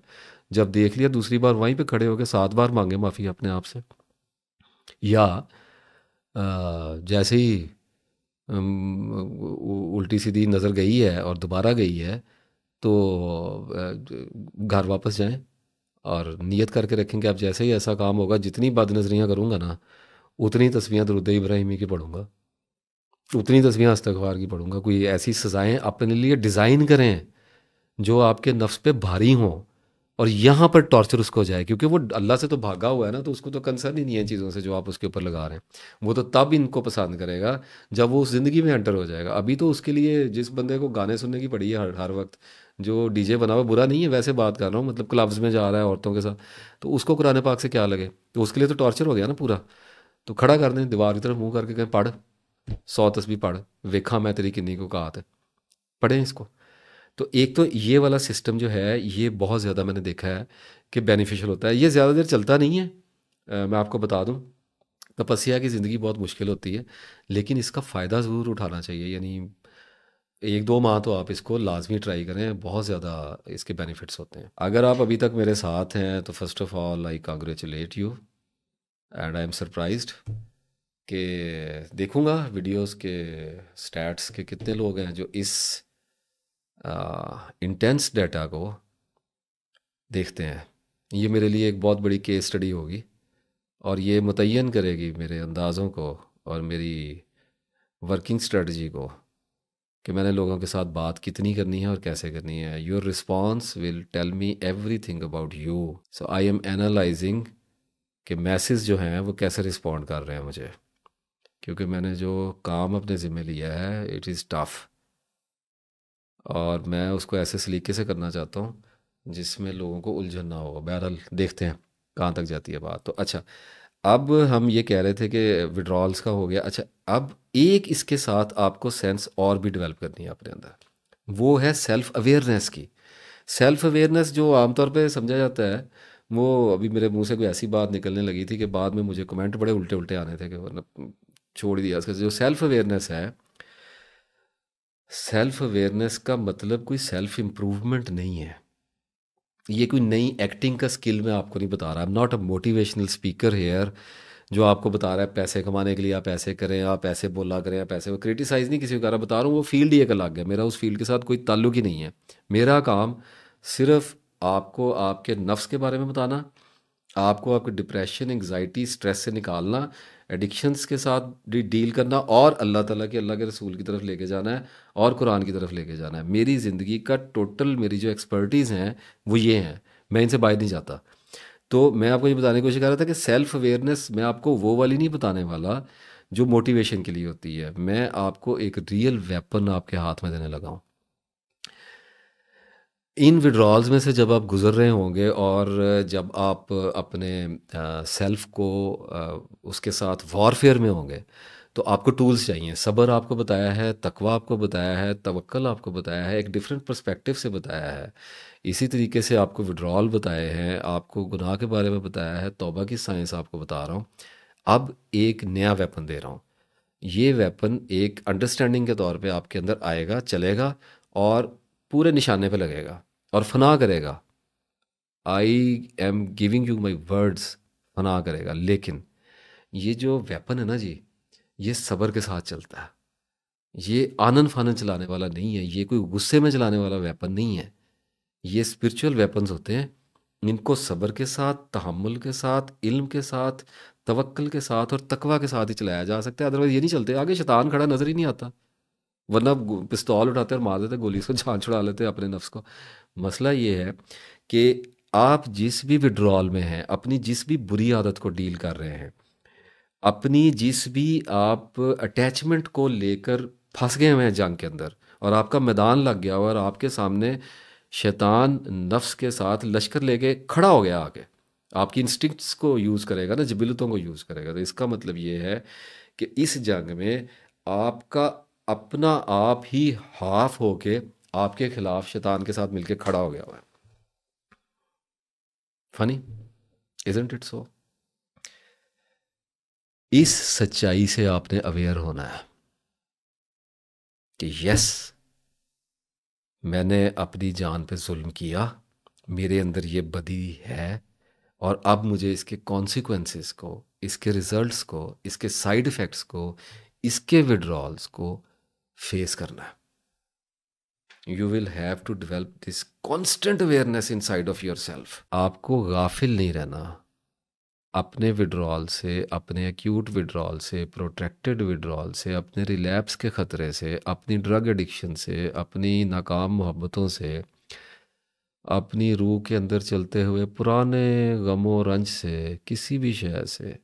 जब देख लिया, दूसरी बार वहीं पे खड़े होकर 7 बार मांगे माफ़ी अपने आप से। या जैसे ही उल्टी सीधी नज़र गई है और दोबारा गई है, तो घर वापस जाएं और नियत करके रखें कि अब जैसे ही ऐसा काम होगा, जितनी बदनज़रियाँ करूँगा ना, उतनी तस्वीरें दरूद इब्राहिमी की पढ़ूंगा, उतनी तस्वीरें इस्तग़फ़ार की पढ़ूंगा। कोई ऐसी सज़ाएं अपने लिए डिज़ाइन करें जो आपके नफ्स पे भारी हों, और यहाँ पर टॉर्चर उसको हो जाए, क्योंकि वो अल्लाह से तो भागा हुआ है ना, तो उसको तो कंसर्न ही नहीं है इन चीज़ों से जो आप उसके ऊपर लगा रहे हैं। वो तो तब इनको पसंद करेगा जब वो उस ज़िंदगी में एंटर हो जाएगा। अभी तो उसके लिए जिस बंदे को गाने सुनने की पड़ी है हर वक्त, जो डीजे बना हुआ, बुरा नहीं है वैसे बात कर रहा हूँ, मतलब क्लब्स में जा रहा है औरतों के साथ, तो उसको कुरान पाक से क्या लगे, तो उसके लिए तो टॉर्चर हो गया ना पूरा। तो खड़ा कर दें दीवार की तरफ मुँह करके, कहें पढ़ 100 तस्बीह पढ़, वेखा मैं तेरी किन्नी को कहा है, पढ़ें इसको। तो एक तो ये वाला सिस्टम जो है ये बहुत ज़्यादा मैंने देखा है कि बेनिफिशियल होता है। ये ज़्यादा देर चलता नहीं है। मैं आपको बता दूं, तपस्या की ज़िंदगी बहुत मुश्किल होती है, लेकिन इसका फ़ायदा ज़रूर उठाना चाहिए। यानी 1-2 माह तो आप इसको लाजमी ट्राई करें, बहुत ज़्यादा इसके बेनिफिट्स होते हैं। अगर आप अभी तक मेरे साथ हैं तो first of all I congratulate you, and I am surprised कि देखूंगा वीडियोस के स्टैट्स के कितने लोग हैं जो इस इंटेंस डाटा को देखते हैं। ये मेरे लिए एक बहुत बड़ी केस स्टडी होगी, और ये मुतय्यन करेगी मेरे अंदाज़ों को और मेरी वर्किंग स्ट्रेटजी को कि मैंने लोगों के साथ बात कितनी करनी है और कैसे करनी है। Your response will tell me every thing about you, so I am analysing कि मैसेज जो हैं वो कैसे रिस्पॉन्ड कर रहे हैं मुझे, क्योंकि मैंने जो काम अपने ज़िम्मे लिया है इट इज़ टफ़, और मैं उसको ऐसे सलीके से करना चाहता हूँ जिसमें लोगों को उलझन ना हो। बहरहाल देखते हैं कहाँ तक जाती है बात। तो अच्छा, अब हम ये कह रहे थे कि विड्रॉल्स का हो गया। अच्छा, अब एक इसके साथ आपको सेंस और भी डेवलप करनी है अपने अंदर, वो है सेल्फ अवेयरनेस की। सेल्फ अवेयरनेस जो आमतौर पे समझा जाता है, वो अभी मेरे मुंह से कोई ऐसी बात निकलने लगी थी कि बाद में मुझे कमेंट बड़े उल्टे उल्टे आने थे कि मतलब छोड़ दिया इसका। जो सेल्फ अवेयरनेस है, सेल्फ अवेयरनेस का मतलब कोई सेल्फ इम्प्रूवमेंट नहीं है। ये कोई नई एक्टिंग का स्किल मैं आपको नहीं बता रहा। I am not a motivational speaker here जो आपको बता रहा है पैसे कमाने के लिए आप ऐसे करें, आप ऐसे बोला करें, आप ऐसे। वो क्रिटिसाइज़ नहीं किसी को कर रहा, बता रहा हूँ वो फील्ड ही एक अलग है, मेरा उस फील्ड के साथ कोई ताल्लुक ही नहीं है। मेरा काम सिर्फ आपको आपके नफ्स के बारे में बताना, आपको आपके डिप्रेशन, एंग्जाइटी, स्ट्रेस से निकालना, एडिक्शंस के साथ डील करना, और अल्लाह ताला के, अल्लाह के रसूल की तरफ लेके जाना है, और कुरान की तरफ लेके जाना है। मेरी ज़िंदगी का टोटल, मेरी जो एक्सपर्टीज़ हैं वो ये हैं, मैं इनसे बाहर नहीं जाता। तो मैं आपको ये बताने की कोशिश कर रहा था कि सेल्फ अवेयरनेस मैं आपको वो वाली नहीं बताने वाला जो मोटिवेशन के लिए होती है। मैं आपको एक रियल वेपन आपके हाथ में देने लगा हूँ। इन विड्रॉल्स में से जब आप गुज़र रहे होंगे, और जब आप अपने सेल्फ को उसके साथ वॉरफेयर में होंगे, तो आपको टूल्स चाहिए। सब्र आपको बताया है, तकवा आपको बताया है, तवक्कल आपको बताया है, एक डिफरेंट पर्सपेक्टिव से बताया है। इसी तरीके से आपको विड्रॉल बताए हैं, आपको गुनाह के बारे में बताया है, तौबा की साइंस आपको बता रहा हूँ। अब एक नया वेपन दे रहा हूँ। ये वेपन एक अंडरस्टैंडिंग के तौर पे आपके अंदर आएगा, चलेगा, और पूरे निशाने पे लगेगा और फना करेगा। I am giving you my words, फना करेगा। लेकिन ये जो वेपन है ना जी, ये सब्र के साथ चलता है। ये आनन फानन चलाने वाला नहीं है, ये कोई गुस्से में चलाने वाला वेपन नहीं है। ये स्पिरिचुअल वेपन्स होते हैं। इनको सब्र के साथ, तहम्मुल के साथ, इल्म के साथ, तवक्ल के साथ और तकवा के साथ ही चलाया जा सकता है। अदरवाइज ये नहीं चलते। आगे शैतान खड़ा नजर ही नहीं आता, वरना पिस्तौल उठाते और मार देते, गोली से जान छुड़ा लेते अपने नफ्स को। मसला ये है कि आप जिस भी विड्रॉल में हैं, अपनी जिस भी बुरी आदत को डील कर रहे हैं, अपनी जिस भी आप अटैचमेंट को लेकर फंस गए हुए हैं जंग के अंदर, और आपका मैदान लग गया हुआ, और आपके सामने शैतान नफ्स के साथ लश्कर लेके खड़ा हो गया आके, आपकी इंस्टिंक्ट्स को यूज़ करेगा ना, जिबिलतों को यूज़ करेगा। तो इसका मतलब ये है कि इस जंग में आपका अपना आप ही हाफ होके आपके खिलाफ शैतान के साथ मिलके खड़ा हो गया हुआ है। Funny, isn't it so? इस सच्चाई से आपने अवेयर होना है कि यस, मैंने अपनी जान पे जुल्म किया, मेरे अंदर ये बदी है, और अब मुझे इसके कॉन्सिक्वेंसेस को, इसके रिजल्ट्स को, इसके साइड इफ़ेक्ट्स को, इसके विड्रॉल्स को फेस करना है। You will have to develop this constant awareness in side of your self. आपको गाफिल नहीं रहना अपने विड्रॉल से, अपने एक्यूट विड्रॉल से, प्रोट्रैक्टेड विड्रॉल से, अपने रिलैप्स के ख़तरे से, अपनी ड्रग एडिक्शन से, अपनी नाकाम मोहब्बतों से, अपनी रूह के अंदर चलते हुए पुराने गमों रंज से, किसी भी शय से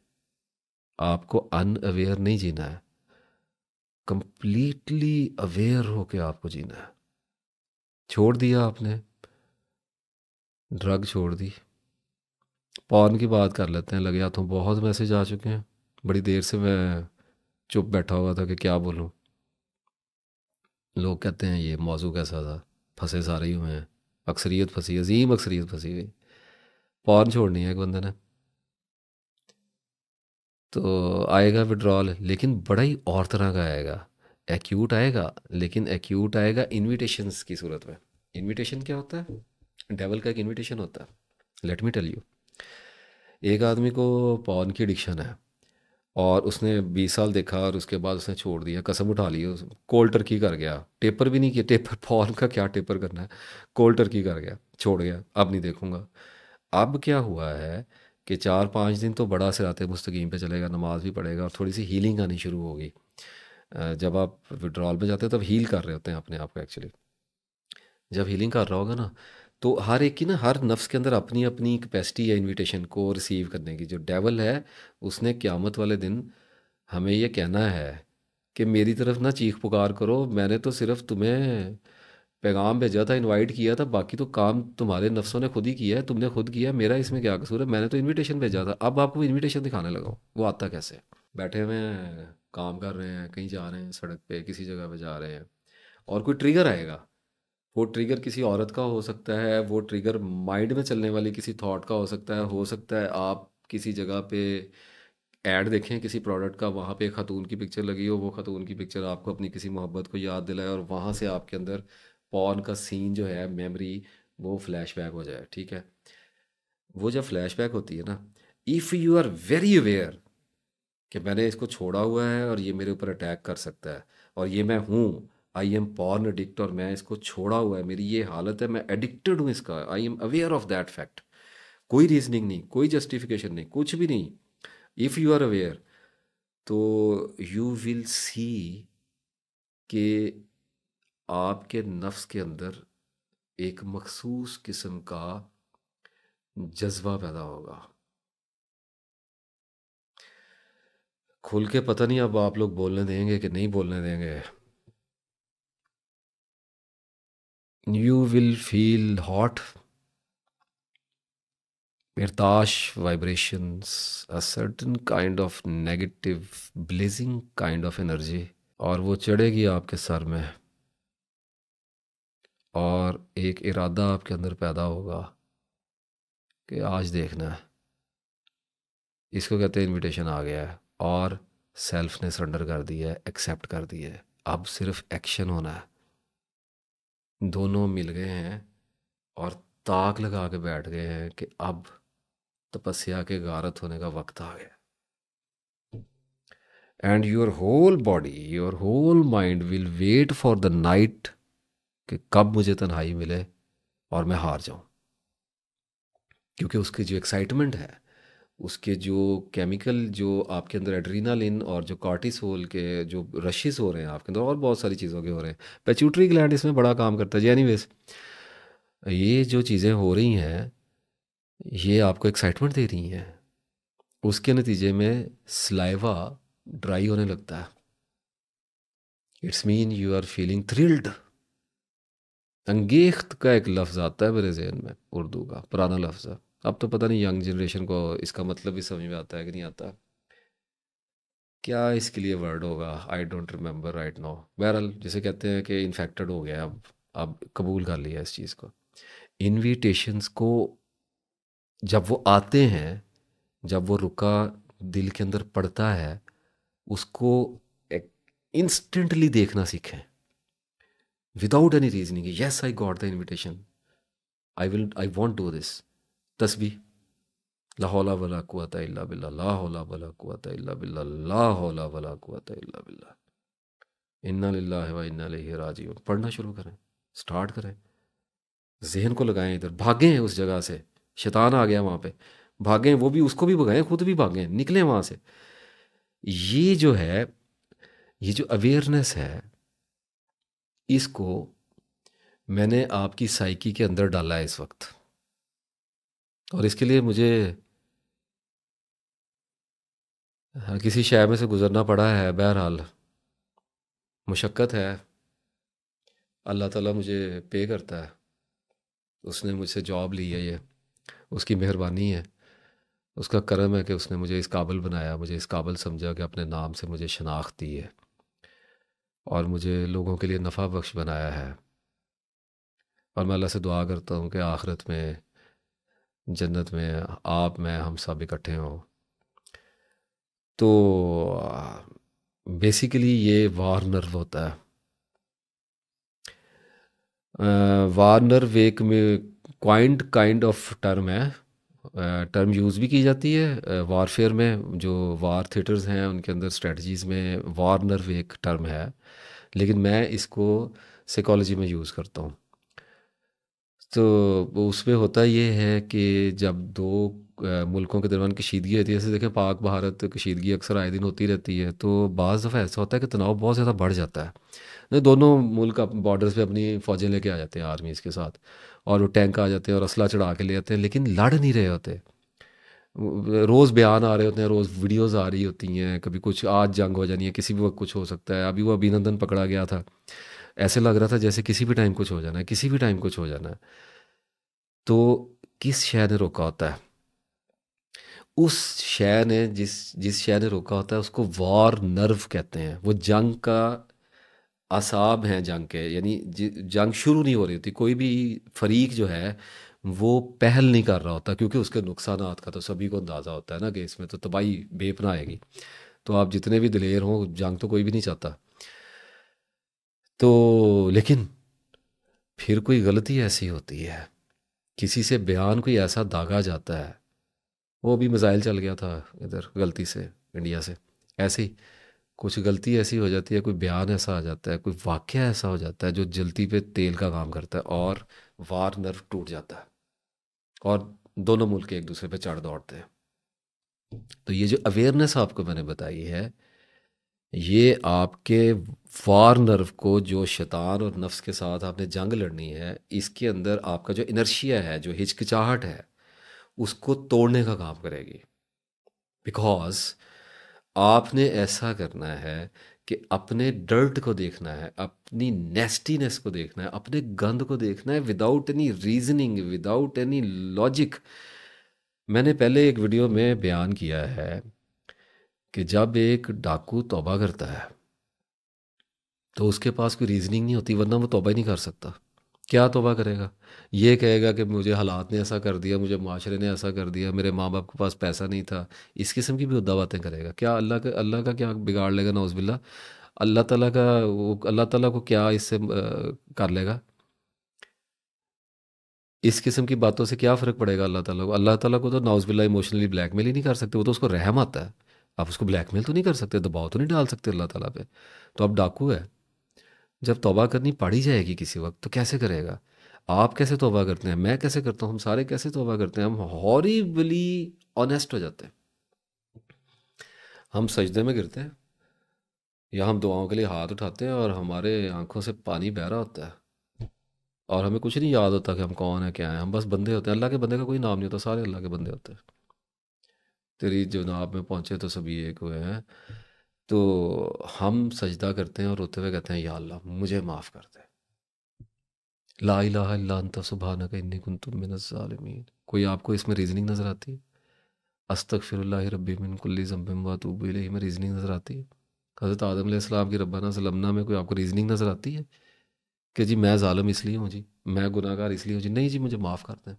आपको अनअवेयर नहीं जीना है, कंप्लीटली अवेयर होके आपको जीना है। छोड़ दिया आपने, ड्रग छोड़ दी। पॉर्न की बात कर लेते हैं, लगे हाथों बहुत मैसेज आ चुके हैं। बड़ी देर से मैं चुप बैठा हुआ था कि क्या बोलूं। लोग कहते हैं ये मौजू कैसा था, फंसे सारे ही हुए हैं, अक्सरियत फंसी, अजीम अक्सरियत फंसी हुई। पॉर्न छोड़नी है एक बंदे ने, तो आएगा विड्रॉल, लेकिन बड़ा ही और तरह का आएगा। एक्यूट आएगा, लेकिन एक्यूट आएगा इनविटेशंस की सूरत में। इनविटेशन क्या होता है? डेवल का एक इनविटेशन होता है। लेट मी टेल यू, एक आदमी को पॉर्न की एडिक्शन है और उसने 20 साल देखा और उसके बाद उसने छोड़ दिया, कसम उठा ली, कोल्ड टर्की कर गया। टेपर भी नहीं किया, टेपर पॉर्न का क्या टेपर करना है, कोल्ड टर्की कर गया, छोड़ गया, अब नहीं देखूंगा। अब क्या हुआ है कि 4-5 दिन तो बड़ा सिराते मुस्तकीम पे चलेगा, नमाज भी पढ़ेगा और थोड़ी सी हीलिंग आनी शुरू होगी। जब आप विड्रॉल में जाते हो तब हील कर रहे होते हैं अपने आप को एक्चुअली। जब हीलिंग कर रहा होगा ना, तो हर एक की ना, हर नफ्स के अंदर अपनी अपनी कैपेसिटी है इनविटेशन को रिसीव करने की। जो डेवल है उसने क़यामत वाले दिन हमें ये कहना है कि मेरी तरफ ना चीख पुकार करो, मैंने तो सिर्फ तुम्हें पैगाम भेजा था, इनवाइट किया था, बाकी तो काम तुम्हारे नफ्सों ने खुद ही किया है, तुमने खुद किया, मेरा इसमें क्या कसूर है, मैंने तो इनविटेशन भेजा था, अब आपको इनविटेशन दिखाने लगा हूँ। वो आता कैसे? बैठे हुए हैं, काम कर रहे हैं, कहीं जा रहे हैं, सड़क पे किसी जगह पे जा रहे हैं, और कोई ट्रिगर आएगा। वो ट्रिगर किसी औरत का हो सकता है, वो ट्रिगर माइंड में चलने वाली किसी थॉट का हो सकता है आप किसी जगह पे ऐड देखें किसी प्रोडक्ट का, वहाँ पे एक खातून की पिक्चर लगी हो, वो खातून की पिक्चर आपको अपनी किसी मोहब्बत को याद दिलाए और वहाँ से आपके अंदर पॉर्न का सीन जो है, मेमोरी, वो फ्लैशबैक हो जाए। ठीक है, वो जब फ्लैशबैक होती है ना, if you are very aware कि मैंने इसको छोड़ा हुआ है और ये मेरे ऊपर अटैक कर सकता है, और ये मैं हूँ, आई एम पॉर्न एडिक्ट, और मैं इसको छोड़ा हुआ है, मेरी ये हालत है, मैं एडिक्टेड हूँ इसका, I am aware of that fact. कोई रीजनिंग नहीं, कोई जस्टिफिकेशन नहीं, कुछ भी नहीं। इफ़ यू आर अवेयर, तो यू विल सी कि आपके नफ्स के अंदर एक मखसूस किस्म का जज्बा पैदा होगा। खुल के पता नहीं अब आप लोग बोलने देंगे कि नहीं बोलने देंगे। You will feel hot, irtash vibrations, a certain kind of negative blazing kind of energy, और वो चढ़ेगी आपके सर में, और एक इरादा आपके अंदर पैदा होगा कि आज देखना है। इसको कहते हैं इनविटेशन आ गया है, और सेल्फ ने सरेंडर कर दिया है, एक्सेप्ट कर दिया है, अब सिर्फ एक्शन होना है। दोनों मिल गए हैं और ताक लगा के बैठ गए हैं कि अब तपस्या के गारत होने का वक्त आ गया। And your whole body, your whole mind will wait for the night कि कब मुझे तन्हाई मिले और मैं हार जाऊं। क्योंकि उसकी जो एक्साइटमेंट है, उसके जो केमिकल जो आपके अंदर एड्रीनालिन और जो कॉर्टिसोल के जो रशेस हो रहे हैं आपके अंदर, और बहुत सारी चीज़ों के हो रहे हैं, पेट्यूटरी ग्लैंड इसमें बड़ा काम करता है जी। एनीवेज, ये जो चीज़ें हो रही हैं, ये आपको एक्साइटमेंट दे रही हैं, उसके नतीजे में सलाइवा ड्राई होने लगता है। It's mean you are feeling thrilled. अंगेख्त का एक लफ्ज़ आता है मेरे जहन में, उर्दू का पुराना लफ्ज़ है, अब तो पता नहीं यंग जनरेशन को इसका मतलब भी समझ में आता है कि नहीं आता। क्या इसके लिए वर्ड होगा, I don't remember right now. बहरहाल, जिसे कहते हैं कि इन्फेक्टेड हो गया, अब कबूल कर लिया इस चीज़ को। इनविटेशंस को जब वो आते हैं, जब वो रुका दिल के अंदर पड़ता है, उसको इंस्टेंटली देखना सीखें, without any reasoning. Yes, I got the invitation, I won't do this. तस्बीह, ला हौला वला कुव्वता इल्ला बिल्लाह, ला हौला वला कुव्वता इल्ला बिल्लाह, ला हौला वला कुव्वता इल्ला बिल्लाह, इन्ना लिल्लाहि व इन्ना इलैहि राजिऊन। पढ़ना शुरू करें, स्टार्ट करें, जहन को लगाएं, इधर भागें उस जगह से। शैतान आ गया वहाँ पे, भागें, वो भी, उसको भी भगाएं, खुद भी भागें, निकलें वहाँ से। ये जो है, ये जो अवेयरनेस है, इसको मैंने आपकी साइकी के अंदर डाला है इस वक्त, और इसके लिए मुझे किसी शहर में से गुजरना पड़ा है। बहरहाल मुशक्क़त है, अल्लाह ताला मुझे पे करता है। उसने मुझसे जॉब ली है, ये उसकी मेहरबानी है, उसका करम है कि उसने मुझे इस काबिल बनाया, मुझे इस काबिल समझा कि अपने नाम से मुझे शनाख्त दी है और मुझे लोगों के लिए नफ़ा बख्श बनाया है। और मैं अल्लाह से दुआ करता हूँ कि आखिरत में, जन्नत में आप, मैं, हम सब इकट्ठे हों। तो बेसिकली ये वार नर्व होता है। वार नर्व एक में क्वाइंट काइंड ऑफ टर्म है, टर्म यूज़ भी की जाती है वारफेयर में। जो वार थिएटर्स हैं उनके अंदर स्ट्रेटजीज़ में वार नर्व एक टर्म है, लेकिन मैं इसको साइकोलॉजी में यूज़ करता हूँ। तो वो उसमें होता ये है कि जब दो मुल्कों के दरमियान कशीदगी होती है, जैसे देखें पाक भारत कशीदगी अक्सर आए दिन होती रहती है, तो बाज़ दफ़ा ऐसा होता है कि तनाव बहुत ज़्यादा बढ़ जाता है। नहीं, दोनों मुल्क बॉर्डर्स पे अपनी फ़ौजें लेके आ जाते हैं आर्मीज़ के साथ, और वो टैंक आ जाते हैं और असला चढ़ा के ले आते हैं, लेकिन लड़ नहीं रहे होते। रोज़ बयान आ रहे होते हैं, रोज़ वीडियोज़ आ रही होती हैं, कभी कुछ आज जंग हो जानी है, किसी भी वक्त कुछ हो सकता है। अभी वो अभिनंदन पकड़ा गया था, ऐसे लग रहा था जैसे किसी भी टाइम कुछ हो जाना है, किसी भी टाइम कुछ हो जाना है। तो किस शय ने रोका होता है? उस शय ने, जिस जिस शय ने रोका होता है उसको वॉर नर्व कहते हैं। वो जंग का असाब हैं जंग के, यानी जंग शुरू नहीं हो रही होती, कोई भी फरीक जो है वो पहल नहीं कर रहा होता, क्योंकि उसके नुकसानात का तो सभी को अंदाज़ा होता है ना कि इसमें तो तबाही बेपना आएगी। तो आप जितने भी दिलेर हों, जंग तो कोई भी नहीं चाहता। तो लेकिन फिर कोई गलती ऐसी होती है, किसी से बयान कोई ऐसा दागा जाता है। वो भी मिसाइल चल गया था इधर गलती से, इंडिया से, ऐसे ही कुछ गलती ऐसी हो जाती है, कोई बयान ऐसा आ जाता है, कोई वाक़या ऐसा हो जाता है जो जलती पे तेल का काम करता है, और वार नर्व टूट जाता है और दोनों मुल्क एक दूसरे पे चढ़ दौड़ते हैं। तो ये जो अवेयरनेस आपको मैंने बताई है, ये आपके वार नर्व को, जो शैतान और नफ्स के साथ आपने जंग लड़नी है, इसके अंदर आपका जो इनर्शिया है, जो हिचकिचाहट है, उसको तोड़ने का काम करेगी। बिकॉज आपने ऐसा करना है कि अपने डर्ट को देखना है, अपनी नेस्टीनेस को देखना है, अपने गंद को देखना है, without any reasoning, without any logic. मैंने पहले एक वीडियो में बयान किया है कि जब एक डाकू तौबा करता है तो उसके पास कोई रीजनिंग नहीं होती, वरना वो तौबा ही नहीं कर सकता। क्या तौबा करेगा? ये कहेगा कि मुझे हालात ने ऐसा कर दिया, मुझे माशरे ने ऐसा कर दिया, मेरे माँ बाप के पास पैसा नहीं था। इस किस्म की भी उद्दा बातें करेगा। क्या अल्लाह का क्या बिगाड़ लेगा? नौज़बिल्ला। अल्लाह ताला का, वो अल्लाह ताला को क्या इससे कर लेगा? इस किस्म की बातों से क्या फ़र्क पड़ेगा अल्लाह ताला को? अल्लाह ताला को तो नौज़बिल्ला इमोशनली ब्लैकमेल ही नहीं कर सकते, वो तो उसको रहम आता है। आप उसको ब्लैकमेल तो नहीं कर सकते, दबाव तो नहीं डाल सकते अल्लाह ताला पे। तो अब डाकू है, जब तौबा करनी पड़ ही जाएगी किसी वक्त, तो कैसे करेगा? आप कैसे तौबा करते हैं, मैं कैसे करता हूँ, हम सारे कैसे तौबा करते हैं? हम हॉरिबली ऑनेस्ट हो जाते हैं। हम सजदे में गिरते हैं, या हम दुआओं के लिए हाथ उठाते हैं और हमारे आंखों से पानी बह रहा होता है, और हमें कुछ नहीं याद होता कि हम कौन है, क्या है। हम बस बंदे होते हैं, अल्लाह के बंदे का कोई नाम नहीं होता, सारे अल्लाह के बंदे होते हैं। तेरी जनाब में पहुँचे तो सभी एक हुए हैं। तो हम सजदा करते हैं और रोते हुए कहते हैं, या अल्लाह मुझे माफ़ कर दे, ला इलाहा इल्ला अंता सुब्हानका इन्नी कुन्तु मिनज़ ज़ालिमीन। कोई आपको इसमें रीजनिंग नज़र आती है? अस्तगफिरुल्लाह रब्बी मिन कुल्ली ज़ंबिन व अतूबु इलैहि में रीजनिंग नज़र आती है? हज़रत आदम अलैहिस्सलाम की रब्बाना ज़लमना में कोई आपको रीजनिंग नज़र आती है कि जी मैं ज़ालिम इसलिए हूँ, जी मैं गुनाहगार इसलिए हूँ, जी नहीं जी मुझे माफ़ कर दें?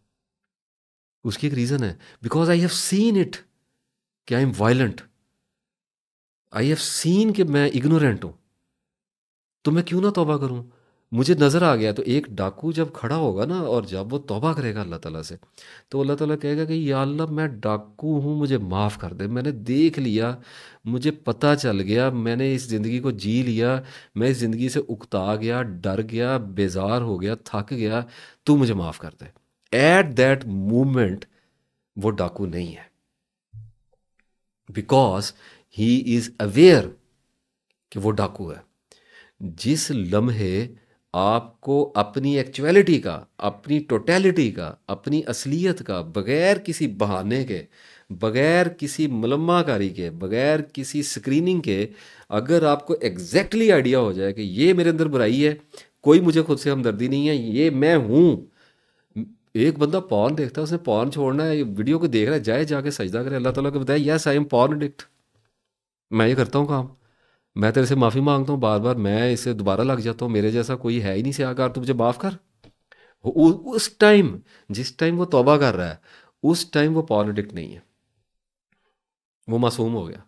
उसकी एक रीज़न है, because I have seen it कि I am violent, I have seen कि मैं इग्नोरेंट हूँ, तो मैं क्यों ना तौबा करूँ? मुझे नज़र आ गया। तो एक डाकू जब खड़ा होगा ना, और जब वो तौबा करेगा अल्लाह ताला से, तो अल्लाह ताला कहेगा कि या अल्लाह मैं डाकू हूँ, मुझे माफ़ कर दे, मैंने देख लिया, मुझे पता चल गया, मैंने इस ज़िंदगी को जी लिया, मैं इस ज़िंदगी से उकता गया, डर गया, बेजार हो गया, थक गया, तू मुझे माफ़ कर दे। एट दैट मोमेंट वो डाकू नहीं है, बिकॉज ही इज़ अवेयर कि वो डाकू है। जिस लम्हे आपको अपनी एक्चुअलिटी का, अपनी टोटलिटी का, अपनी असलियत का, बगैर किसी बहाने के, बगैर किसी मुलम्माकारी के, बगैर किसी स्क्रीनिंग के, अगर आपको एग्जैक्टली आइडिया हो जाए कि ये मेरे अंदर बुराई है, कोई मुझे खुद से हमदर्दी नहीं है, ये मैं हूँ। एक बंदा पॉर्न देखता है, उसने पॉर्न छोड़ना है, वीडियो को देख रहा है, जाए जाके सजदा करे, अल्लाह ताला को बताए yes I am porn addict, मैं ये करता हूँ काम, मैं तेरे से माफ़ी मांगता हूँ बार बार, मैं इससे दोबारा लग जाता हूँ, मेरे जैसा कोई है ही नहीं सियाकार, तू मुझे माफ़ कर। उस टाइम, जिस टाइम वो तौबा कर रहा है, उस टाइम वो पॉर्न एडिक्ट नहीं है, वो मासूम हो गया,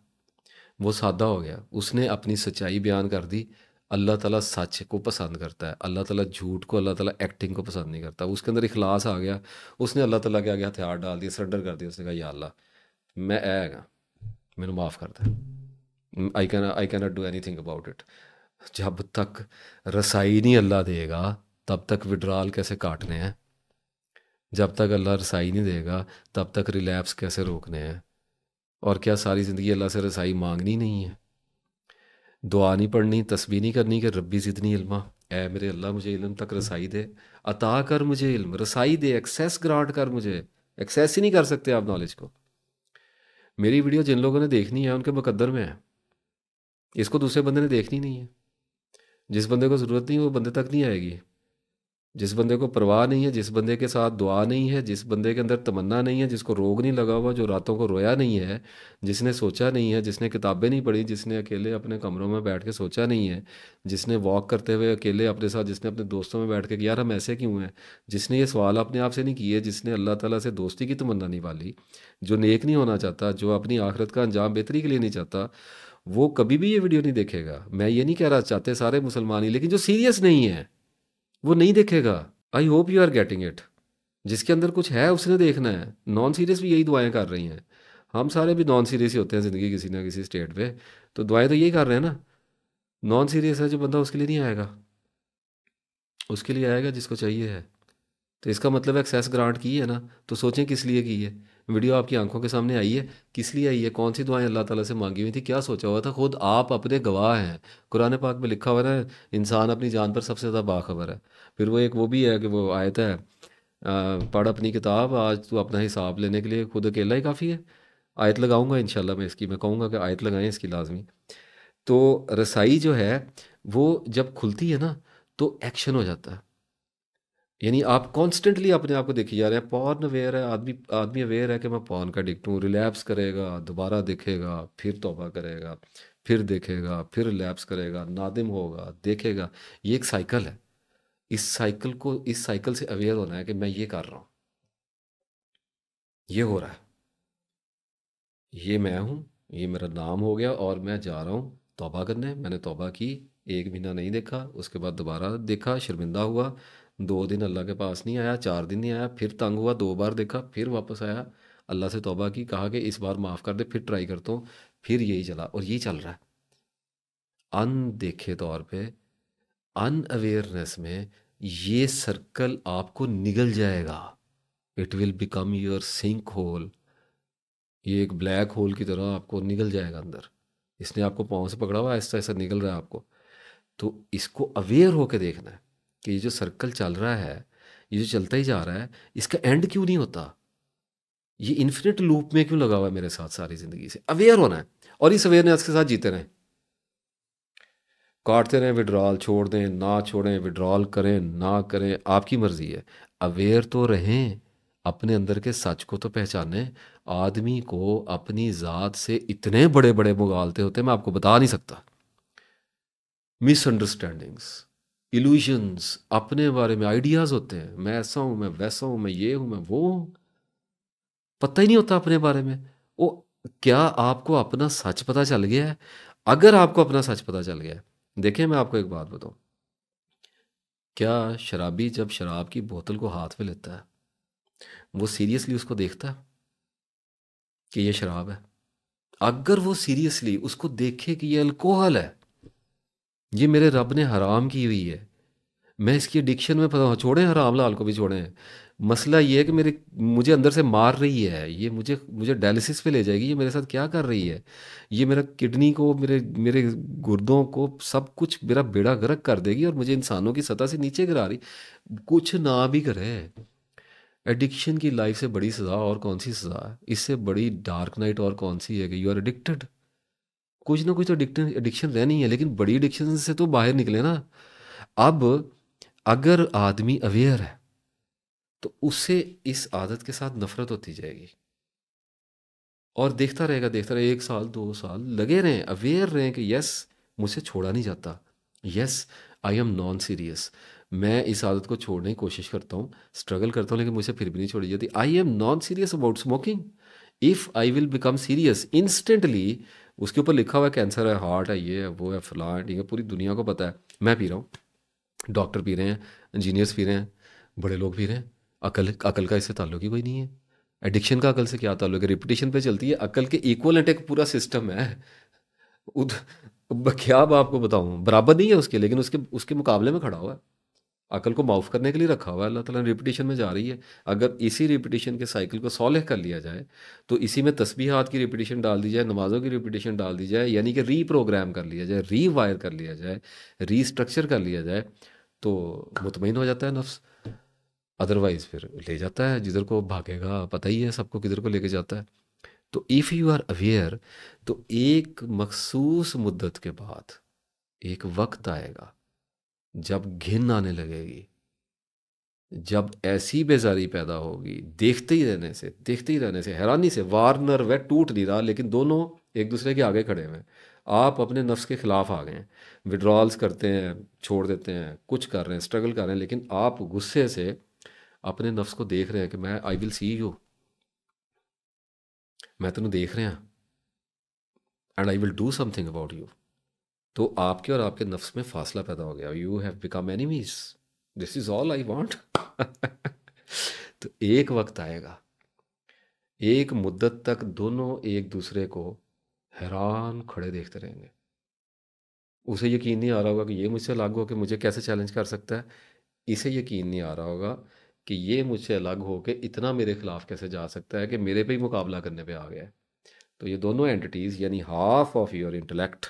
वो सादा हो गया, उसने अपनी सच्चाई बयान कर दी। अल्लाह ताला सच को पसंद करता है, अल्लाह ताला झूठ को, अल्लाह ताला एक्टिंग को पसंद नहीं करता। उसके अंदर इखलास आ गया, उसने अल्लाह ताला के आगे हथियार डाल दिए, सरेंडर कर दिया, उसने कहा या अल्लाह मैं ऐ हैगा, मैनू माफ़ कर दे, I can not do anything about it. जब तक रसाई नहीं अल्लाह देगा, तब तक विड्राल कैसे काटने हैं, जब तक अल्लाह रसाई नहीं देगा, तब तक रिलैप्स कैसे रोकने हैं। और क्या सारी ज़िंदगी अल्लाह से रसाई मांगनी नहीं है, दुआ नहीं पढ़नी, तस्बीह नहीं करनी कि रब्बी ज़िदनी इल्मा, ए मेरे अल्लाह मुझे इल्म तक रसाई दे, अता कर मुझे इल्म, रसाई दे, एक्सेस ग्रांट कर मुझे। एक्सेस ही नहीं कर सकते आप नॉलेज को। मेरी वीडियो जिन लोगों ने देखनी है उनके मुकद्दर में है, इसको दूसरे बंदे ने देखनी नहीं है। जिस बंदे को ज़रूरत नहीं वो बंदे तक नहीं आएगी, जिस बंदे को परवाह नहीं है, जिस बंदे के साथ दुआ नहीं है, जिस बंदे के अंदर तमन्ना नहीं है, जिसको रोग नहीं लगा हुआ, जो रातों को रोया नहीं है, जिसने सोचा नहीं है, जिसने किताबें नहीं पढ़ी, जिसने अकेले अपने कमरों में बैठ के सोचा नहीं है, जिसने वॉक करते हुए अकेले अपने साथ, जिसने अपने दोस्तों में बैठ के कि यार हम ऐसे क्यों हैं, जिसने ये सवाल अपने आप से नहीं किए, जिसने अल्लाह ताला से दोस्ती की तमन्ना नहीं पाली, जो नेक नहीं होना चाहता, जो अपनी आखिरत का अंजाम बेहतरी के लिए नहीं चाहता, वो कभी भी ये वीडियो नहीं देखेगा। मैं ये नहीं कह रहा चाहते सारे मुसलमान ही, लेकिन जो सीरियस नहीं है वो नहीं देखेगा। I hope you are getting it. जिसके अंदर कुछ है उसने देखना है। नॉन सीरियस भी यही दुआएं कर रही हैं, हम सारे भी नॉन सीरियस ही होते हैं ज़िंदगी किसी ना किसी स्टेट पे, तो दुआएं तो यही कर रहे हैं ना। नॉन सीरियस है जो बंदा, उसके लिए नहीं आएगा, उसके लिए आएगा जिसको चाहिए है। तो इसका मतलब एक्सेस ग्रांट की है ना, तो सोचें किस लिए की है। वीडियो आपकी आंखों के सामने आई है, किस लिए आई है, कौन सी दुआएं अल्लाह ताला से मांगी हुई थी, क्या सोचा हुआ था, खुद आप अपने गवाह हैं। कुरान पाक में लिखा हुआ है ना, इंसान अपनी जान पर सबसे ज़्यादा बाखबर है। फिर वो एक वो भी है कि वो आयत है, पढ़ अपनी किताब, आज तू अपना हिसाब लेने के लिए खुद अकेला ही काफ़ी है। आयत लगाऊंगा इंशाल्लाह, मैं इसकी, मैं कहूँगा कि आयत लगाएं इसकी लाजमी। तो रसाई जो है वो जब खुलती है ना, तो एक्शन हो जाता है। यानी आप कॉन्स्टेंटली अपने आप को देखिए जा रहे हैं, पॉर्न अवेयर है आदमी, आदमी अवेयर है कि मैं पॉर्न का एडिक्ट हूँ, रिलैप्स करेगा, दोबारा देखेगा, फिर तौबा करेगा, फिर देखेगा, फिर रिलैप्स करेगा, नादिम होगा, देखेगा। ये एक साइकिल है। इस साइकिल से अवेयर होना है कि मैं ये कर रहा हूँ, ये हो रहा है, ये मैं हूँ, ये मेरा नाम हो गया और मैं जा रहा हूँ तौबा करने। मैंने तौबा की, 1 महीना नहीं देखा, उसके बाद दोबारा देखा, शर्मिंदा हुआ, 2 दिन अल्लाह के पास नहीं आया, 4 दिन नहीं आया, फिर तंग हुआ, 2 बार देखा, फिर वापस आया, अल्लाह से तौबा की, कहा कि इस बार माफ़ कर दे, फिर ट्राई करता हूँ, फिर यही चला और यही चल रहा है। अनदेखे तौर पे, अनअवेयरनेस में ये सर्कल आपको निगल जाएगा। It will become your sink hole. ये एक ब्लैक होल की तरह आपको निगल जाएगा अंदर। इसने आपको पाँव से पकड़ा हुआ है, ऐसा ऐसा निकल रहा है आपको। तो इसको अवेयर होकर देखना है कि ये जो सर्कल चल रहा है, ये जो चलता ही जा रहा है, इसका एंड क्यों नहीं होता, ये इन्फिनिट लूप में क्यों लगा हुआ है मेरे साथ सारी ज़िंदगी से। अवेयर होना है और इस अवेयरनेस के साथ जीते रहें, काटते रहें, विड्रॉल छोड़ दें ना छोड़ें, विड्रॉल करें ना करें, आपकी मर्ज़ी है। अवेयर तो रहें, अपने अंदर के सच को तो पहचानें। आदमी को अपनी ज़ात से इतने बड़े बड़े मुगालते होते हैं, मैं आपको बता नहीं सकता। मिसअंडरस्टैंडिंग्स, इल्यूजन्स, अपने बारे में आइडियाज़ होते हैं, मैं ऐसा हूँ, मैं वैसा हूँ, मैं ये हूँ, मैं वो हूँ, पता ही नहीं होता अपने बारे में। वो, क्या आपको अपना सच पता चल गया है? अगर आपको अपना सच पता चल गया है, देखिए मैं आपको एक बात बताऊँ, क्या शराबी जब शराब की बोतल को हाथ में लेता है, वो सीरियसली उसको देखता है कि ये शराब है? अगर वो सीरियसली उसको देखे कि ये अल्कोहल है, ये मेरे रब ने हराम की हुई है, मैं इसकी एडिक्शन में फंसा, छोड़ें हराम लाल को भी छोड़ें। मसला ये है कि मेरे मुझे अंदर से मार रही है ये, मुझे मुझे डायलिसिस पे ले जाएगी, ये मेरे साथ क्या कर रही है, ये मेरा किडनी को, मेरे मेरे गुर्दों को, सब कुछ मेरा बेड़ा गर्क कर देगी और मुझे इंसानों की सतह से नीचे गिरा रही। कुछ ना भी करे। एडिक्शन की लाइफ से बड़ी सज़ा और कौन सी सज़ा है, इससे बड़ी डार्क नाइट और कौन सी है कि यू आर एडिक्टेड। कुछ ना कुछ तो एडिक्शन एडिक्शन रहनी है, लेकिन बड़ी एडिक्शन से तो बाहर निकले ना। अब अगर आदमी अवेयर है तो उससे इस आदत के साथ नफरत होती जाएगी और देखता रहेगा 1 साल 2 साल लगे रहें, अवेयर रहें कि यस मुझसे छोड़ा नहीं जाता, yes I am non serious, मैं इस आदत को छोड़ने की कोशिश करता हूँ, स्ट्रगल करता हूँ, लेकिन मुझसे फिर भी नहीं छोड़ी जाती। I am non serious about smoking, if I will become serious instantly. उसके ऊपर लिखा हुआ है कैंसर है, हार्ट है, ये है वो है, फलां ठीक है, पूरी दुनिया को पता है। मैं पी रहा हूँ, डॉक्टर पी रहे हैं, इंजीनियर्स पी रहे हैं, बड़े लोग पी रहे हैं। अकल अकल का इससे ताल्लुक ही कोई नहीं है। एडिक्शन का अकल से क्या ताल्लुक है, रिपीटिशन पे चलती है, अकल के इक्वलेंट एक पूरा सिस्टम है। उद क्या अब आपको बताऊं, बराबर नहीं है उसके, लेकिन उसके उसके मुकाबले में खड़ा हुआ है। अकल को माफ़ करने के लिए रखा हुआ है, अल्लाह ताला ने रिपीटिशन में जा रही है। अगर इसी रिपीटिशन के साइकिल को सॉल्व कर लिया जाए, तो इसी में तस्बीहात की रिपीटिशन डाल दी जाए, नमाज़ों की रिपीटिशन डाल दी जाए, यानी कि रीप्रोग्राम कर लिया जाए, रीवायर कर लिया जाए, रीस्ट्रक्चर कर लिया जाए, तो मुतमईन हो जाता है नफ्स। अदरवाइज फिर ले जाता है जिधर को भागेगा, पता ही है सबको किधर को लेके जाता है। तो इफ़ यू आर अवेयर, तो एक मखसूस मुद्दत के बाद एक वक्त आएगा जब घिन आने लगेगी, जब ऐसी बेजारी पैदा होगी, देखते ही रहने से, हैरानी से, वार्नर वह टूट नहीं रहा लेकिन दोनों एक दूसरे के आगे खड़े हुए हैं। आप अपने नफ्स के खिलाफ आ गए हैं, विड्रॉल्स करते हैं, छोड़ देते हैं, कुछ कर रहे हैं, स्ट्रगल कर रहे हैं, लेकिन आप गुस्से से अपने नफ्स को देख रहे हैं कि मैं आई विल सी यू, मैं तेन देख रहा and I will do something about you. तो आपके और आपके नफ्स में फासला पैदा हो गया, you have become enemies, this is all I want. तो एक वक्त आएगा, एक मुद्दत तक दोनों एक दूसरे को हैरान खड़े देखते रहेंगे। उसे यकीन नहीं आ रहा होगा कि ये मुझसे अलग हो के मुझे कैसे चैलेंज कर सकता है, इसे यकीन नहीं आ रहा होगा कि ये मुझसे अलग हो के इतना मेरे खिलाफ कैसे जा सकता है कि मेरे पे ही मुकाबला करने पे आ गया है। तो ये दोनों एंटिटीज़, यानी half of your intellect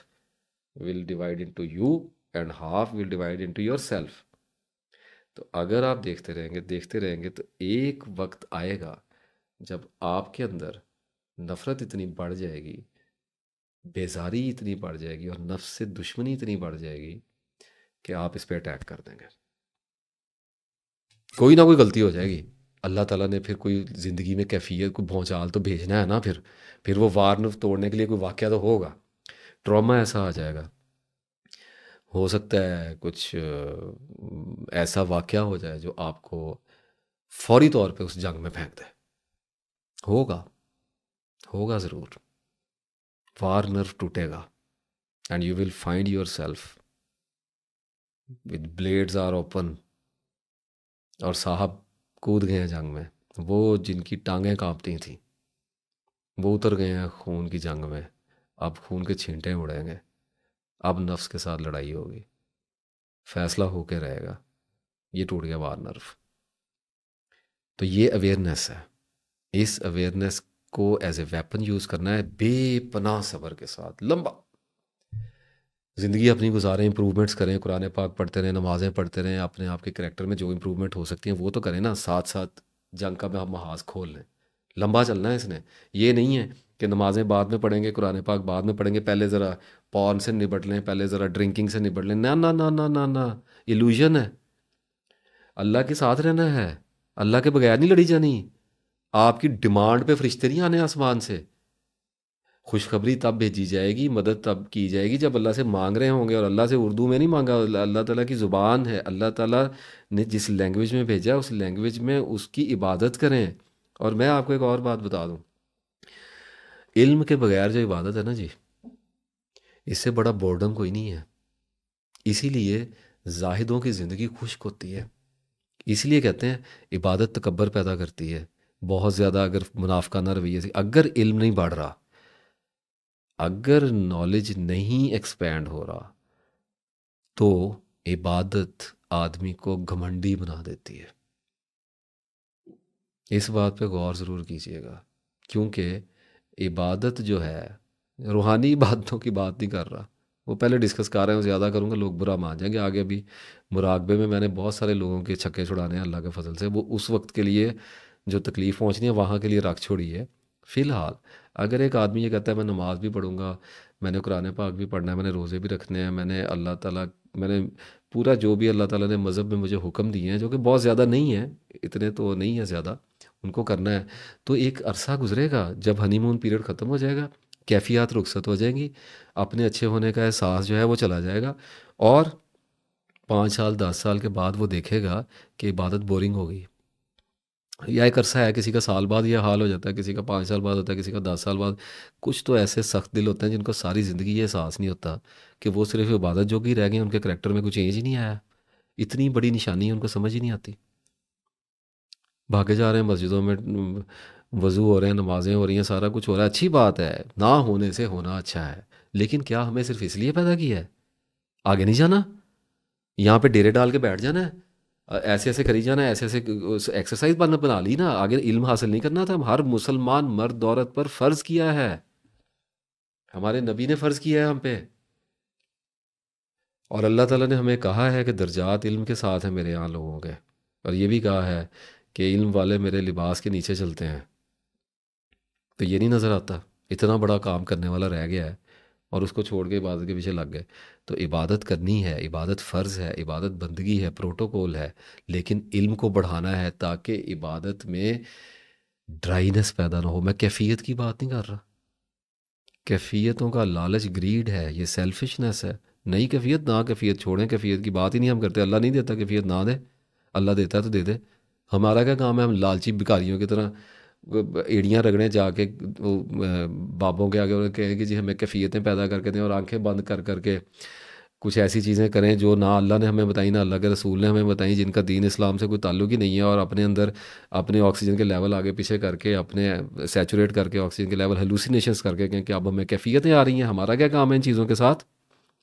will divide into you and half will divide into your self. तो अगर आप देखते रहेंगे तो एक वक्त आएगा जब आपके अंदर नफ़रत इतनी बढ़ जाएगी, बेजारी इतनी बढ़ जाएगी और नफ्स से दुश्मनी इतनी बढ़ जाएगी कि आप इस पे अटैक कर देंगे। कोई ना कोई गलती हो जाएगी, अल्लाह ताला ने फिर कोई ज़िंदगी में कैफियत कोई भौचाल तो भेजना है ना। फिर वो वार तोड़ने के लिए कोई वाक़या तो होगा, ट्रॉमा ऐसा आ जाएगा। हो सकता है कुछ ऐसा वाक़या हो जाए जो आपको फौरी तौर पे उस जंग में फेंक दे। होगा, होगा ज़रूर। वार नर्व टूटेगा and you will find your self with blades are open. और साहब कूद गए हैं जंग में, वो जिनकी टांगें कांपती थीं वो उतर गए हैं खून की जंग में। अब खून के छींटे उड़ेंगे, अब नफ्स के साथ लड़ाई होगी, फैसला होके रहेगा। ये टूट गया वार नर्व। तो ये अवेयरनेस है, इस अवेयरनेस को एज ए वेपन यूज़ करना है, बेपनाह सब्र के साथ लंबा ज़िंदगी अपनी गुजारें, इंप्रूवमेंट्स करें, कुरान पाक पढ़ते रहें, नमाज़ें पढ़ते रहें, अपने आप के करैक्टर में जो इंप्रूवमेंट हो सकती हैं वो तो करें ना, साथ साथ जंग का हम महाज खोल लें। लंबा चलना है इसने, ये नहीं है कि नमाज़ें बाद में पढ़ेंगे, कुरान पाक बाद में पढ़ेंगे, पहले ज़रा पॉर्न से निपट लें, पहले ज़रा ड्रिंकिंग से निपट लें। ना ना ना ना ना ना, इल्यूजन है। अल्लाह के साथ रहना है, अल्लाह के बगैर नहीं लड़ी जानी। आपकी डिमांड पे फरिश्ते नहीं आने आसमान से। खुशखबरी तब भेजी जाएगी, मदद तब की जाएगी जब अल्लाह से मांग रहे होंगे, और अल्लाह से उर्दू में नहीं मांगा, अल्लाह ताला की ज़ुबान है, अल्लाह ताला ने जिस लैंग्वेज में भेजा है उस लैंग्वेज में उसकी इबादत करें। और मैं आपको एक और बात बता दूं, इल्म के बगैर जो इबादत है ना जी, इससे बड़ा बोर्डम कोई नहीं है। इसीलिए जाहिदों की ज़िंदगी खुश्क होती है। इसलिए कहते हैं इबादत तकब्बर पैदा करती है। बहुत ज़्यादा अगर मुनाफकाना रवैये से, अगर इल्म नहीं बढ़ रहा, अगर नॉलेज नहीं एक्सपैंड हो रहा, तो इबादत आदमी को घमंडी बना देती है। इस बात पे गौर ज़रूर कीजिएगा, क्योंकि इबादत जो है, रूहानी इबादतों की बात नहीं कर रहा, वो पहले डिस्कस कर रहे हैं, ज़्यादा करूँगा लोग बुरा मान जाएंगे। आगे अभी मुराकबे में मैंने बहुत सारे लोगों के छक्के छुड़ाने हैं अल्लाह के फजल से, वो उस वक्त के लिए जो तकलीफ़ पहुँचनी है वहाँ के लिए रख छोड़ी है। फ़िलहाल अगर एक आदमी ये कहता है मैं नमाज़ भी पढ़ूँगा, मैंने कुरान पाक भी पढ़ना है, मैंने रोज़े भी रखने हैं, मैंने अल्लाह ताला मैंने पूरा जो भी अल्लाह ताला ने मज़हब में मुझे हुक्म दिए हैं, जो कि बहुत ज़्यादा नहीं है, इतने तो नहीं है ज़्यादा, उनको करना है, तो एक अरसा गुजरेगा, जब हनीमून पीरियड ख़त्म हो जाएगा, कैफियत रुखसत हो जाएंगी, अपने अच्छे होने का एहसास जो है वो चला जाएगा, और 5 साल 10 साल के बाद वो देखेगा कि इबादत बोरिंग हो गई। या एक अरसा है, किसी का साल बाद यह हाल हो जाता है, किसी का 5 साल बाद होता है, किसी का 10 साल बाद। कुछ तो ऐसे सख्त दिल होते हैं जिनको सारी ज़िंदगी ये एहसास नहीं होता कि वो सिर्फ इबादत जोगी रह गए, उनके करैक्टर में कुछ चेंज ही नहीं आया। इतनी बड़ी निशानी है, उनको समझ ही नहीं आती। भागे जा रहे हैं मस्जिदों में, वज़ू हो रहे हैं, नमाज़ें हो रही हैं, सारा कुछ हो रहा है, अच्छी बात है, ना होने से होना अच्छा है, लेकिन क्या हमें सिर्फ इसलिए पैदा किया है? आगे नहीं जाना, यहाँ पे डेरे डाल के बैठ जाना है, ऐसे ऐसे करी जाना है, ऐसे ऐसे एक्सरसाइज बना ली ना, आगे इल्म हासिल नहीं करना था? हर मुसलमान मर्द औरत पर फ़र्ज़ किया है, हमारे नबी ने फ़र्ज़ किया है हम पे, और अल्लाह ताला ने हमें कहा है कि दर्जात इल्म के साथ हैं मेरे यहाँ लोगों के, और ये भी कहा है कि इल्म वाले मेरे लिबास के नीचे चलते हैं। तो ये नहीं नज़र आता इतना बड़ा काम करने वाला रह गया है, और उसको छोड़ के इबादत के पीछे लग गए। तो इबादत करनी है, इबादत फ़र्ज़ है, इबादत बंदगी है, प्रोटोकॉल है, लेकिन इल्म को बढ़ाना है ताकि इबादत में ड्राइनेस पैदा ना हो। मैं कैफियत की बात नहीं कर रहा, कैफियतों का लालच ग्रीड है, ये सेल्फिशनेस है। नई कैफियत ना, कैफियत छोड़ें, कैफियत की बात ही नहीं हम करते। अल्लाह नहीं देता कैफियत, ना दे, अल्लाह देता है तो दे दे। हमारा क्या काम है? हम लालची भिखारियों की तरह एड़ियाँ रगड़ें जाके बाबों के आगे, और कहें कि जी हमें कैफियतें पैदा करके दें, और आंखें बंद कर करके कुछ ऐसी चीज़ें करें जो ना अल्लाह ने हमें बताई, ना अल्लाह के रसूल ने हमें बताई, जिनका दीन इस्लाम से कोई ताल्लुक ही नहीं है, और अपने अंदर अपने ऑक्सीजन के लेवल आगे पीछे करके, अपने सैचुरेट करके ऑक्सीजन के लेवल हेलुसिनेशंस करके कहें कि अब हमें कैफियतें आ रही हैं। हमारा क्या काम है इन चीज़ों के साथ?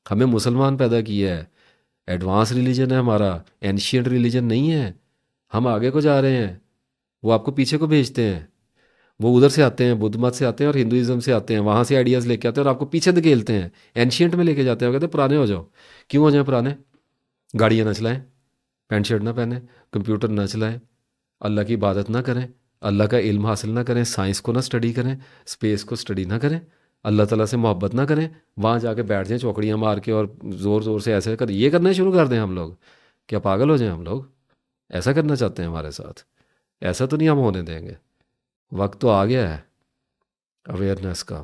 हमें मुसलमान पैदा किया है, एडवांस रिलीजन है हमारा, एंशियंट रिलीजन नहीं है। हम आगे को जा रहे हैं, वो आपको पीछे को भेजते हैं। वो उधर से आते हैं, बुद्ध मत से आते हैं और हिंदुइज्म से आते हैं, वहाँ से आइडियाज़ लेके आते हैं और आपको पीछे धकेलते हैं, एंशियंट में लेके जाते हैं, वो कहते हैं पुराने हो जाओ। क्यों हो जाए पुराने? गाड़ियाँ ना चलाएं, पैंट शर्ट ना पहने, कंप्यूटर ना चलाएं, अल्लाह की इबादत ना करें, अल्लाह का इल्म हासिल ना करें, साइंस को ना स्टडी करें, स्पेस को स्टडी ना करें, अल्लाह ताला से मोहब्बत ना करें, वहाँ जाके बैठ जाएं चौकड़ियाँ मार के और ज़ोर ज़ोर से ऐसे कर ये करना शुरू कर दें हम लोग? क्या पागल हो जाएं हम लोग? ऐसा करना चाहते हैं हमारे साथ? ऐसा तो नहीं हम होने देंगे। वक्त तो आ गया है अवेयरनेस का,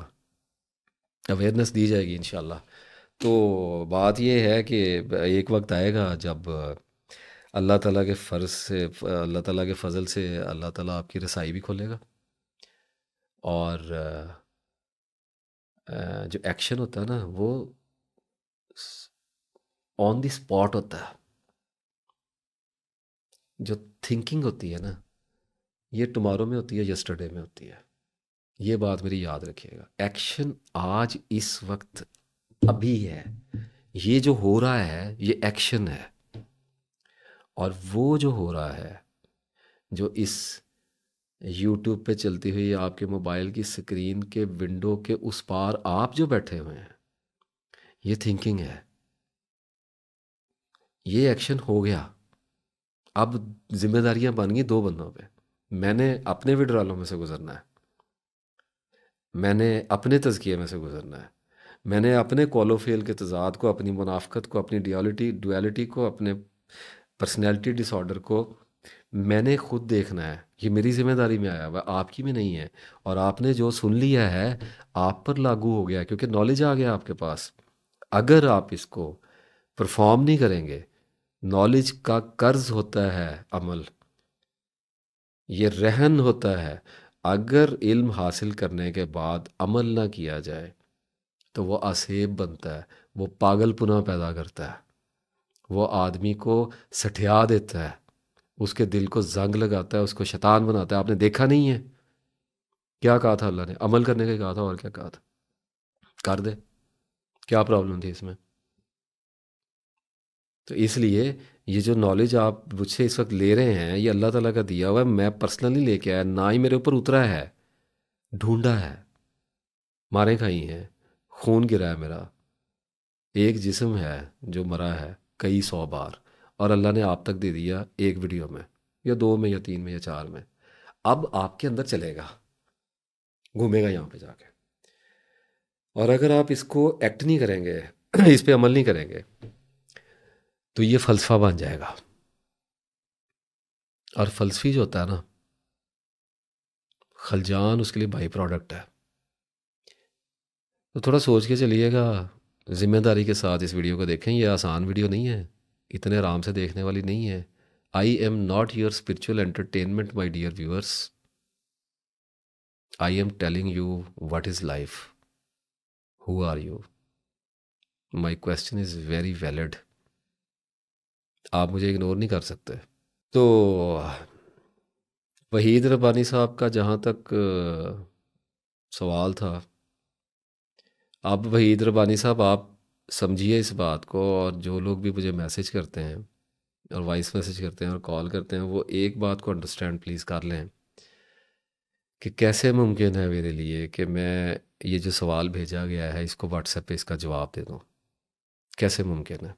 अवेयरनेस दी जाएगी इंशाल्लाह। तो बात ये है कि एक वक्त आएगा जब अल्लाह ताला के फ़र्ज़ से, अल्लाह ताला के फ़ज़ल से अल्लाह ताला आपकी रसाई भी खोलेगा, और जो एक्शन होता है ना वो ऑन द स्पॉट होता है। जो थिंकिंग होती है ना, ये टुमारो में होती है, यस्टरडे में होती है। ये बात मेरी याद रखिएगा। एक्शन आज इस वक्त अभी है, ये जो हो रहा है ये एक्शन है, और वो जो हो रहा है, जो इस यूट्यूब पे चलती हुई आपके मोबाइल की स्क्रीन के विंडो के उस पार आप जो बैठे हुए हैं, ये थिंकिंग है, ये एक्शन हो गया। अब जिम्मेदारियां बन गई दो बंदों पे। मैंने अपने विड्रॉलों में से गुजरना है, मैंने अपने तज़किए में से गुजरना है, मैंने अपने कॉलोफेल के तज़ाद को, अपनी मुनाफ़क़त को, अपनी डुअलिटी को, अपने पर्सनैलिटी डिसऑर्डर को मैंने खुद देखना है। ये मेरी ज़िम्मेदारी में आया हुआ, आपकी में नहीं है। और आपने जो सुन लिया है आप पर लागू हो गया, क्योंकि नॉलेज आ गया आपके पास। अगर आप इसको परफॉर्म नहीं करेंगे, नॉलेज का कर्ज होता है अमल, ये रहन होता है। अगर इल्म हासिल करने के बाद अमल ना किया जाए तो वो असेब बनता है, वो पागलपुना पैदा करता है, वो आदमी को सठिया देता है, उसके दिल को जंग लगाता है, उसको शैतान बनाता है। आपने देखा नहीं है क्या कहा था अल्लाह ने? अमल करने का कहा था, और क्या कहा था? कर दे, क्या प्रॉब्लम थी इसमें? तो इसलिए ये जो नॉलेज आप मुझसे इस वक्त ले रहे हैं, ये अल्लाह ताला का दिया हुआ है, मैं पर्सनली लेके आया, ना ही मेरे ऊपर उतरा है, ढूंढा है, मारें खाई हैं, खून गिरा है मेरा। एक जिस्म है जो मरा है कई 100 बार, और अल्लाह ने आप तक दे दिया एक वीडियो में, या 2 में, या 3 में, या 4 में। अब आपके अंदर चलेगा, घूमेगा यहाँ पे जाके। और अगर आप इसको एक्ट नहीं करेंगे, इस पे अमल नहीं करेंगे, तो ये फ़लसफ़ा बन जाएगा। और फ़लसफ़ी जो होता है ना, खलजान उसके लिए बाई प्रोडक्ट है। तो थोड़ा सोच के चलिएगा, ज़िम्मेदारी के साथ इस वीडियो को देखें। ये आसान वीडियो नहीं है, इतने आराम से देखने वाली नहीं है। I am not your spiritual entertainment my dear viewers, I am telling you what is life, who are you. My question is very valid, आप मुझे इग्नोर नहीं कर सकते। तो वहीद रब्बानी साहब का जहाँ तक सवाल था, अब वहीद रब्बानी साहब आप समझिए इस बात को, और जो लोग भी मुझे मैसेज करते हैं और वॉइस मैसेज करते हैं और कॉल करते हैं, वो एक बात को अंडरस्टैंड प्लीज़ कर लें कि कैसे मुमकिन है मेरे लिए कि मैं ये जो सवाल भेजा गया है इसको व्हाट्सएप पे इसका जवाब दे दूँ। कैसे मुमकिन है?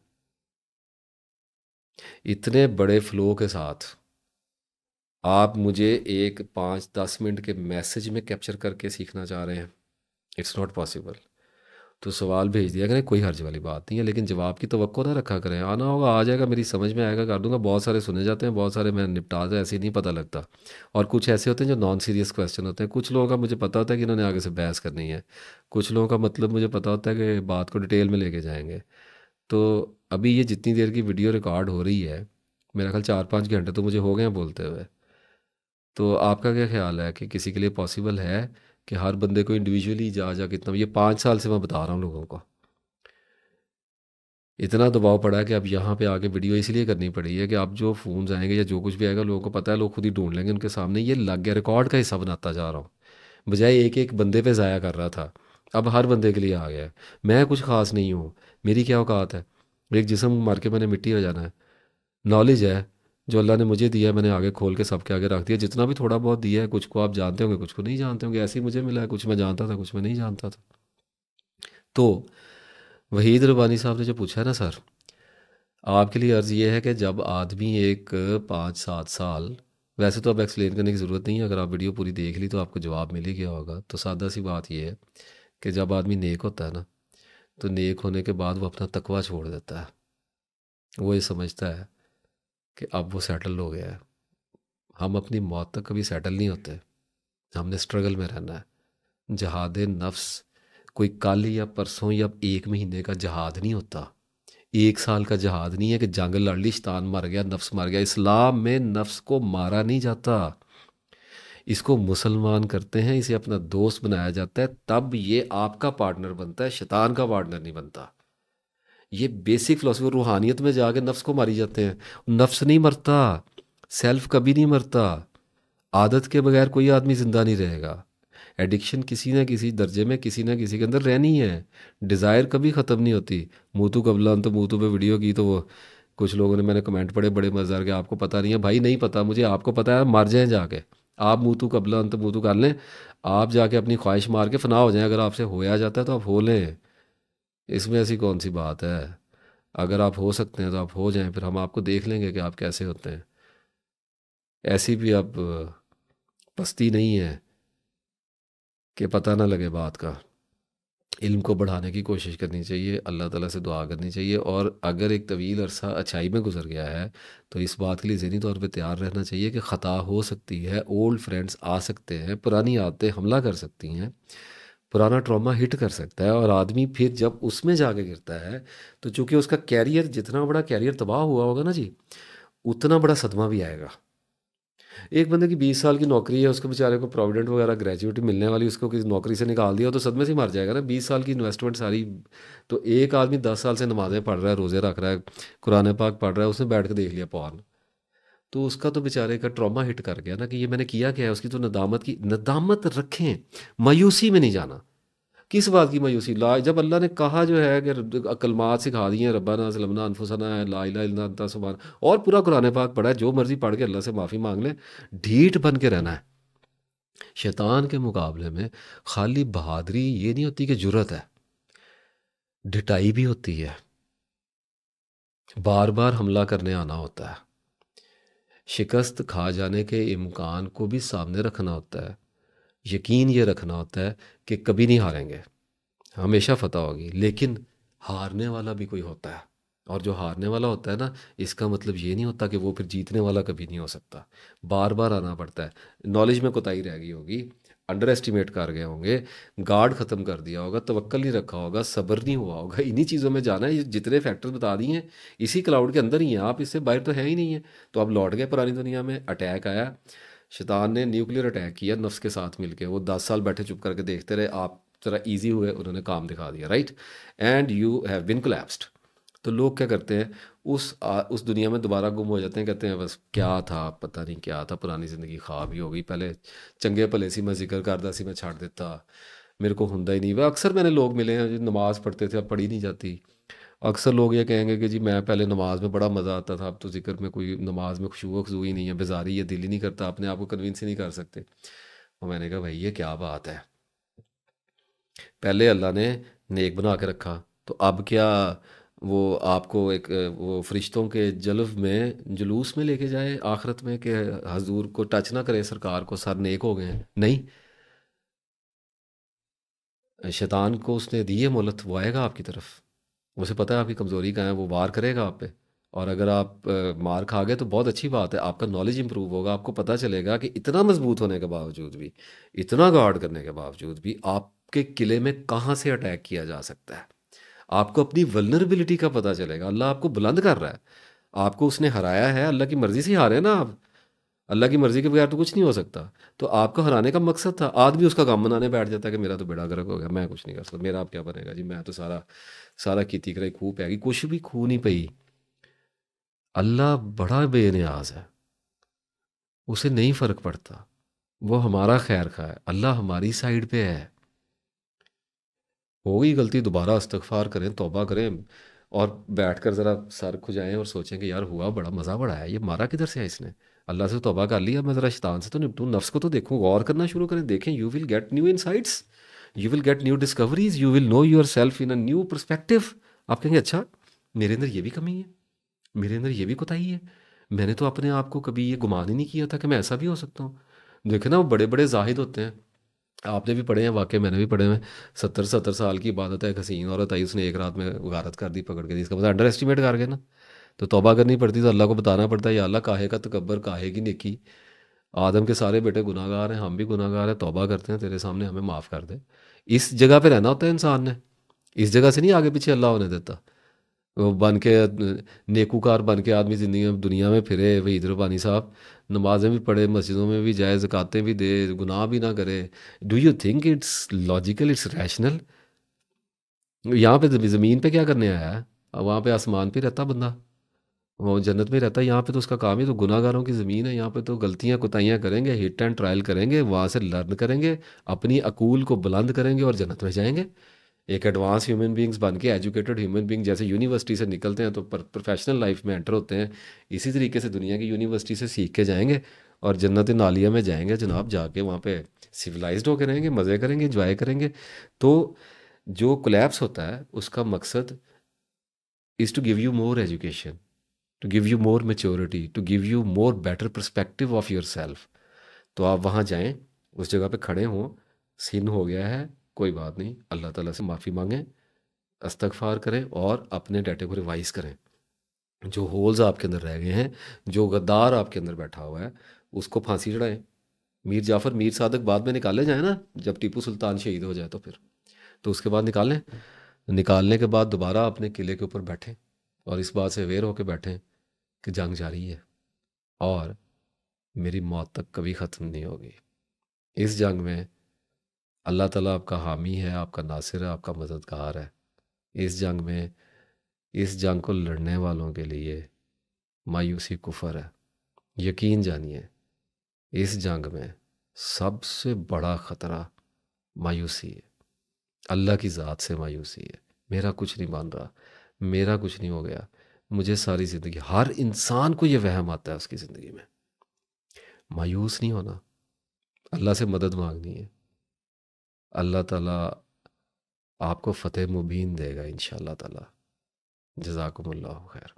इतने बड़े फ़्लो के साथ आप मुझे एक 5-10 मिनट के मैसेज में कैप्चर करके सीखना चाह रहे हैं। It's not possible. तो सवाल भेज दिया करें, कोई हर्ज वाली बात नहीं है, लेकिन जवाब की तवक्को ना रखा करें। आना होगा आ जाएगा, मेरी समझ में आएगा कर दूंगा। बहुत सारे सुने जाते हैं, बहुत सारे मैं निपटा दे, ऐसे ही नहीं पता लगता। और कुछ ऐसे होते हैं जो नॉन सीरियस क्वेश्चन होते हैं। कुछ लोगों का मुझे पता होता है कि इन्होंने आगे से बहस करनी है, कुछ लोगों का मतलब मुझे पता होता है कि बात को डिटेल में लेके जाएंगे। तो अभी ये जितनी देर की वीडियो रिकॉर्ड हो रही है, मेरा ख्याल 4-5 घंटे तो मुझे हो गए हैं बोलते हुए। तो आपका क्या ख्याल है कि किसी के लिए पॉसिबल है कि हर बंदे को इंडिविजुअली जा जा कितना? ये 5 साल से मैं बता रहा हूँ लोगों को, इतना दबाव पड़ा है कि अब यहाँ पे आके वीडियो इसलिए करनी पड़ी है कि अब जो फ़ोन्स आएंगे या जो कुछ भी आएगा, लोगों को पता है, लोग खुद ही ढूंढ लेंगे उनके सामने। ये लग गया, रिकॉर्ड का हिस्सा बनाता जा रहा हूँ, बजाय एक एक बंदे पे ज़ाया कर रहा था। अब हर बंदे के लिए आ गया है। मैं कुछ ख़ास नहीं हूँ, मेरी क्या औकात है? एक जिस्म मार के मैंने मिट्टी हो जाना है। नॉलेज है जो अल्लाह ने मुझे दिया है, मैंने आगे खोल के सबके आगे रख दिया। जितना भी थोड़ा बहुत दिया है, कुछ को आप जानते होंगे, कुछ को नहीं जानते होंगे। ऐसे ही मुझे मिला है, कुछ मैं जानता था, कुछ मैं नहीं जानता था। तो वहीद रब्बानी साहब ने जो पूछा है ना सर, आपके लिए अर्ज़ ये है कि जब आदमी एक 5-7 साल, वैसे तो अब एक्सप्लेन करने की ज़रूरत नहीं है, अगर आप वीडियो पूरी देख ली तो आपको जवाब मिल ही गया होगा। तो सादा सी बात ये है कि जब आदमी नेक होता है ना, तो नेक होने के बाद वो अपना तकवा छोड़ देता है। वो ये समझता है कि अब वो सेटल हो गया है। हम अपनी मौत तक कभी सेटल नहीं होते, हमने स्ट्रगल में रहना है। जहाद नफ्स कोई कल या परसों या 1 महीने का जहाद नहीं होता, 1 साल का जहाद नहीं है कि जंग लड़ ली, शैतान मर गया, नफ्स मर गया। इस्लाम में नफ्स को मारा नहीं जाता, इसको मुसलमान करते हैं, इसे अपना दोस्त बनाया जाता है, तब ये आपका पार्टनर बनता है, शैतान का पार्टनर नहीं बनता। ये बेसिक फिलोसफी। रूहानियत में जाके नफ्स को मारी जाते हैं, नफ्स नहीं मरता, सेल्फ कभी नहीं मरता। आदत के बगैर कोई आदमी ज़िंदा नहीं रहेगा। एडिक्शन किसी ना किसी दर्जे में किसी ना किसी के अंदर रहनी है। डिज़ायर कभी ख़त्म नहीं होती। मूतू कबलान तो मूतू पे वीडियो की तो वो कुछ लोगों ने, मैंने कमेंट पढ़े बड़े मज़ेदार के, आपको पता नहीं है भाई। नहीं पता मुझे, आपको पता है, मर जाएं जाके। आप मूतू कबलान तो मूतू कर लें, आप जाके अपनी ख्वाहिश मार के फना हो जाएं। अगर आपसे होया जाता है तो आप हो लें, इसमें ऐसी कौन सी बात है? अगर आप हो सकते हैं तो आप हो जाएं, फिर हम आपको देख लेंगे कि आप कैसे होते हैं। ऐसी भी अब पस्ती नहीं है कि पता ना लगे बात का। इल्म को बढ़ाने की कोशिश करनी चाहिए, अल्लाह ताला से दुआ करनी चाहिए। और अगर एक तवील अरसा अच्छाई में गुजर गया है, तो इस बात के लिए ज़हनी तौर पे तैयार रहना चाहिए कि ख़ता हो सकती है, ओल्ड फ्रेंड्स आ सकते हैं, पुरानी आदतें हमला कर सकती हैं, पुराना ट्रॉमा हिट कर सकता है। और आदमी फिर जब उसमें जाके गिरता है, तो चूँकि उसका कैरियर, जितना बड़ा कैरियर तबाह हुआ होगा ना जी, उतना बड़ा सदमा भी आएगा। एक बंदे की 20 साल की नौकरी है, उसको बेचारे को प्रोविडेंट वगैरह ग्रेजुएटी मिलने वाली, उसको किसी नौकरी से निकाल दिया तो सदमे से ही मर जाएगा ना। 20 साल की इन्वेस्टमेंट सारी। तो एक आदमी 10 साल से नमाज़ें पढ़ रहा है, रोज़े रख रहा है, कुरान पाक पढ़ रहा है, उसने बैठ के देख लिया पॉर्न, तो उसका तो बेचारे का ट्रॉमा हिट कर गया ना कि ये मैंने किया क्या है। उसकी तो नदामत की, नदामत रखें, मायूसी में नहीं जाना किस बात की मायूसी? ला जब अल्लाह ने कहा जो है कि कलमात सिखा दी हैं, रब्बाना ज़लमना अनफुसना है, ला इलाहा इल्ला अंता सुब्हान, और पूरा कुरान पाक पढ़ा है, जो मर्ज़ी पढ़ के अल्लाह से माफ़ी मांग ले, ढीठ बन के रहना है। शैतान के मुकाबले में खाली बहादुरी ये नहीं होती कि जुर्रत है, ढिठाई भी होती है, बार बार हमला करने आना होता है, शिकस्त खा जाने के इम्कान को भी सामने रखना होता है, यकीन ये रखना होता है कि कभी नहीं हारेंगे, हमेशा फतह होगी। लेकिन हारने वाला भी कोई होता है, और जो हारने वाला होता है ना, इसका मतलब ये नहीं होता कि वो फिर जीतने वाला कभी नहीं हो सकता, बार बार आना पड़ता है। नॉलेज में कोताही रह गई होगी, अंडर एस्टिमेट कर गए होंगे, गार्ड ख़त्म कर दिया होगा, तवक्कल नहीं रखा होगा, सब्र नहीं हुआ होगा, इन्हीं चीज़ों में जाना है। ये जितने फैक्टर्स बता दिए हैं इसी क्लाउड के अंदर ही हैं, आप इससे बाहर तो है ही नहीं है। तो अब लौट गए पुरानी दुनिया में, अटैक आया, शैतान ने न्यूक्लियर अटैक किया नफ्स के साथ मिलके, वो 10 साल बैठे चुप करके देखते रहे, आप ज़रा इजी हुए, उन्होंने काम दिखा दिया, right, and you have been collapsed. तो लोग क्या करते हैं, उस दुनिया में दोबारा गुम हो जाते हैं, कहते हैं बस क्या था, पता नहीं क्या था, पुरानी ज़िंदगी ख्वाब ही हो गई, पहले चंगे भले सी मैं जिक्र करता सी, मैं छाड़ देता, मेरे को हुंदा ही नहीं। वह अक्सर मैंने लोग मिले हैं जो नमाज़ पढ़ते थे, अब पढ़ी नहीं जाती। अक्सर लोग ये कहेंगे कि जी मैं पहले नमाज में बड़ा मज़ा आता था, अब तो ज़िक्र में कोई नमाज में खुशू खजू ही नहीं है, बेजारी है, दिल ही नहीं करता, अपने आप को कन्विंस ही नहीं कर सकते। और मैंने कहा भाई ये क्या बात है, पहले अल्लाह ने नेक बना के रखा, तो अब क्या वो आपको एक वो फरिश्तों के जलव में जुलूस में लेके जाए आखिरत में, कि हजूर को टच ना करे, सरकार को, सर नेक हो गए हैं? नहीं, शैतान को उसने दी है मोहलत, वो आएगा आपकी तरफ, उसे पता है आपकी कमज़ोरी कहाँ है, वो वार करेगा आप पे। और अगर आप मार खा गए तो बहुत अच्छी बात है, आपका नॉलेज इंप्रूव होगा, आपको पता चलेगा कि इतना मजबूत होने के बावजूद भी, इतना गार्ड करने के बावजूद भी, आपके किले में कहाँ से अटैक किया जा सकता है। आपको अपनी वल्नरेबिलिटी का पता चलेगा, अल्लाह आपको बुलंद कर रहा है, आपको उसने हराया है, अल्लाह की मर्ज़ी से ही हारे ना आप, अल्लाह की मर्ज़ी के बगैर तो कुछ नहीं हो सकता। तो आपको हराने का मकसद था, आदमी उसका काम बनाने बैठ जाता है कि मेरा तो बेड़ा गर्क हो गया, मैं कुछ नहीं कर सकता, मेरा अब क्या बनेगा जी, मैं तो सारा सारा कीती कराई खूह पैगी, कुछ भी खूह नहीं पई। अल्लाह बड़ा बेनियाज है, उसे नहीं फ़र्क पड़ता, वो हमारा खैर खा है, अल्लाह हमारी साइड पे है। हो गई गलती, दोबारा इस्तगफार करें, तौबा करें, और बैठकर ज़रा सर खुजाएं और सोचें कि यार हुआ बड़ा, मज़ा बड़ा है, ये मारा किधर से है इसने, अल्लाह से तौबा कर लिया, मैं ज़रा शैतान से तो निपटूं, नफ्स को तो देखूं, गौर करना शुरू करें, देखें, you will get new insights, you will get new discoveries, you will know your self in a new perspective. आप कहेंगे अच्छा, मेरे अंदर ये भी कमी है, मेरे अंदर ये भी कोताही है, मैंने तो अपने आप को कभी ये गुमान ही नहीं किया था कि मैं ऐसा भी हो सकता हूँ। देखे ना, वो बड़े बड़े जाहिद होते हैं, आपने भी पढ़े हैं वाकई, मैंने भी पढ़े हैं, 70-70 साल की इबादत है, एक हसीन औरत आई, उसने एक रात में गारत कर दी, पकड़ के दी, इसका मतलब अंडर एस्टिमेट कर गए ना। तो तौबा करनी पड़ती, तो अल्लाह को बताना पड़ता है, या अल्लाह काहे का तकब्बर, काहे की नेकी, आदम के सारे बेटे गुनाहगार हैं, हम भी गुनाहगार हैं, तौबा करते हैं तेरे सामने, हमें माफ़ कर दे। इस जगह पे रहना होता है इंसान ने, इस जगह से नहीं आगे पीछे अल्लाह होने देता। वो बन के नेकूकार बन के आदमी ज़िंदगी में दुनिया में फिरे, वही इधर पानी साहब, नमाजें भी पढ़े, मस्जिदों में भी जाए, ज़कातें भी दे, गुनाह भी ना करे। Do you think it's logical, it's rational? यहाँ पे ज़मीन पे क्या करने आया है? वहाँ पे आसमान पे रहता बंदा, वो जन्नत में रहता है, यहाँ पे तो उसका काम ही तो गुनाहगारों की ज़मीन है, यहाँ पे तो गलतियाँ कोताहियाँ करेंगे, हिट एंड ट्रायल करेंगे, वहाँ से लर्न करेंगे, अपनी अकूल को बुलंद करेंगे और जन्नत में जाएंगे। एक एडवांस ह्यूमन बींग्स बन के, एजुकेटेड ह्यूमन बींग जैसे यूनिवर्सिटी से निकलते हैं तो प्रोफेशनल लाइफ में एंटर होते हैं, इसी तरीके से दुनिया की यूनिवर्सिटी से सीख के जाएंगे और जन्नत नालिया में जाएंगे जनाब, जाके वहाँ पे सिविलाइज्ड होकर रहेंगे, मज़े करेंगे, इंजॉय करेंगे। तो जो कोलैप्स होता है उसका मकसद is to give you more education, to give you more maturity, to give you more better perspective of your self. तो आप वहाँ जाएं, उस जगह पे खड़े हों, सीन हो गया है, कोई बात नहीं, अल्लाह ताला से माफ़ी मांगें, इस्तगफार करें और अपने डाटे को रिवाइज करें। जो होल्स आपके अंदर रह गए हैं, जो गद्दार आपके अंदर बैठा हुआ है, उसको फांसी चढ़ाएं। मीर जाफ़र, मीर सादक बाद में निकाले जाए ना, जब टीपू सुल्तान शहीद हो जाए तो फिर, तो उसके बाद निकालें, निकालने के बाद दोबारा अपने किले के ऊपर बैठें और इस बात से अवेयर होकर बैठें कि जंग जारी है और मेरी मौत तक कभी ख़त्म नहीं होगी। इस जंग में अल्लाह ताला आपका हामी है, आपका नासिर है, आपका मददगार है। इस जंग में, इस जंग को लड़ने वालों के लिए मायूसी कुफर है। यकीन जानिए, इस जंग में सबसे बड़ा ख़तरा मायूसी है। अल्लाह की ज़ात से मायूसी है। मेरा कुछ नहीं बन रहा, मेरा कुछ नहीं हो गया, मुझे सारी ज़िंदगी, हर इंसान को ये वहम आता है उसकी ज़िंदगी में। मायूस नहीं होना, अल्लाह से मदद मांगनी है। अल्लाह ताला आपको फ़तेह मुबीन देगा इंशाअल्लाह ताला। जज़ाकुमुल्लाहु खैर।